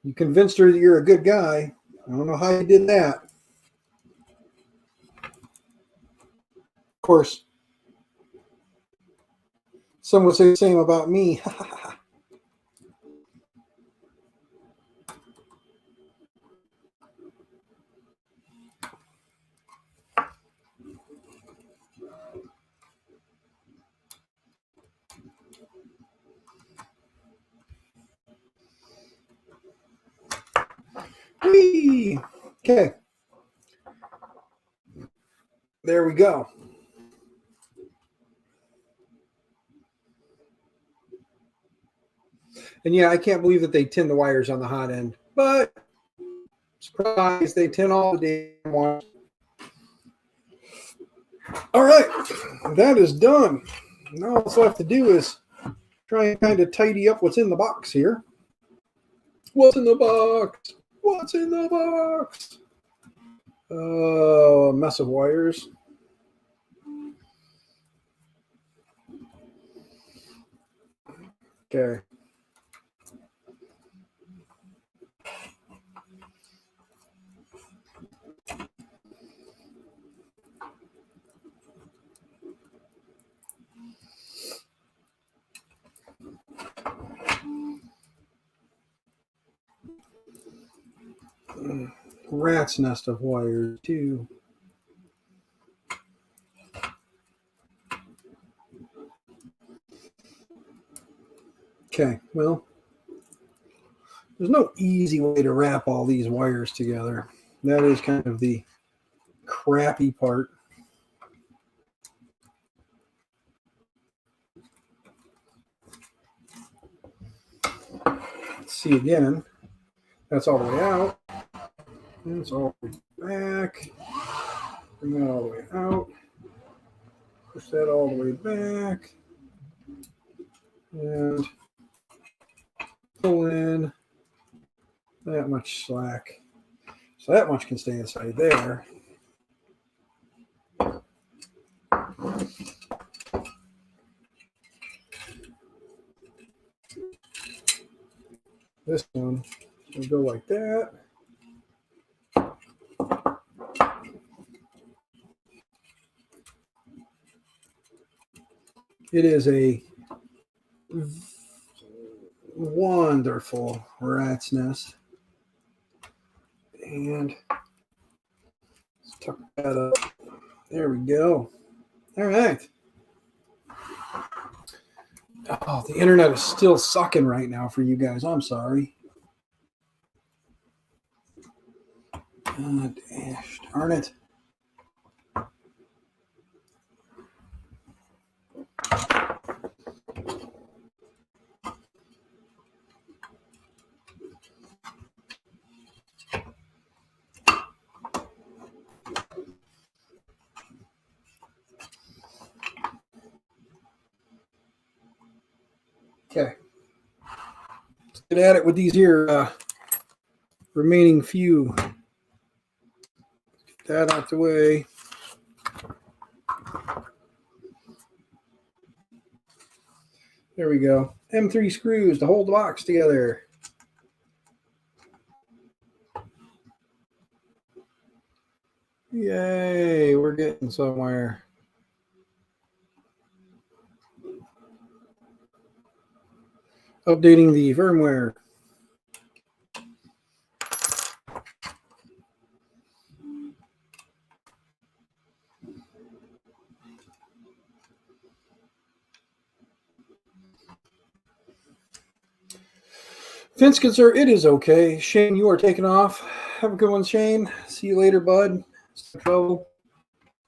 you convinced her that you're a good guy. I don't know how you did that. Of course, some would say the same about me. Whee! Okay. There we go. And yeah, I can't believe that they tin the wires on the hot end. But surprise, they tin all the damn wires. All right, that is done. Now all I have to do is try and kind of tidy up what's in the box here. What's in the box? What's in the box? A mess of wires. Okay. Rat's nest of wires too. Okay, well, there's no easy way to wrap all these wires together. That is kind of the crappy part. Let's see again. That's all the way out. That's all the way back. Bring that all the way out. Push that all the way back. And pull in that much slack. So that much can stay inside there. This one will go like that. It is a wonderful rat's nest. And let's tuck that up. There we go. All right. Oh, the internet is still sucking right now for you guys. I'm sorry. God, gosh, darn it. Okay. Let's get at it with these here remaining few. Get that out the way. There we go. M3 screws to hold the box together. Yay, we're getting somewhere. Updating the firmware. Finskin, sir, it is okay. Shane, you are taking off. Have a good one, Shane. See you later, bud. So,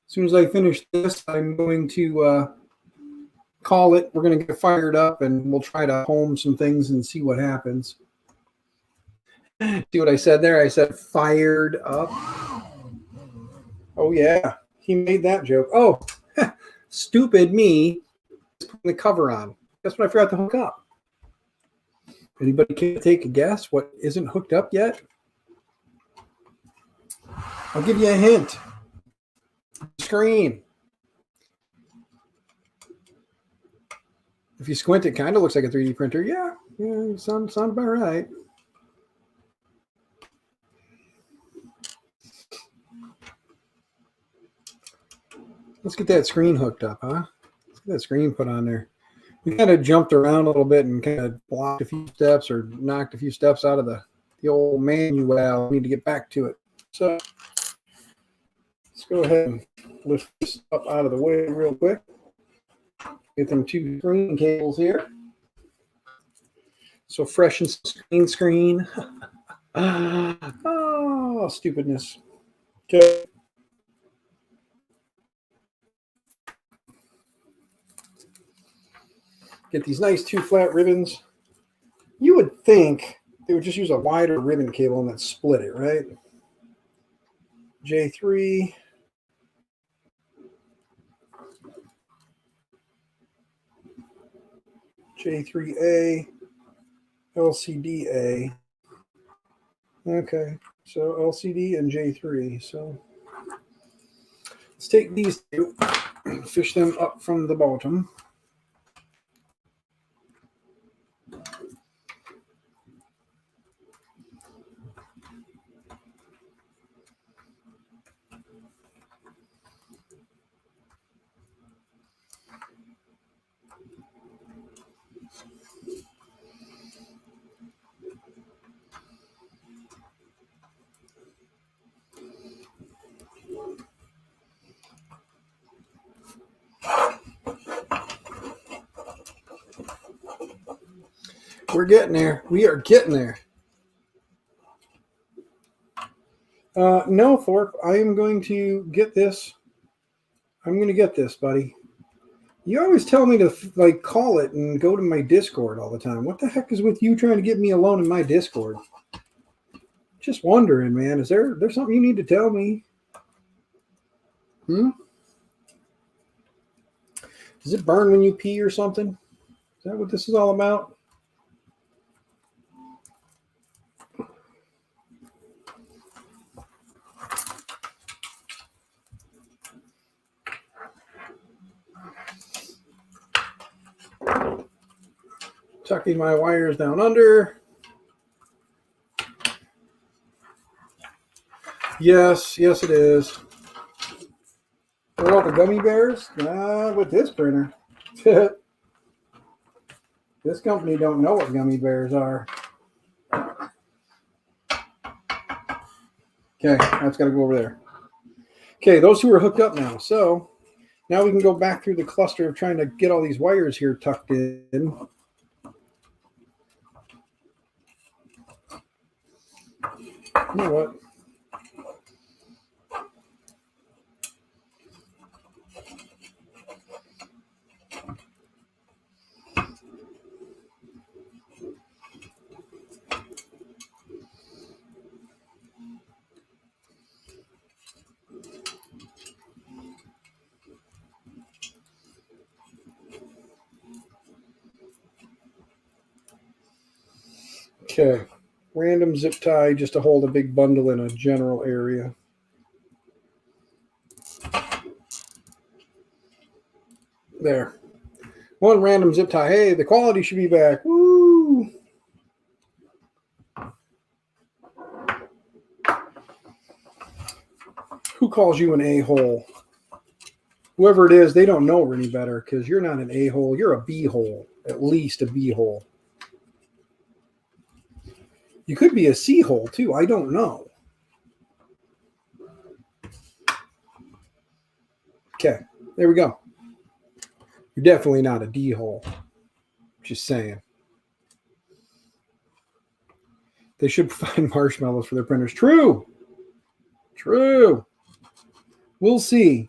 as soon as I finish this, I'm going to call it. We're going to get fired up, and we'll try to home some things and see what happens. See what I said there? I said fired up. Oh, yeah. He made that joke. Oh, stupid me is putting the cover on. Guess what I forgot to hook up? Anybody can take a guess what isn't hooked up yet? I'll give you a hint. Screen. If you squint, it kind of looks like a 3D printer. Yeah, sounds about right. Let's get that screen hooked up, huh? Let's get that screen put on there. We kind of jumped around a little bit and kind of blocked a few steps or knocked a few steps out of the old manual. We need to get back to it. So let's go ahead and lift this up out of the way real quick. Get them two screen cables here. So fresh and screen. Oh, stupidness. Okay. Get these nice two flat ribbons. You would think they would just use a wider ribbon cable and then split it, right? J3. J3A. LCDA. Okay, so LCD and J3. So let's take these two, fish them up from the bottom. We're getting there. We are getting there. No, Thorpe, I am going to get this. I'm going to get this, buddy. You always tell me to like call it and go to my Discord all the time. What the heck is with you trying to get me alone in my Discord? Just wondering, man. Is there something you need to tell me? Does it burn when you pee or something? Is that what this is all about? Tucking my wires down under. Yes, it is. What about the gummy bears? With this printer. This company don't know what gummy bears are. Okay, that's got to go over there. Okay, those two are hooked up now. So Now we can go back through the cluster of trying to get all these wires here tucked in. You know what? Okay. Random zip tie just to hold a big bundle in a general area. There. One random zip tie. Hey, the quality should be back. Woo! Who calls you an a-hole? Whoever it is, they don't know any better because you're not an a-hole. You're a b-hole. At least a b-hole. You could be a c-hole too. I don't know. Okay. There we go. You're definitely not a d-hole. Just saying. They should provide marshmallows for their printers. True. True. We'll see.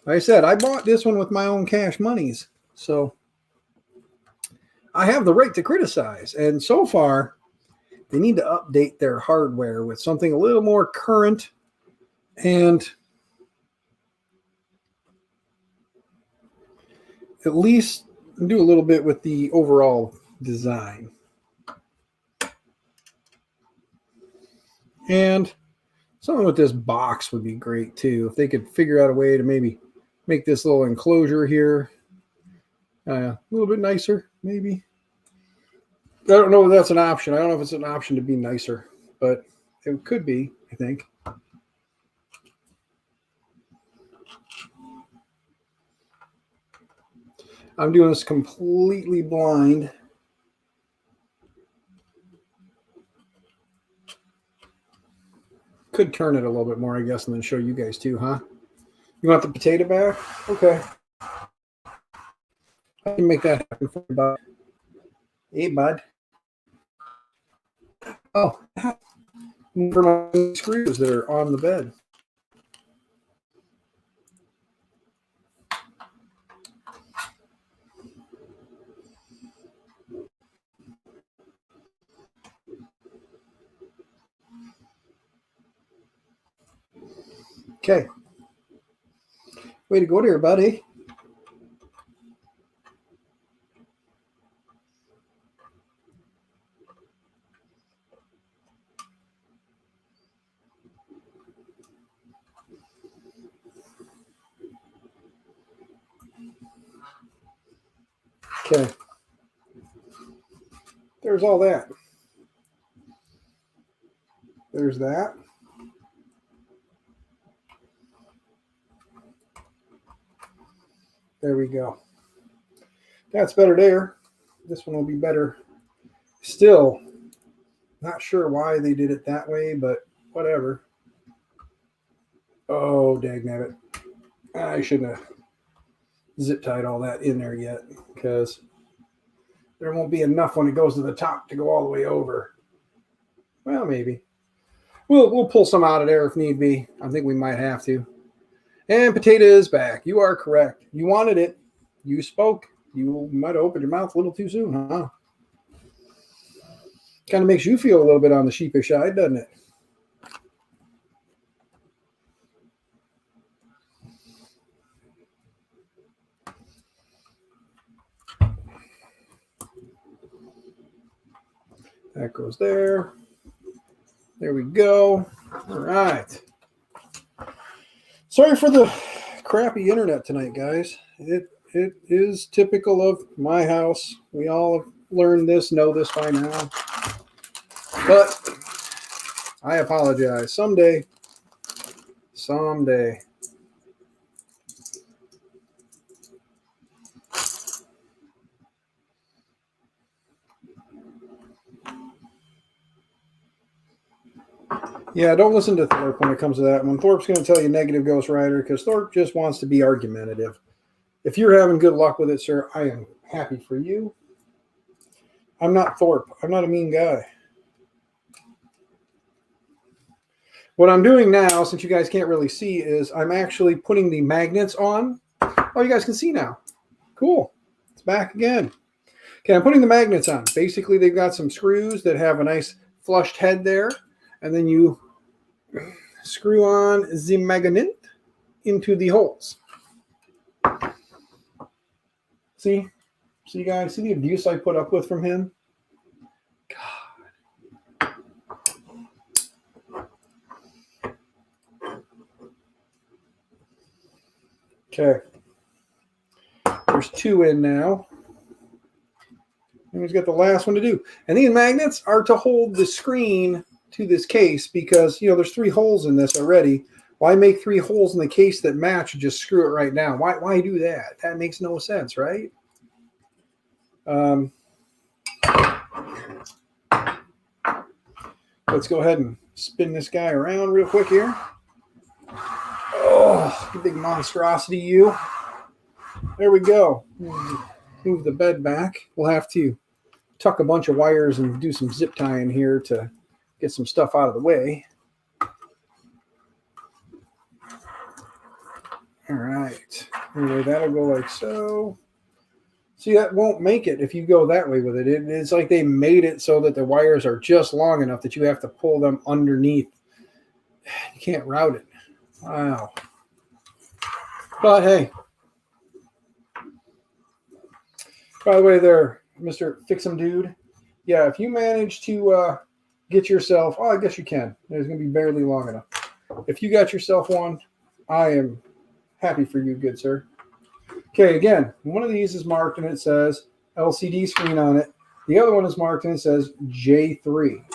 Like I said, I bought this one with my own cash monies. So I have the right to criticize. And so far, they need to update their hardware with something a little more current and at least do a little bit with the overall design. And something with this box would be great too. If they could figure out a way to maybe make this little enclosure here a little bit nicer, maybe. I don't know if that's an option. I don't know if it's an option to be nicer, but it could be, I think. I'm doing this completely blind. Could turn it a little bit more, I guess, and then show you guys too, huh? You want the potato back? Okay. I can make that happen for you, bud. Hey, bud. Oh, for my screws that are on the bed. Okay. Way to go there, buddy. Okay. There's all that. There's that. There we go. That's better there. This one will be better. Still, not sure why they did it that way, but whatever. Oh, dagnabbit. I shouldn't have zip tied all that in there yet because there won't be enough when it goes to the top to go all the way over. Well, maybe. We'll pull some out of there if need be. I think we might have to. And potato is back. You are correct. You wanted it. You spoke. You might have opened your mouth a little too soon, huh? Kind of makes you feel a little bit on the sheepish side, doesn't it? That goes there. There we go. All right. Sorry for the crappy internet tonight, guys. It is typical of my house. We all have learned this, know this by now. But I apologize. Someday. Yeah, don't listen to Thorpe when it comes to that one. Thorpe's going to tell you negative Ghost Rider because Thorpe just wants to be argumentative. If you're having good luck with it, sir, I am happy for you. I'm not Thorpe. I'm not a mean guy. What I'm doing now, since you guys can't really see, is I'm actually putting the magnets on. Oh, you guys can see now. Cool. It's back again. Okay, I'm putting the magnets on. Basically, they've got some screws that have a nice flushed head there. And then you screw on the magnet into the holes. See? See, guys? See the abuse I put up with from him? God. Okay. There's 2 in now. And he's got the last one to do. And these magnets are to hold the screen to this case because, you know, there's 3 holes in this already. Why make 3 holes in the case that match and just screw it right down? Why do that? That makes no sense, right? Let's go ahead and spin this guy around real quick here. Oh, you big monstrosity, you. There we go. Move the bed back. We'll have to tuck a bunch of wires and do some zip tying here to get some stuff out of the way. All right. Anyway, that'll go like so. See, that won't make it if you go that way with it. It's like they made it so that the wires are just long enough that you have to pull them underneath. You can't route it. Wow. But hey. By the way there, Mr. Fix'em Dude. Yeah, if you manage to get yourself, oh, I guess you can. It's going to be barely long enough. If you got yourself one, I am happy for you, good sir. Okay, again, one of these is marked and it says LCD screen on it. The other one is marked and it says J3.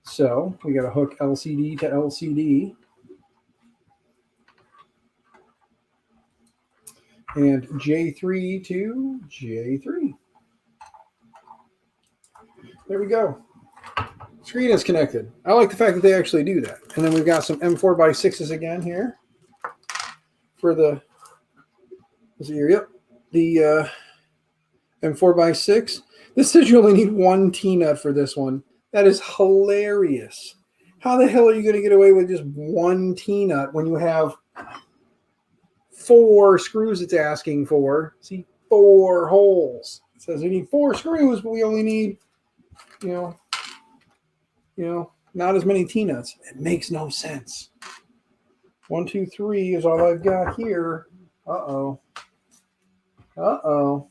So we got to hook LCD to LCD. And J3 to J3. There we go. Screen is connected. I like the fact that they actually do that. And then we've got some M4x6s again here for the, is it here? Yep. The M4x6. This says you only need 1 T-nut for this one. That is hilarious. How the hell are you going to get away with just 1 T-nut when you have 4 screws it's asking for? See, 4 holes. It says we need 4 screws, but we only need, you know, not as many T-nuts. It makes no sense. 1, 2, 3 is all I've got here. Uh-oh. Uh-oh.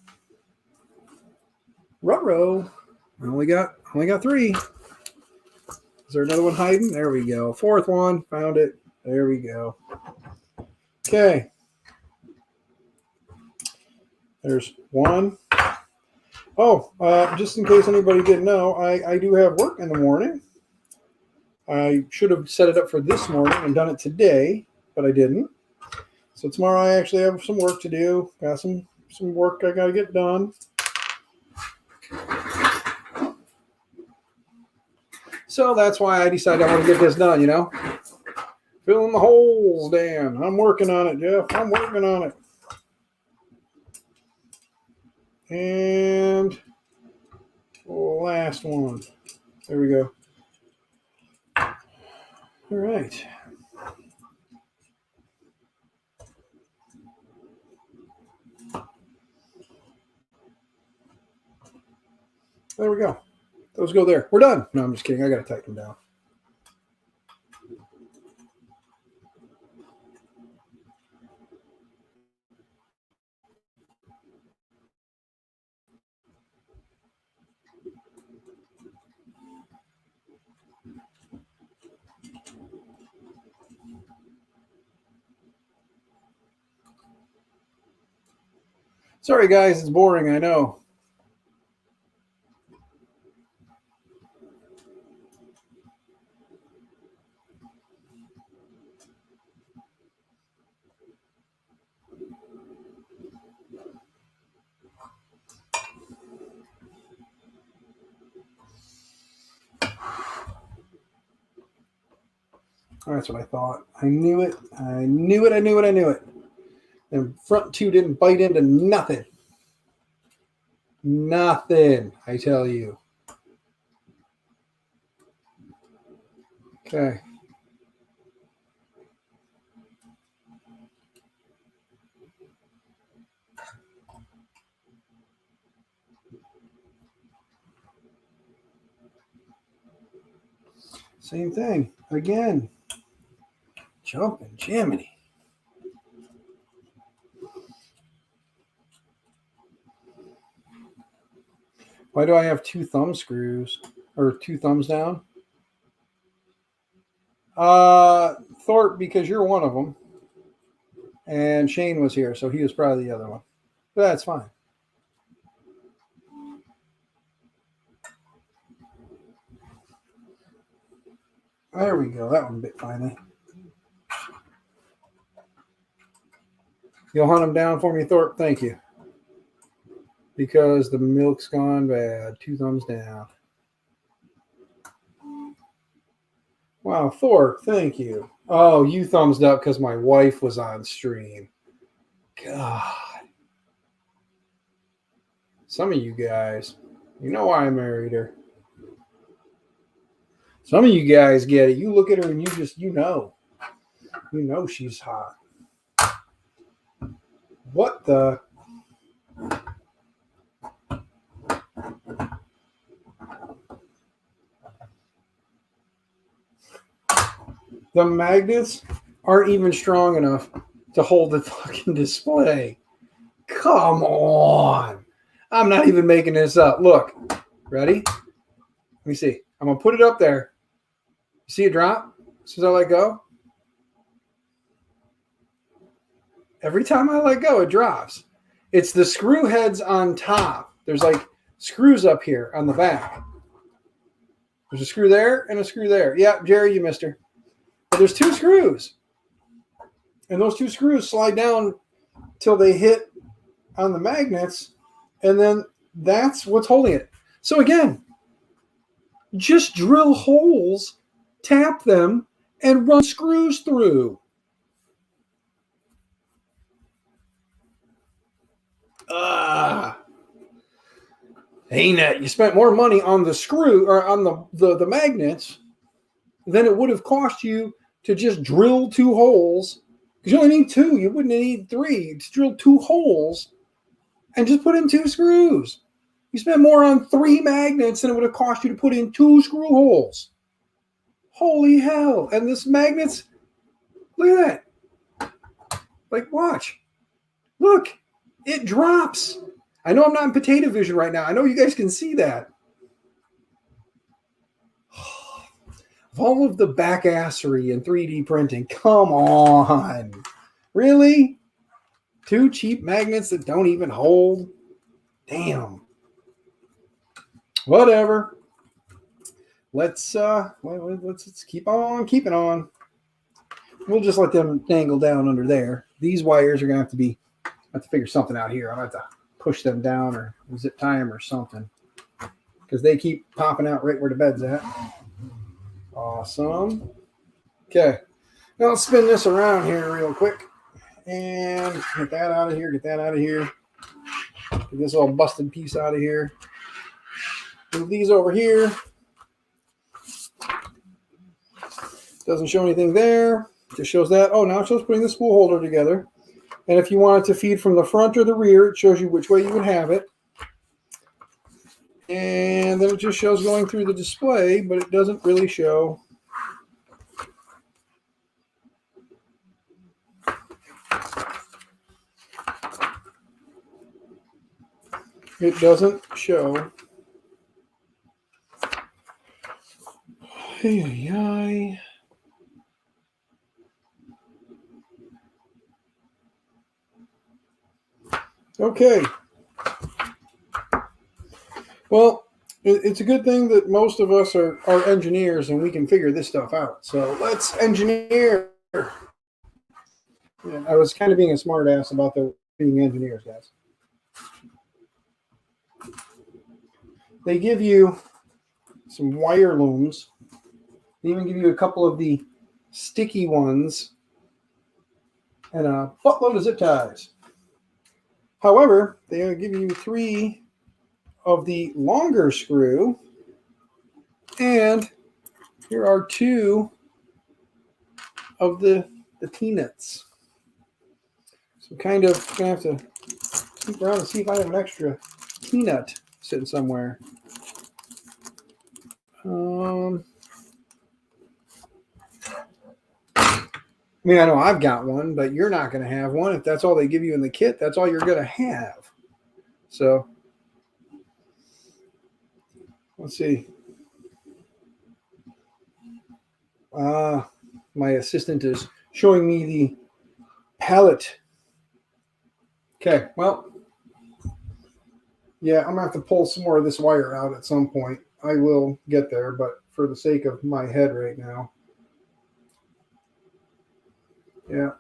Ruh-roh. I only got 3. Is there another one hiding? There we go. 4th one. Found it. There we go. Okay. There's 1. Oh, just in case anybody didn't know, I do have work in the morning. I should have set it up for this morning and done it today, but I didn't. So tomorrow I actually have some work to do. Got some work I got to get done. So that's why I decided I want to get this done, you know. Filling the holes, Dan. I'm working on it, Jeff. I'm working on it. And last one. There we go. All right. There we go. Those go there. We're done. No, I'm just kidding. I got to tighten them down. Sorry, guys. It's boring. I know. That's what I thought. I knew it. I knew it. I knew it. I knew it. And front two didn't bite into nothing. Nothing, I tell you. Okay. Same thing. Again. Jumping Jiminy. Why do I have two thumb screws? Or two thumbs down? Thorpe, because you're one of them. And Shane was here, so he was probably the other one. But that's fine. There we go. That one bit finally. You'll hunt them down for me, Thorpe? Thank you. Because the milk's gone bad. Two thumbs down. Wow, Thorpe, thank you. Oh, you thumbs up because my wife was on stream. God. Some of you guys, you know why I married her. Some of you guys get it. You look at her and you know she's hot. What the? The magnets aren't even strong enough to hold the fucking display. Come on. I'm not even making this up. Look. Ready? Let me see. I'm going to put it up there. You see it drop? As soon as I let go? Every time I let go, it drops. It's the screw heads on top. There's like screws up here on the back. There's a screw there and a screw there. Yeah, Jerry, you missed her. But there's two screws. And those two screws slide down till they hit on the magnets. And then that's what's holding it. So again, just drill holes, tap them, and run screws through. Anet, you spent more money on the screw or on the magnets than it would have cost you to just drill two holes. Because you only need two. You wouldn't need three. Just drill two holes and just put in two screws. You spent more on three magnets than it would have cost you to put in two screw holes. Holy hell. And this magnets, look at that. Like, watch. Look, it drops. I know I'm not in potato vision right now. I know you guys can see that. Of all of the backassery in 3D printing, come on. Really? Two cheap magnets that don't even hold? Damn. Whatever. Let's keep on keeping on. We'll just let them dangle down under there. These wires are gonna have to figure something out here. I'm gonna have to push them down or zip tie them or something. Because they keep popping out right where the bed's at. Awesome. Okay. Now let's spin this around here real quick. And get that out of here. Get that out of here. Get this all busted piece out of here. Move these over here. Doesn't show anything there. Just shows that. Oh, now it shows putting the spool holder together. And if you want it to feed from the front or the rear, it shows you which way you would have it. And then it just shows going through the display, but it doesn't really show. It doesn't show. Hey. Okay. Well, it's a good thing that most of us are engineers and we can figure this stuff out. So let's engineer. Yeah, I was kind of being a smart ass about being engineers, guys. They give you some wire looms. They even give you a couple of the sticky ones and a buttload of zip ties. However, they give you 3 of the longer screw, and here are 2 of the T-nuts. So kind of going to have to keep around and see if I have an extra T-nut sitting somewhere. I mean, I know I've got one, but you're not going to have one. If that's all they give you in the kit, that's all you're going to have. So, let's see. My assistant is showing me the palette. Okay, well, yeah, I'm going to have to pull some more of this wire out at some point. I will get there, but for the sake of my head right now. Yeah.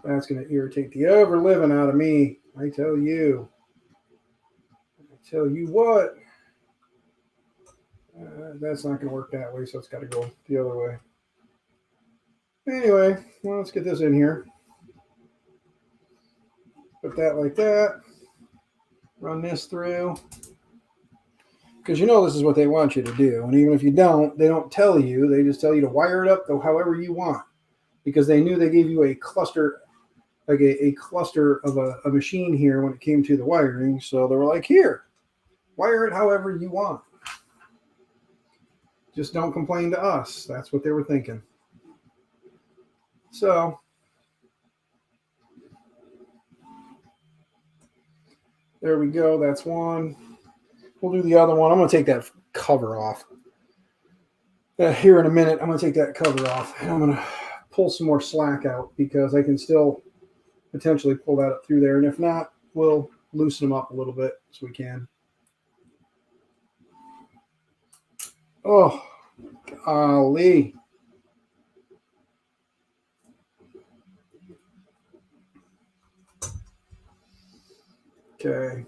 That's going to irritate the ever-living out of me. I tell you. I tell you what. That's not going to work that way, so it's got to go the other way. Anyway, well, let's get this in here. Put that like that. Run this through. Because you know this is what they want you to do. And even if you don't, they don't tell you. They just tell you to wire it up however you want. Because they knew they gave you a cluster, like a cluster of a machine here when it came to the wiring. So they were like, here, wire it however you want. Just don't complain to us. That's what they were thinking. So there we go. That's one. We'll do the other one. I'm going to take that cover off. Here in a minute, I'm going to take that cover off. And I'm going to pull some more slack out because I can still potentially pull that up through there. And if not, we'll loosen them up a little bit so we can. Oh, golly. Okay.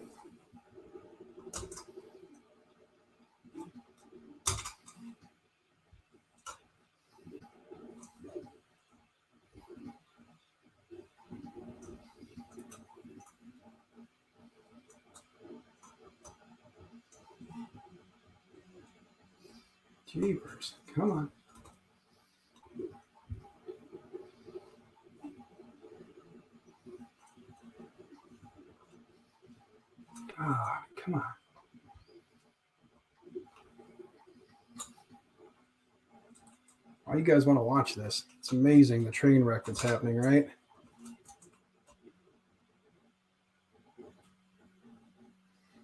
Jeepers, come on. Ah, come on. Why you guys want to watch this? It's amazing the train wreck that's happening, right?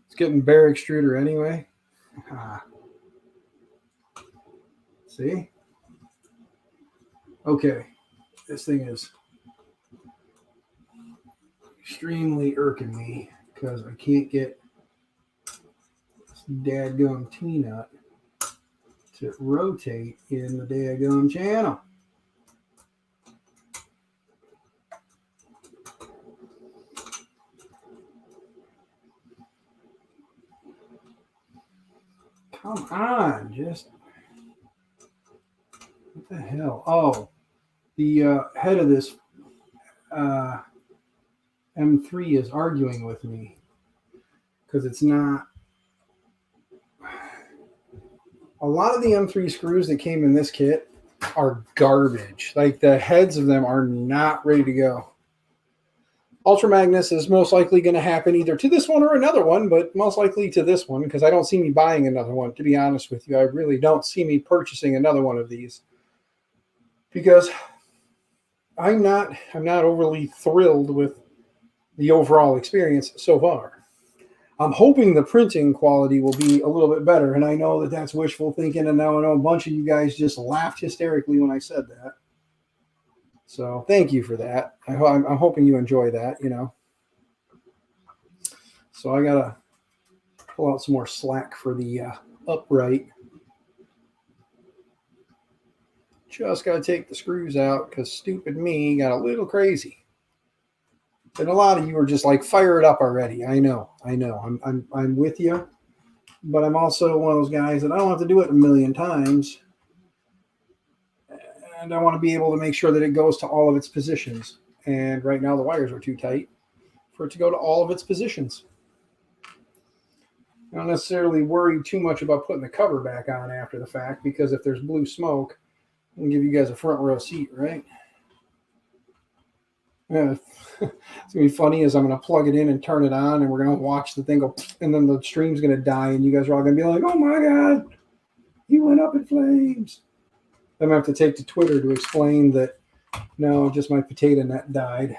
It's getting bare extruder anyway. Ah. See? Okay. This thing is extremely irking me because I can't get this dadgum T-nut to rotate in the dadgum channel. Come on, just what the hell? Oh, the head of this M3 is arguing with me because it's not. A lot of the M3 screws that came in this kit are garbage. Like the heads of them are not ready to go. Ultra Magnus is most likely going to happen either to this one or another one, but most likely to this one because I don't see me buying another one. To be honest with you, I really don't see me purchasing another one of these because I'm not overly thrilled with the overall experience so far. I'm hoping the printing quality will be a little bit better, and I know that that's wishful thinking, and now I know a bunch of you guys just laughed hysterically when I said that. So thank you for that. I'm hoping you enjoy that, you know. So I got to pull out some more slack for the upright. Just got to take the screws out because stupid me got a little crazy. And a lot of you are just like, fire it up already. I know. I'm with you. but I'm also one of those guys that I don't have to do it a million times. And I want to be able to make sure that it goes to all of its positions. And right now the wires are too tight for it to go to all of its positions. I don't necessarily worry too much about putting the cover back on after the fact, because if there's blue smoke, I'm going to give you guys a front row seat, right? Yeah. It's going to be funny is I'm going to plug it in and turn it on, and we're going to watch the thing go, and then the stream's going to die, and you guys are all going to be like, oh my God, he went up in flames. I'm going to have to take to Twitter to explain that, no, just my potato net died.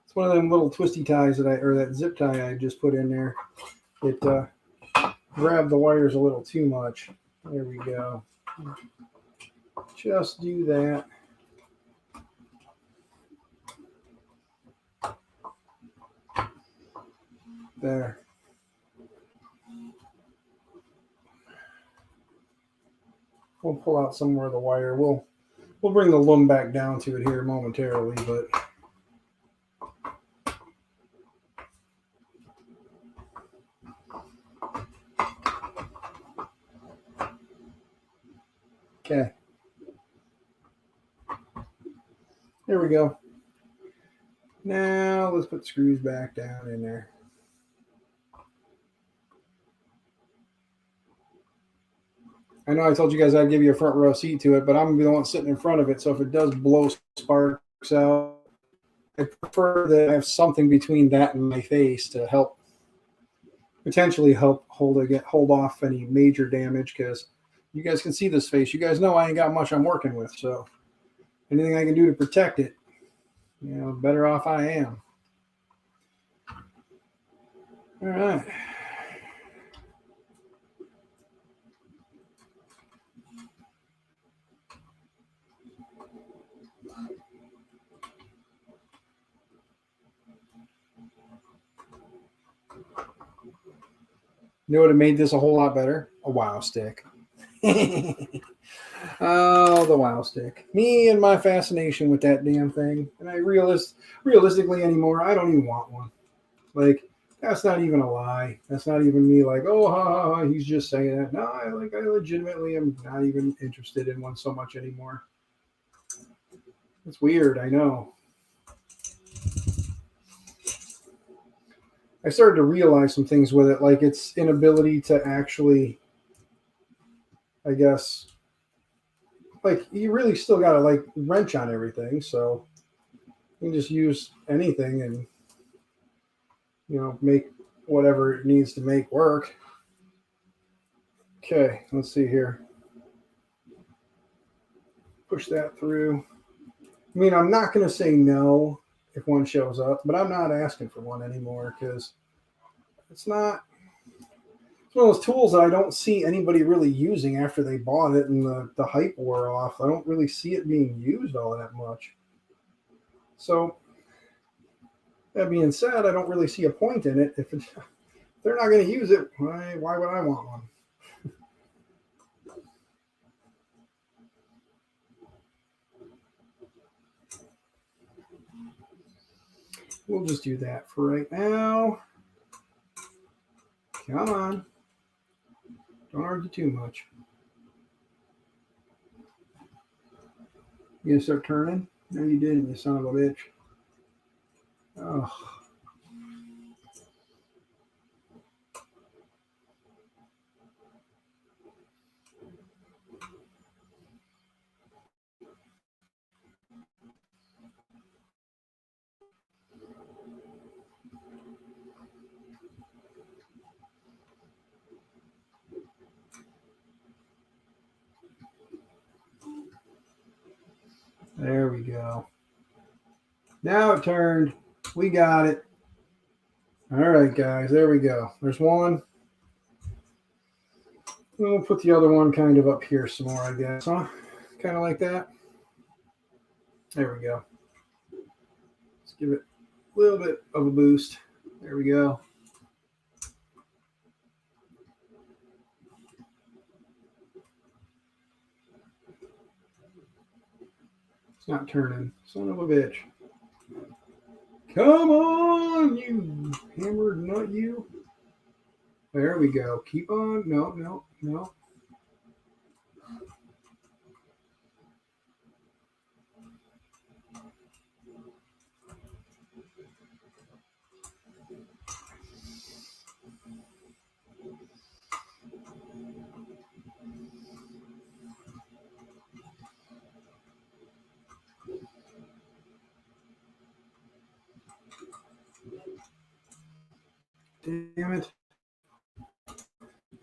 It's one of them little twisty ties or that zip tie I just put in there. It grabbed the wires a little too much. There we go. Just do that. There. We'll pull out some more of the wire. We'll bring the loom back down to it here momentarily, but okay. There we go. Now let's put the screws back down in there. I know I told you guys I'd give you a front row seat to it, but I'm going to be the one sitting in front of it. So if it does blow sparks out, I prefer that I have something between that and my face to help potentially help hold off any major damage, because you guys can see this face. You guys know I ain't got much I'm working with. So anything I can do to protect it, better off I am. All right. You know what would have made this a whole lot better? A wow stick. Oh, the wow stick. Me and my fascination with that damn thing. And realistically anymore, I don't even want one. Like, that's not even a lie. That's not even me like, oh, ha, ha, ha, he's just saying that. No, I legitimately am not even interested in one so much anymore. It's weird, I know. I started to realize some things with it, like its inability to actually, I guess, like you really still got to like wrench on everything. So you can just use anything and, make whatever it needs to make work. Okay, let's see here. Push that through. I mean, I'm not going to say no if one shows up, but I'm not asking for one anymore because it's one of those tools that I don't see anybody really using after they bought it and the hype wore off. I don't really see it being used all that much. So that being said, I don't really see a point in it. If they're not going to use it, why would I want one? We'll just do that for right now. Come on. Don't argue too much. You gonna start turning? No, you didn't, you son of a bitch. Oh. There we go. Now it turned. We got it. All right, guys. There we go. There's one. We'll put the other one kind of up here some more, I guess. Huh? Kind of like that. There we go. Let's give it a little bit of a boost. There we go. It's not turning. Son of a bitch. Come on, you hammered nut, you. There we go. Keep on. No, no, no. Damn it.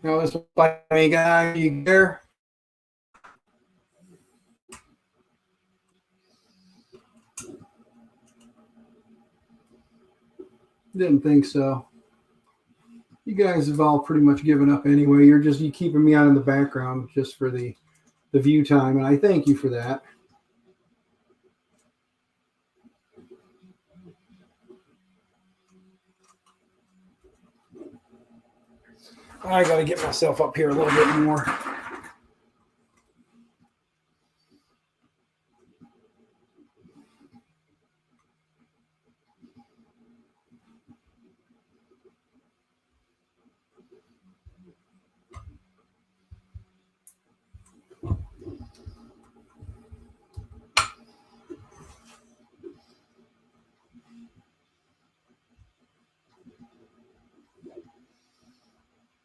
Now this like me guy, you care? Didn't think so. You guys have all pretty much given up anyway. You keeping me out in the background just for the view time, and I thank you for that. I got to get myself up here a little bit more.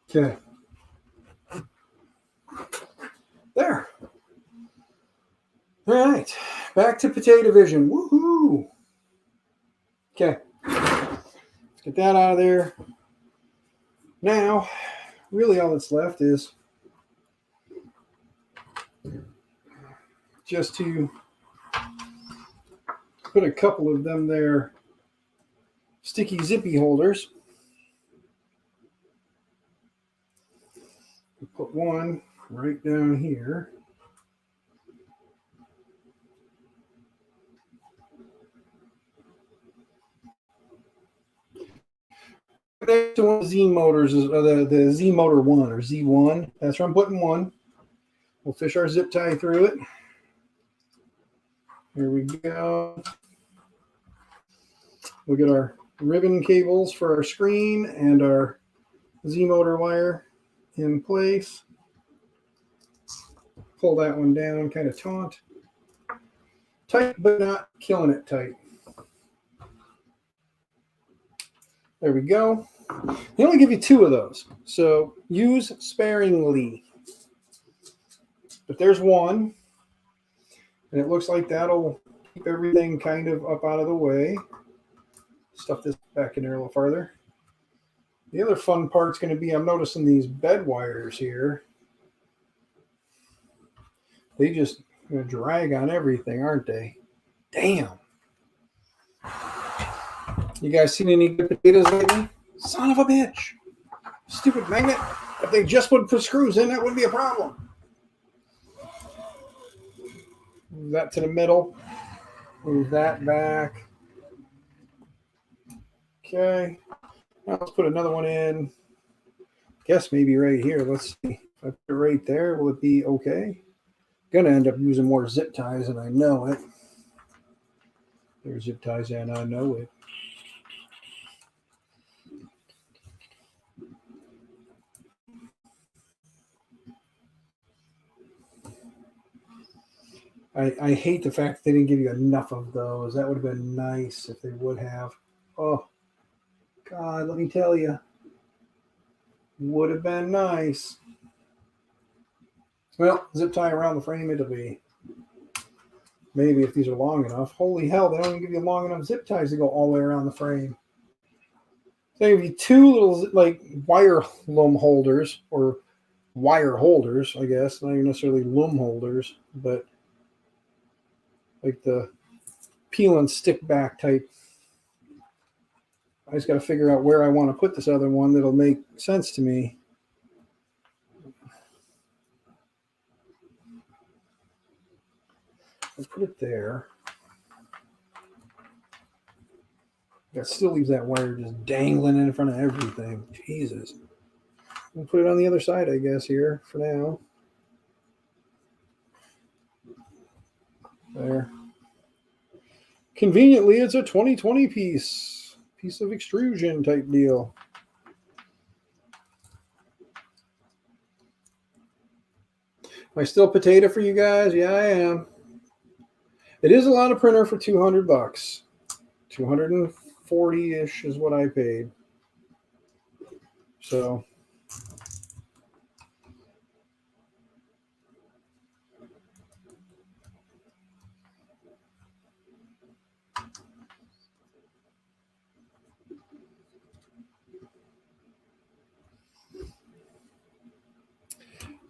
Okay. There. All right. Back to potato vision. Woohoo. Okay. Let's get that out of there. Now, really all that's left is just to put a couple of them there sticky zippy holders. Put one right down here. Next to one of the Z motors is the Z motor 1 or Z1. That's where I'm putting one. We'll fish our zip tie through it. Here we go. We'll get our ribbon cables for our screen and our Z motor wire in place. Pull that one down, kind of taut. Tight, but not killing it tight. There we go. They only give you 2 of those, so use sparingly. But there's one, and it looks like that'll keep everything kind of up out of the way. Stuff this back in there a little farther. The other fun part's going to be, I'm noticing these bed wires here. They just drag on everything, aren't they? Damn. You guys seen any good potatoes lately? Son of a bitch. Stupid magnet. If they just would put screws in, that wouldn't be a problem. Move that to the middle. Move that back. Okay. Now let's put another one in. Guess maybe right here. Let's see. If I put it right there, will it be okay? Gonna end up using more zip ties, and I know it. There's zip ties, and I know it. I hate the fact that they didn't give you enough of those. That would have been nice if they would have. Oh, God, let me tell you. Would have been nice. Well, zip tie around the frame it'll be. Maybe if these are long enough. Holy hell, they don't even give you long enough zip ties to go all the way around the frame. So they give you 2 little like wire loom holders, or wire holders, I guess. Not even necessarily loom holders, but like the peel and stick back type. I just got to figure out where I want to put this other one that'll make sense to me. I'll put it there. That still leaves that wire just dangling in front of everything. Jesus. We'll put it on the other side, I guess, here for now. There. Conveniently, it's a 2020 piece of extrusion type deal. Am I still potato for you guys? Yeah, I am. It is a lot of printer for $200. 240-ish is what I paid. So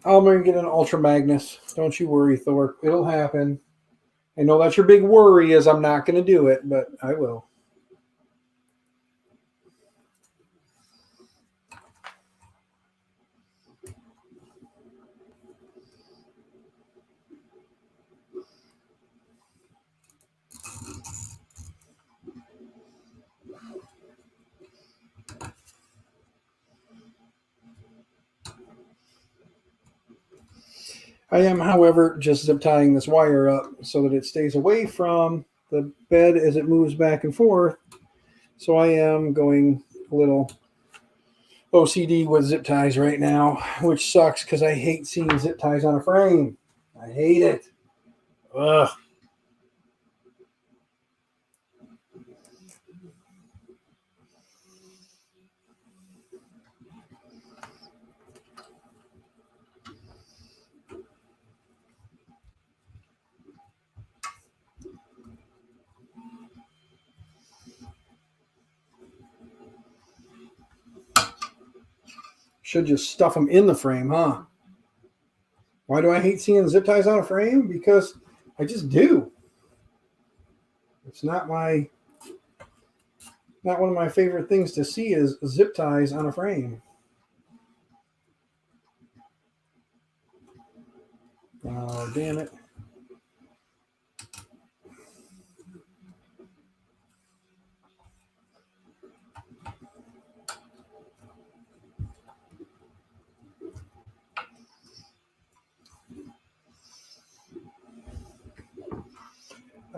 I'm going to get an Ultra Magnus. Don't you worry, Thor. It'll happen. I know that's your big worry is I'm not going to do it, but I will. I am, however, just zip tying this wire up so that it stays away from the bed as it moves back and forth. So I am going a little OCD with zip ties right now, which sucks because I hate seeing zip ties on a frame. I hate it. Ugh. Should just stuff them in the frame, huh? Why do I hate seeing zip ties on a frame? Because I just do. It's not one of my favorite things to see is zip ties on a frame. Oh, damn it.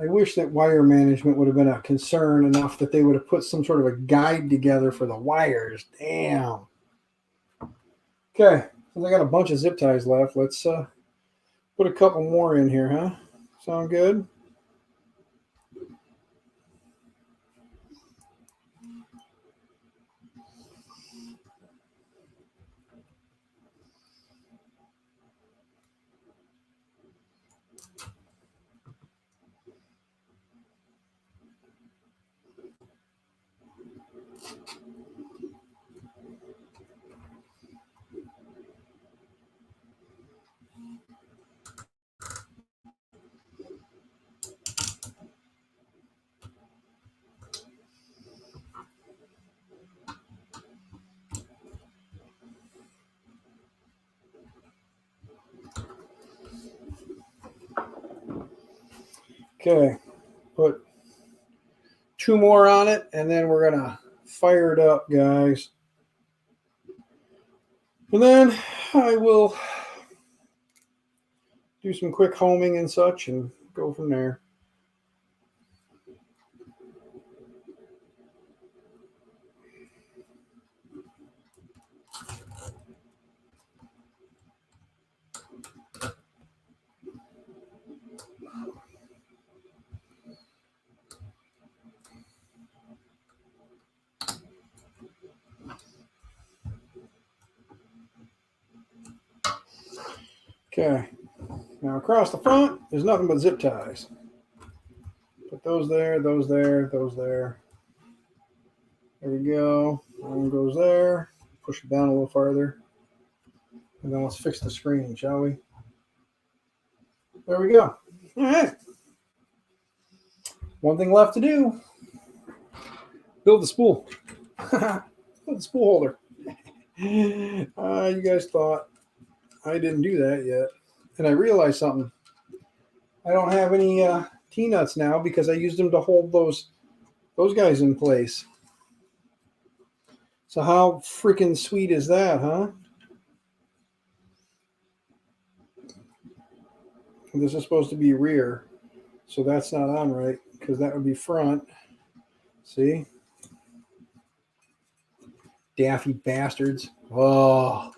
I wish that wire management would have been a concern enough that they would have put some sort of a guide together for the wires. Damn. Okay, since I got a bunch of zip ties left, let's put a couple more in here, huh? Sound good? Okay, put two more on it, and then we're going to fire it up, guys. And then I will do some quick homing and such and go from there. Okay, now across the front, there's nothing but zip ties. Put those there, those there, those there. There we go. One goes there. Push it down a little farther. And then let's fix the screen, shall we? There we go. All right. One thing left to do. Build the spool. Build the spool holder. You guys thought I didn't do that yet. And I realized something. I don't have any T-nuts now because I used them to hold those guys in place. So how freaking sweet is that, huh? This is supposed to be rear, so that's not on right. because that would be front. See? Daffy bastards. Oh.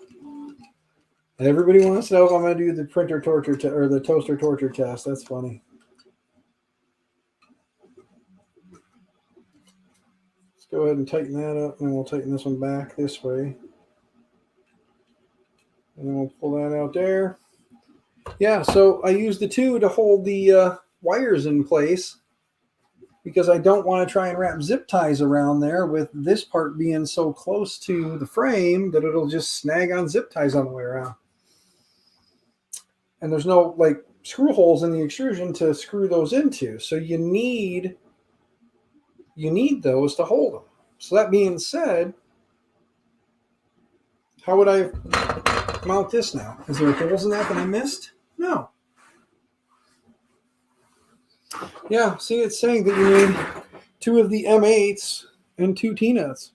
Everybody wants to know if I'm going to do the printer torture or the toaster torture test. That's funny. Let's go ahead and tighten that up, and then we'll tighten this one back this way. And then we'll pull that out there. Yeah, so I use the two to hold the wires in place because I don't want to try and wrap zip ties around there with this part being so close to the frame that it'll just snag on zip ties on the way around. And there's no like screw holes in the extrusion to screw those into. So you need those to hold them. So that being said, how would I mount this now? Is there holes in that I missed? No. Yeah, see, it's saying that you need 2 of the M8s and 2 T-nuts.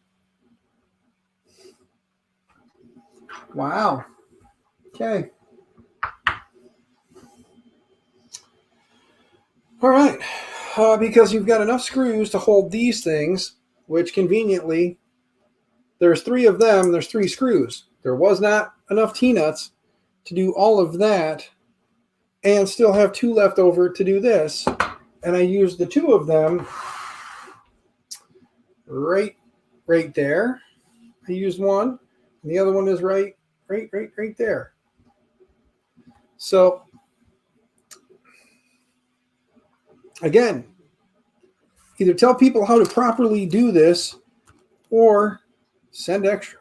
Wow. Okay. All right. Because you've got enough screws to hold these things, which conveniently, there's 3 of them, there's 3 screws. There was not enough T-nuts to do all of that and still have 2 left over to do this. And I used the 2 of them right there. I used one, and the other one is right there. So again, either tell people how to properly do this or send extra.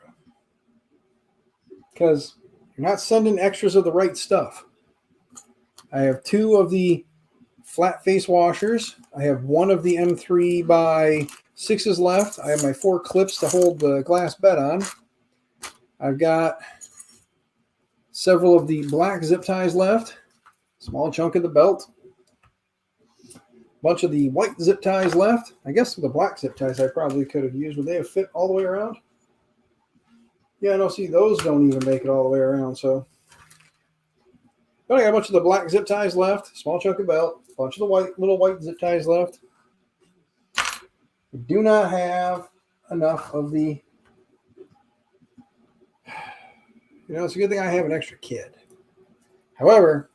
Because you're not sending extras of the right stuff. I have 2 of the flat face washers. I have 1 of the M3 by 6s left. I have my 4 clips to hold the glass bed on. I've got several of the black zip ties left. Small chunk of the belt. Bunch of the white zip ties left. I guess the black zip ties I probably could have used. Would they have fit all the way around? Yeah, no, see, those don't even make it all the way around, so. But I got a bunch of the black zip ties left. Small chunk of belt. A bunch of the little white zip ties left. We do not have enough of the, it's a good thing I have an extra kit. However,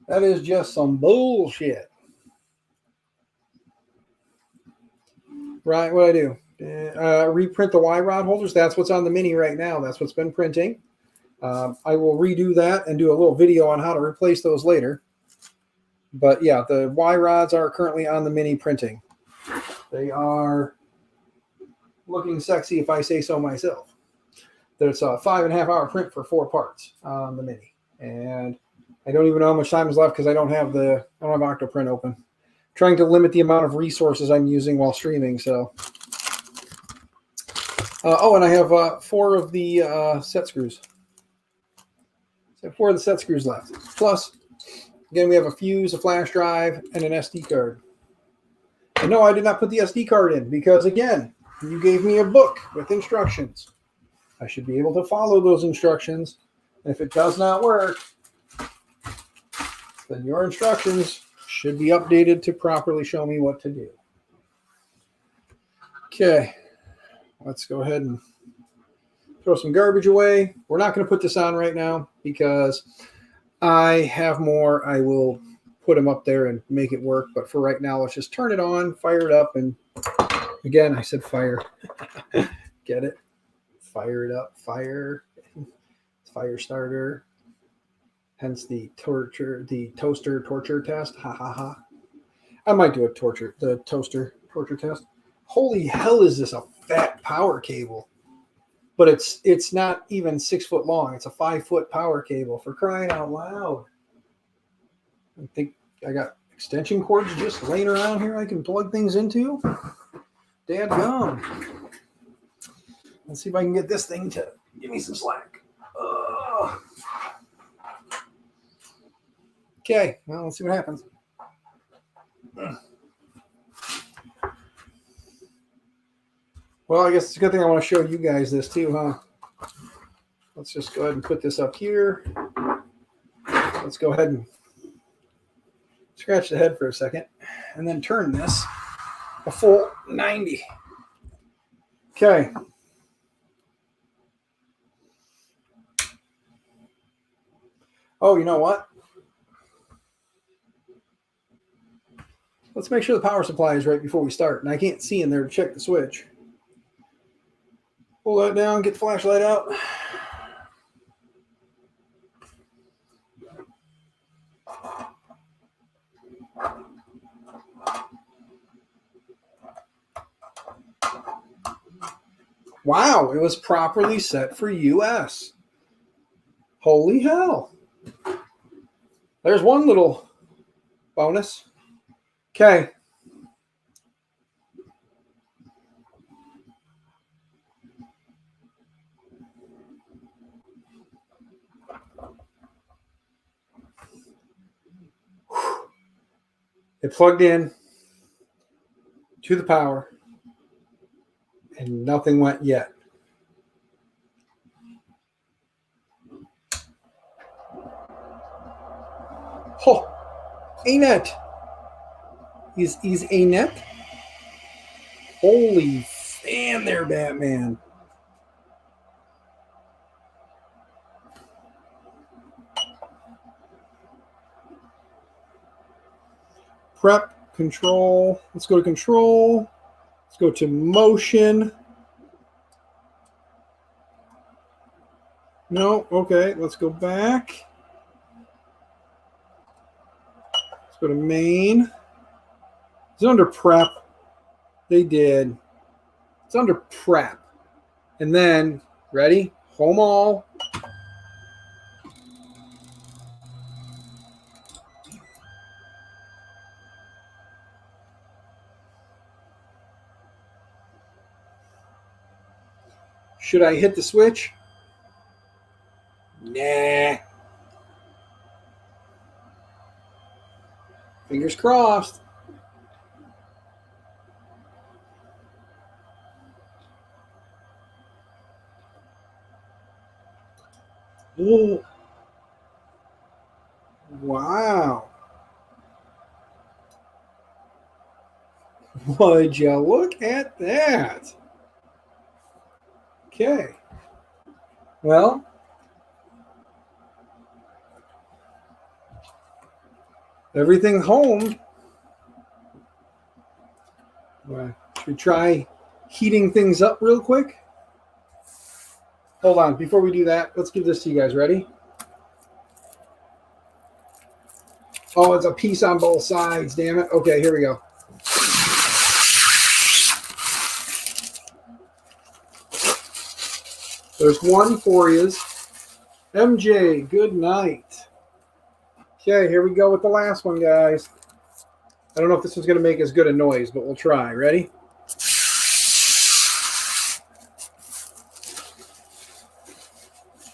that is just some bullshit. Right, what I do? Reprint the Y rod holders. That's what's on the Mini right now. That's what's been printing. I will redo that and do a little video on how to replace those later. But yeah, the Y rods are currently on the Mini printing. They are looking sexy if I say so myself. There's a 5.5 hour print for 4 parts on the Mini. And I don't even know how much time is left because I don't have Octoprint open. I'm trying to limit the amount of resources I'm using while streaming, so. And I have 4 of the set screws. So 4 of the set screws left. Plus, again, we have a fuse, a flash drive, and an SD card. And no, I did not put the SD card in because, again, you gave me a book with instructions. I should be able to follow those instructions. And if it does not work, then your instructions should be updated to properly show me what to do. Okay, let's go ahead and throw some garbage away. We're not going to put this on right now because I have more. I will put them up there and make it work. But for right now, let's just turn it on, fire it up. And again, I said fire. Get it? Fire it up. Fire. Fire starter. Hence the toaster torture test. Ha ha ha. I might do the toaster torture test. Holy hell, is this a fat power cable? But it's not even 6 foot long. It's a 5 foot power cable, for crying out loud. I think I got extension cords just laying around here I can plug things into. Dadgum. Let's see if I can get this thing to give me some slack. Okay, well, let's see what happens. Well, I guess it's a good thing I want to show you guys this too, huh? Let's just go ahead and put this up here. Let's go ahead and scratch the head for a second, and then turn this a full 90. Okay. Oh, you know what? Let's make sure the power supply is right before we start. And I can't see in there to check the switch. Pull that down, get the flashlight out. Wow, it was properly set for US. Holy hell. There's one little bonus. Okay. It plugged in to the power and nothing went yet. Oh, Anet. He's Anet. Holy fan there, Batman. Prep, control. Let's go to control. Let's go to motion. No, okay, let's go back. Let's go to main. Is it under prep? They did. It's under prep. And then, ready? Home all. Should I hit the switch? Nah. Fingers crossed. Oh. Wow. Would you look at that? Okay. Well, everything's home. Should we try heating things up real quick? Hold on. Before we do that, let's give this to you guys. Ready? Oh, it's a piece on both sides. Damn it. Okay, here we go. There's one for you. MJ, good night. Okay, here we go with the last one, guys. I don't know if this one's going to make as good a noise, but we'll try. Ready?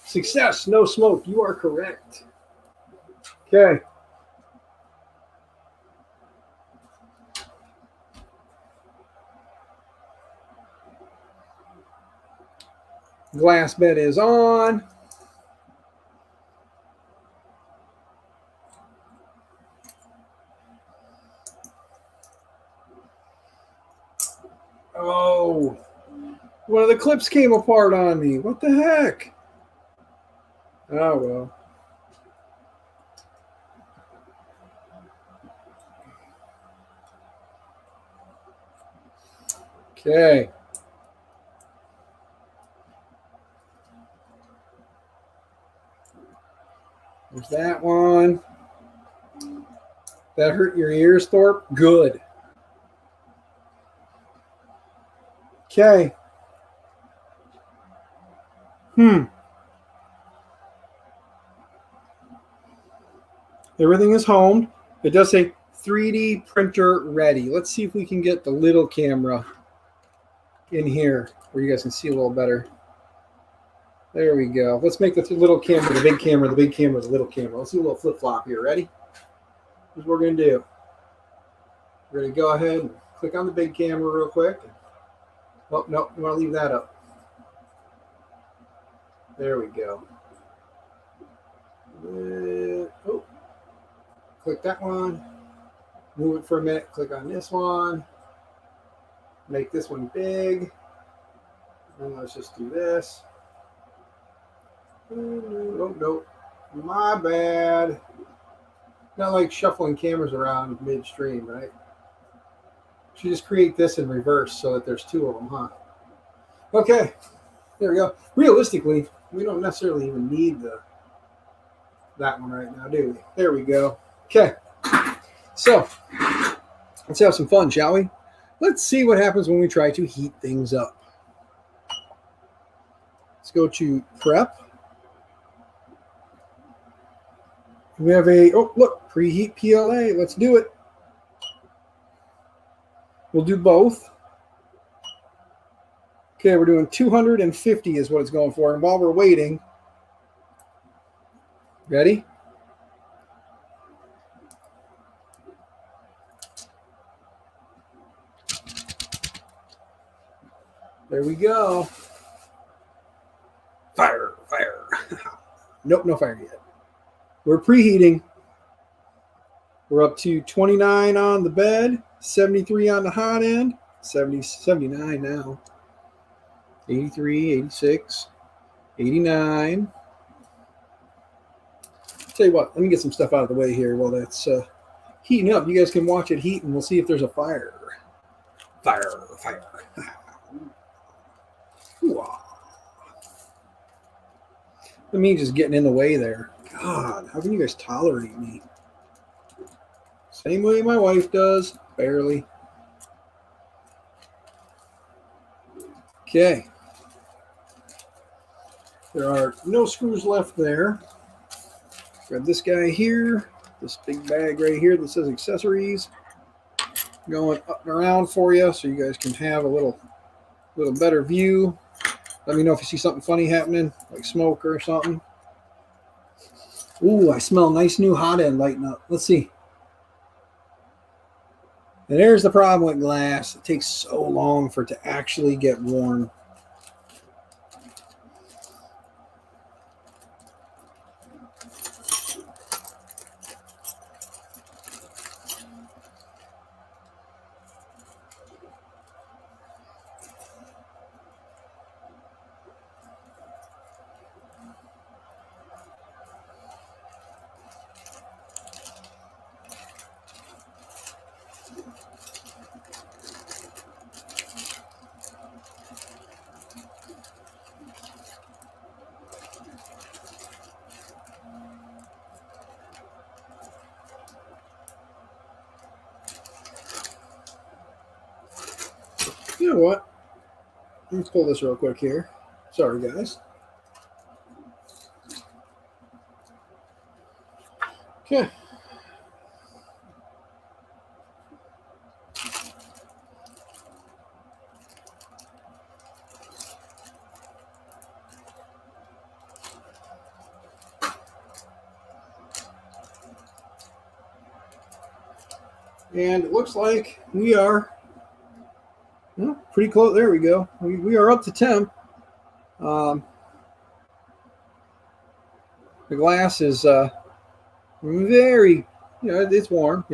Success, no smoke. You are correct. Okay. Glass bed is on. Oh, one of the clips came apart on me. What the heck? Oh, well. Okay. There's that one. That hurt your ears, Thorpe? Good. Okay. Everything is homed. It does say 3D printer ready. Let's see if we can get the little camera in here where you guys can see a little better. There we go. Let's make the little camera the big camera, the big camera the little camera. Let's do a little flip-flop here. Ready? Here's what we're going to do. We're going to go ahead and click on the big camera real quick. Oh, no, we want to leave that up. There we go. Oh, click that one. Move it for a minute. Click on this one. Make this one big. And let's just do this. Oh, no. My bad. Not like shuffling cameras around midstream, right? Should just create this in reverse so that there's two of them, huh? Okay. There we go. Realistically, we don't necessarily even need that one right now, do we? There we go. Okay. So, let's have some fun, shall we? Let's see what happens when we try to heat things up. Let's go to prep. We have oh, look, preheat PLA. Let's do it. We'll do both. Okay, we're doing 250 is what it's going for. And while we're waiting, ready? There we go. Fire, fire. Nope, no fire yet. We're preheating. We're up to 29 on the bed, 73 on the hot end, 70, 79 now, 83, 86, 89. Tell you what, let me get some stuff out of the way here while that's heating up. You guys can watch it heat and we'll see if there's a fire. Fire, fire. Me just getting in the way there. God, how can you guys tolerate me? Same way my wife does, barely. Okay. There are no screws left there. Grab this guy here, this big bag right here that says accessories. Going up and around for you so you guys can have a little better view. Let me know if you see something funny happening, like smoke or something. Ooh, I smell a nice new hot end lighting up. Let's see. And there's the problem with glass. It takes so long for it to actually get warm. You know what? Let's pull this real quick here. Sorry, guys. Okay. And it looks like we are pretty close. There we go. We are up to temp. The glass is very, it's warm.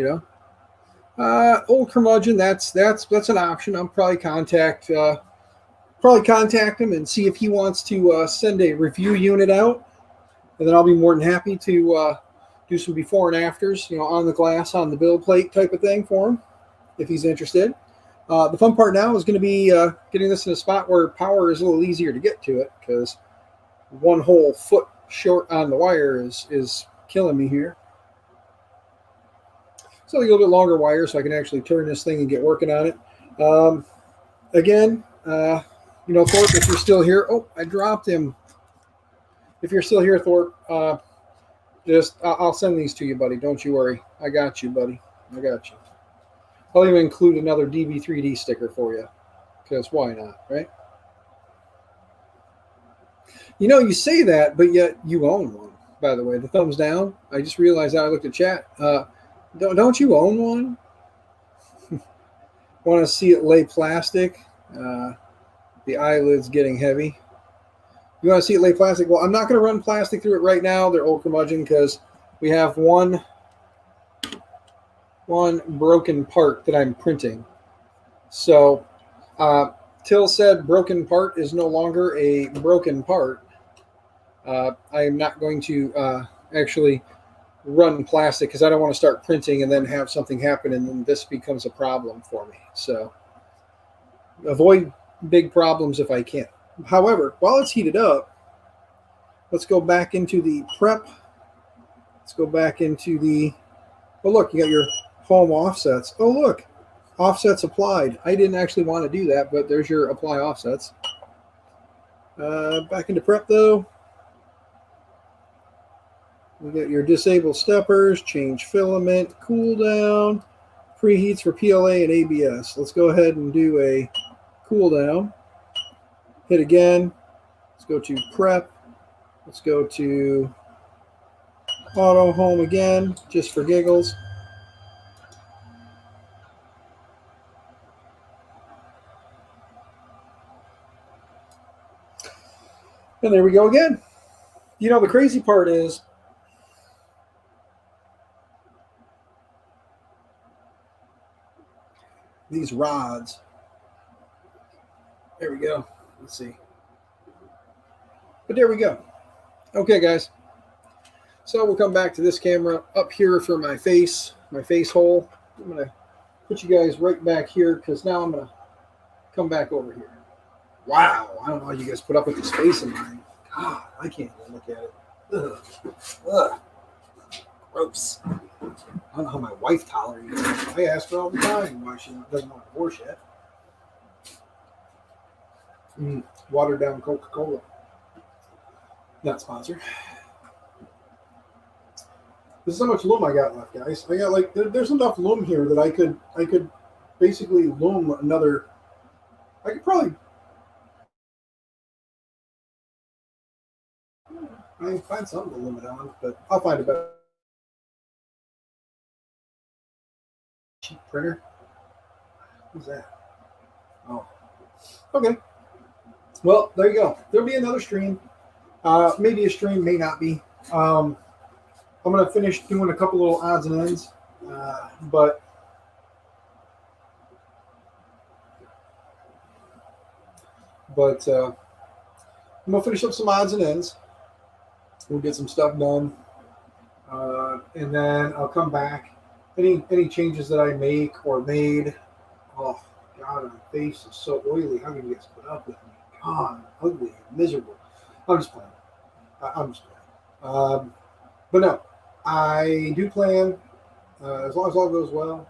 Old curmudgeon. That's an option. I'll probably contact him and see if he wants to send a review unit out, and then I'll be more than happy to do some before and afters, on the glass, on the build plate type of thing for him, if he's interested. The fun part now is going to be getting this in a spot where power is a little easier to get to it, because one whole foot short on the wire is killing me here. So a little bit longer wire so I can actually turn this thing and get working on it. Again, Thorpe, if you're still here, oh, I dropped him. If you're still here, Thorpe, I'll send these to you, buddy. Don't you worry. I got you, buddy. I got you. I'll even include another DB3D sticker for you, because why not, right? You say that, but yet you own one, by the way. The thumbs down. I just realized that I looked at chat. Don't you own one? Want to see it lay plastic? The eyelid's getting heavy. You want to see it lay plastic? Well, I'm not going to run plastic through it right now. They're old curmudgeon because we have one one broken part that I'm printing. So, till said broken part is no longer a broken part, I am not going to actually run plastic because I don't want to start printing and then have something happen and then this becomes a problem for me. So, avoid big problems if I can. However, while it's heated up, let's go back into the prep. Let's go back into the, oh, look, you got your home offsets. Oh, look, offsets applied. I didn't actually want to do that, but there's your apply offsets. Back into prep, though. We got your disable steppers, change filament, cool down, preheats for PLA and ABS. Let's go ahead and do a cool down. Hit again. Let's go to prep. Let's go to auto home again, just for giggles. And there we go again. You know, the crazy part is these rods. There we go. Let's see. But there we go. Okay, guys. So we'll come back to this camera up here for my face hole. I'm going to put you guys right back here because now I'm going to come back over here. Wow. I don't know how you guys put up with this face of mine. God, I can't even look at it. Ugh. Ugh. Gross. I don't know how my wife tolerates it. I ask her all the time why she doesn't want a divorce yet. Watered down Coca-Cola. Not sponsored. This is how much loom I got left, guys. I got like there's enough loom here that I could basically loom another. I could probably find something to loom it on, but I'll find a better cheap printer. What's that? Oh, okay. Well, there you go. There'll be another stream. Maybe a stream, may not be. I'm going to finish doing a couple little odds and ends, but I'm going to finish up some odds and ends. We'll get some stuff done, and then I'll come back. Any changes that I make or made. Oh, God, my face is so oily. How can you guys put up with me? God, I'm ugly and miserable. I'm just playing. I'm just playing. But no, I do plan, as long as all goes well,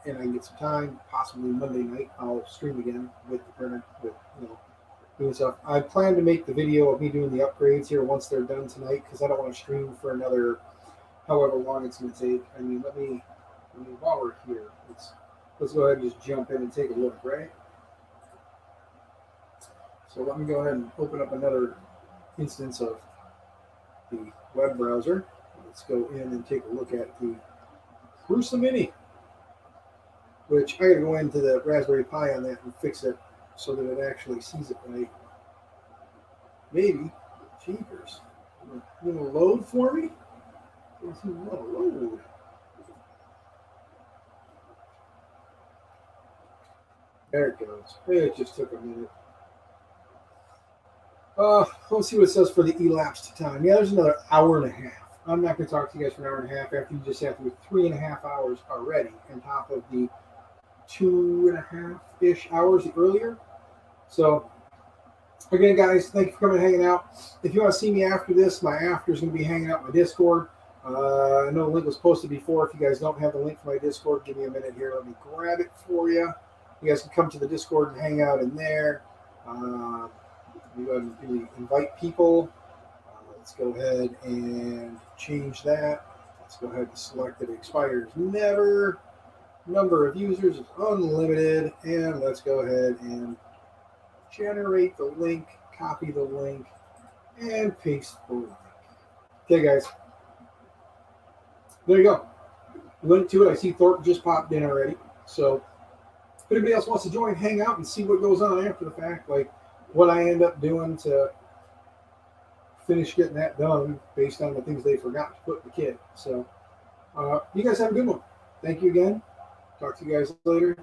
and I can get some time, possibly Monday night, I'll stream again with the printer, with, doing stuff. I plan to make the video of me doing the upgrades here once they're done tonight, because I don't want to stream for another however long it's going to take. I mean, let me while we're here, let's go ahead and just jump in and take a look, right? So let me go ahead and open up another instance of the web browser. Let's go in and take a look at the Prusa Mini, which I got to go into the Raspberry Pi on that and fix it so that it actually sees it right. Maybe. Jeepers. You going to load for me? Load. There it goes. It just took a minute. Let's see what it says for the elapsed time. Yeah, there's another hour and a half. I'm not going to talk to you guys for an hour and a half after you just have to do 3.5 hours already on top of the 2.5-ish hours earlier. So, again, guys, thank you for coming and hanging out. If you want to see me after this, my after is going to be hanging out in my Discord. I know the link was posted before. If you guys don't have the link for my Discord, give me a minute here. Let me grab it for you. You guys can come to the Discord and hang out in there. We go ahead and invite people. Let's go ahead and change that. Let's go ahead and select that it expires never. Number of users is unlimited. And let's go ahead and generate the link, copy the link, and paste the link. Okay, guys. There you go. Link to it. I see Thorpe just popped in already. So if anybody else wants to join, hang out and see what goes on after the fact, like what I end up doing to finish getting that done based on the things they forgot to put in the kit. So you guys have a good one. thank you again. Talk to you guys later.